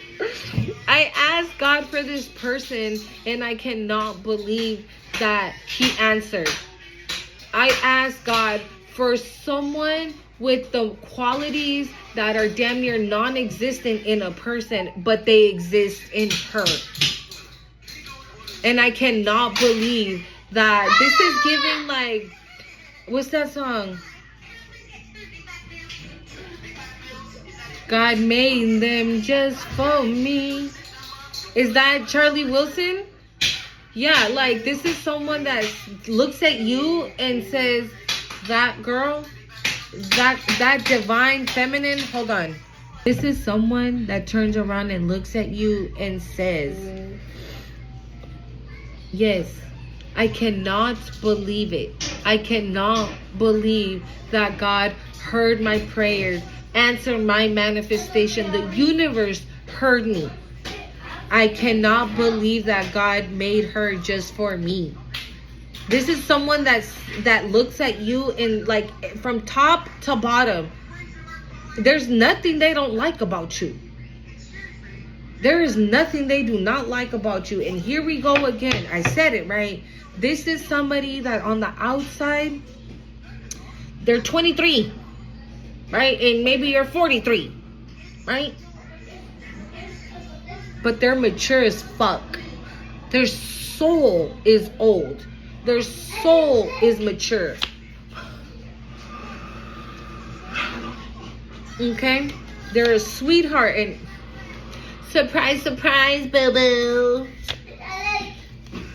I asked God for this person and I cannot believe that he answered. I asked God for someone with the qualities that are damn near non-existent in a person, but they exist in her. And I cannot believe that this is giving like, what's that song? God made them just for me. Is that Charlie Wilson? Yeah, like this is someone that looks at you and says, that girl, that divine feminine, hold on. This is someone that turns around and looks at you and says, yes, I cannot believe it. I cannot believe that God heard my prayers, answered my manifestation. The universe heard me. I cannot believe that God made her just for me. This is someone that looks at you and like from top to bottom. There's nothing they don't like about you. There is nothing they do not like about you. And here we go again. I said it, right? This is somebody that on the outside, they're 23, right? And maybe you're 43, right? But they're mature as fuck. Their soul is old. Their soul is mature. Okay? They're a sweetheart and surprise, surprise, boo-boo.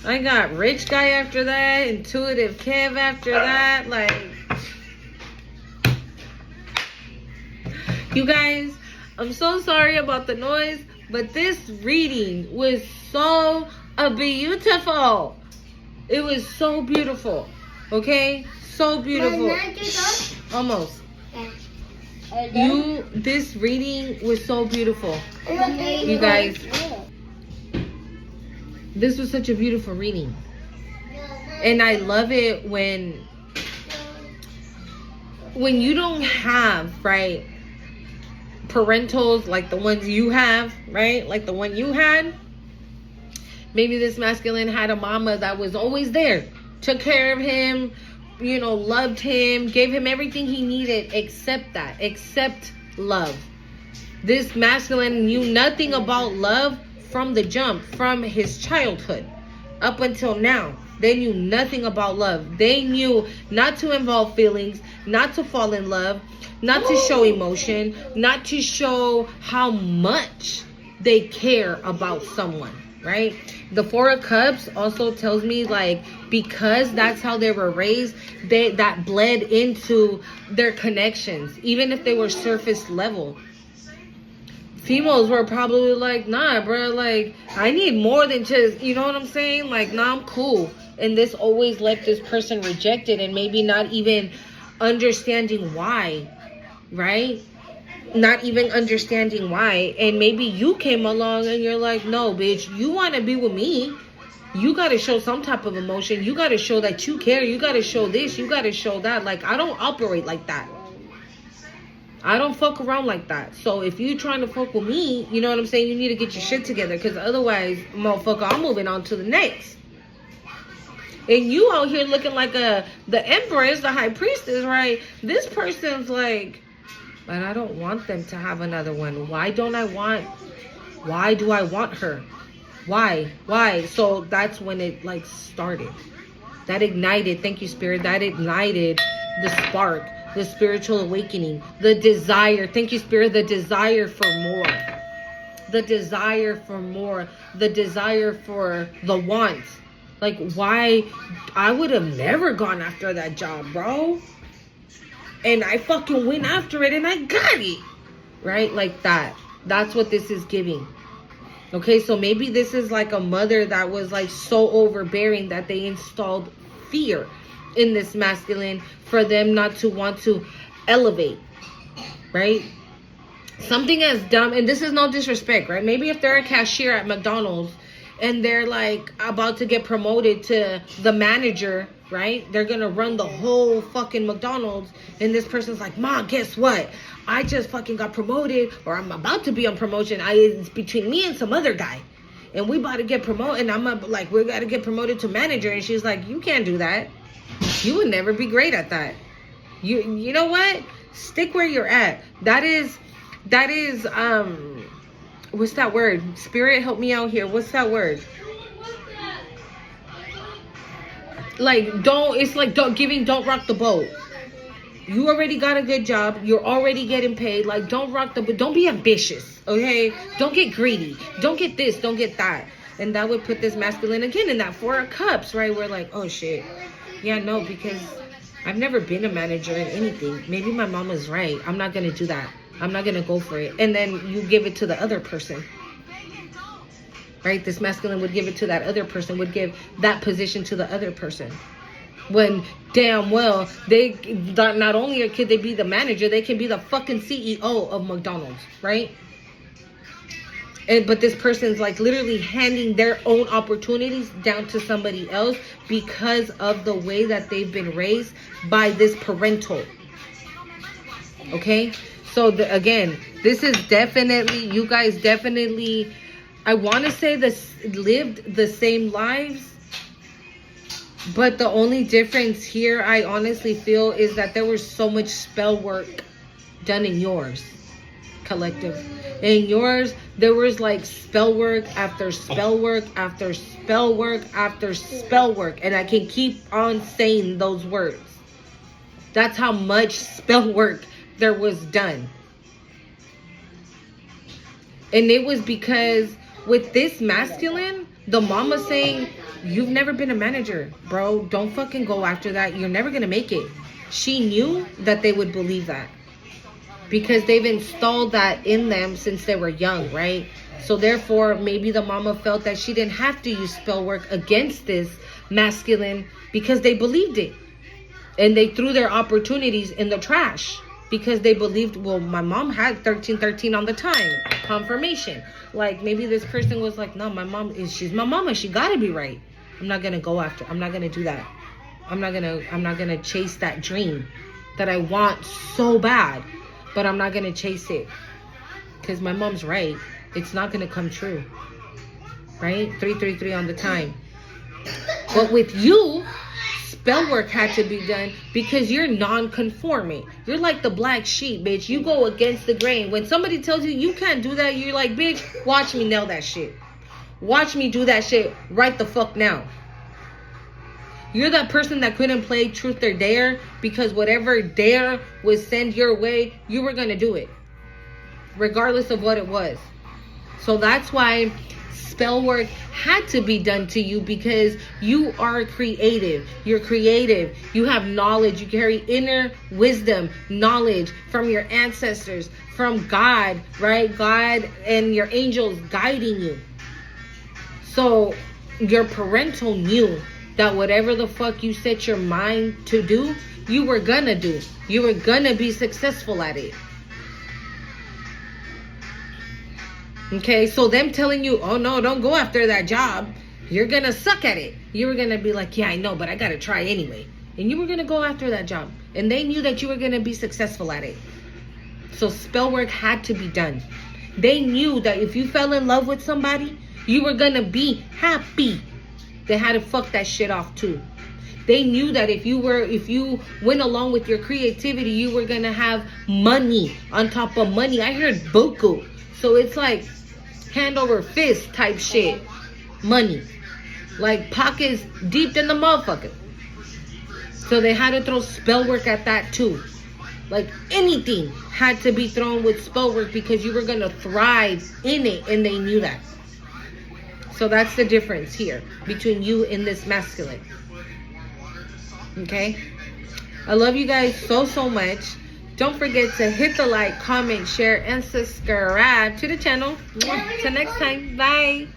I got rich guy after that, intuitive Kev after that. Like, you guys, I'm so sorry about the noise, but this reading was so beautiful. It was so beautiful. Okay? So beautiful. Almost. This reading was so beautiful. You guys, this was such a beautiful reading. And I love it when you don't have, right, parentals like the ones you have, right? Like the one you had. Maybe this masculine had a mama that was always there, took care of him, you know, loved him, gave him everything he needed except love. This masculine knew nothing about love from the jump, from his childhood up until now. They knew nothing about love. They knew not to involve feelings, not to fall in love, not to show emotion, not to show how much they care about someone, right? The Four of Cups also tells me, like, because that's how they were raised, that bled into their connections, even if they were surface level. Females were probably like, nah, bro, like, I need more than just, you know what I'm saying? Like, nah, I'm cool. And this always left this person rejected and maybe not even understanding why, right? Not even understanding why. And maybe you came along and you're like, no, bitch, you want to be with me. You got to show some type of emotion. You got to show that you care. You got to show this. You got to show that. Like, I don't operate like that. I don't fuck around like that. So if you trying to fuck with me, you know what I'm saying? You need to get your shit together. Because otherwise, motherfucker, I'm moving on to the next. And you out here looking like the empress, the high priestess, right? This person's like, but I don't want them to have another one. Why do I want her? Why? So that's when it like started. That ignited, thank you, Spirit. That ignited the spark, the spiritual awakening, the desire. Thank you, Spirit. The desire for more. The desire for more. The desire for the want. Like, why? I would have never gone after that job, bro. And I fucking went after it and I got it. Right? Like that. That's what this is giving. Okay, so maybe this is like a mother that was like so overbearing that they installed fear in this masculine for them not to want to elevate. Right? Something as dumb, and this is no disrespect, right? Maybe if they're a cashier at McDonald's and they're like about to get promoted to the manager, right? They're gonna run the whole fucking McDonald's, and this person's like, Ma, guess what? I just fucking got promoted, or I'm about to be on promotion. It's between me and some other guy, and we about to get promoted, and we gotta get promoted to manager. And she's like, you can't do that. You would never be great at that. You know what? Stick where you're at. That is what's that word? Spirit, help me out here. What's that word? Like, don't rock the boat. You already got a good job. You're already getting paid. Like, don't rock the, but don't be ambitious, okay? Don't get greedy. Don't get this. Don't get that. And that would put this masculine again in that 4 of Cups, right? We're like, oh shit. Yeah, no, because I've never been a manager in anything. Maybe my mama's right. I'm not gonna do that. I'm not gonna go for it. And then you give it to the other person. Right? This masculine would give it to that other person, would give that position to the other person. When damn well, they not only could they be the manager, they can be the fucking CEO of McDonald's, right? But this person's like literally handing their own opportunities down to somebody else because of the way that they've been raised by this parental. Okay? So again, this is definitely, you guys definitely, I want to say this lived the same lives, but the only difference here, I honestly feel, is that there was so much spell work done in yours, collective. In yours, there was like spell work after spell work after spell work after spell work. And I can keep on saying those words. That's how much spell work there was done. And it was because with this masculine, the mama saying, you've never been a manager, bro. Don't fucking go after that. You're never going to make it. She knew that they would believe that. Because they've installed that in them since they were young, right? So therefore, maybe the mama felt that she didn't have to use spell work against this masculine because they believed it. And they threw their opportunities in the trash because they believed, well, my mom had 1313 on the time. Confirmation. Like, maybe this person was like, no, my mom she's my mama. She gotta be right. I'm not gonna go after. I'm not gonna do that. I'm not gonna chase that dream that I want so bad. But I'm not going to chase it because my mom's right. It's not going to come true. Right? 333 on the time. But with you, spell work had to be done because you're non-conforming. You're like the black sheep, bitch. You go against the grain. When somebody tells you you can't do that, you're like, bitch, watch me nail that shit. Watch me do that shit right the fuck now. You're that person that couldn't play truth or dare because whatever dare was sent your way, you were going to do it. Regardless of what it was. So that's why spell work had to be done to you because you are creative. You're creative. You have knowledge. You carry inner wisdom, knowledge from your ancestors, from God, right? God and your angels guiding you. So your parental knew that whatever the fuck you set your mind to do, you were gonna do. You were gonna be successful at it. Okay, so them telling you, oh no, don't go after that job. You're gonna suck at it. You were gonna be like, yeah, I know, but I gotta try anyway. And you were gonna go after that job. And they knew that you were gonna be successful at it. So spell work had to be done. They knew that if you fell in love with somebody, you were gonna be happy. They had to fuck that shit off too. They knew that if you went along with your creativity, you were gonna have money on top of money. I heard buku. So it's like hand over fist type shit. Money. Like pockets deep in the motherfucker. So they had to throw spell work at that too. Like anything had to be thrown with spell work because you were gonna thrive in it, and they knew that. So that's the difference here between you and this masculine. Okay? I love you guys so much. Don't forget to hit the like, comment, share, and subscribe to the channel. Till next time. Bye.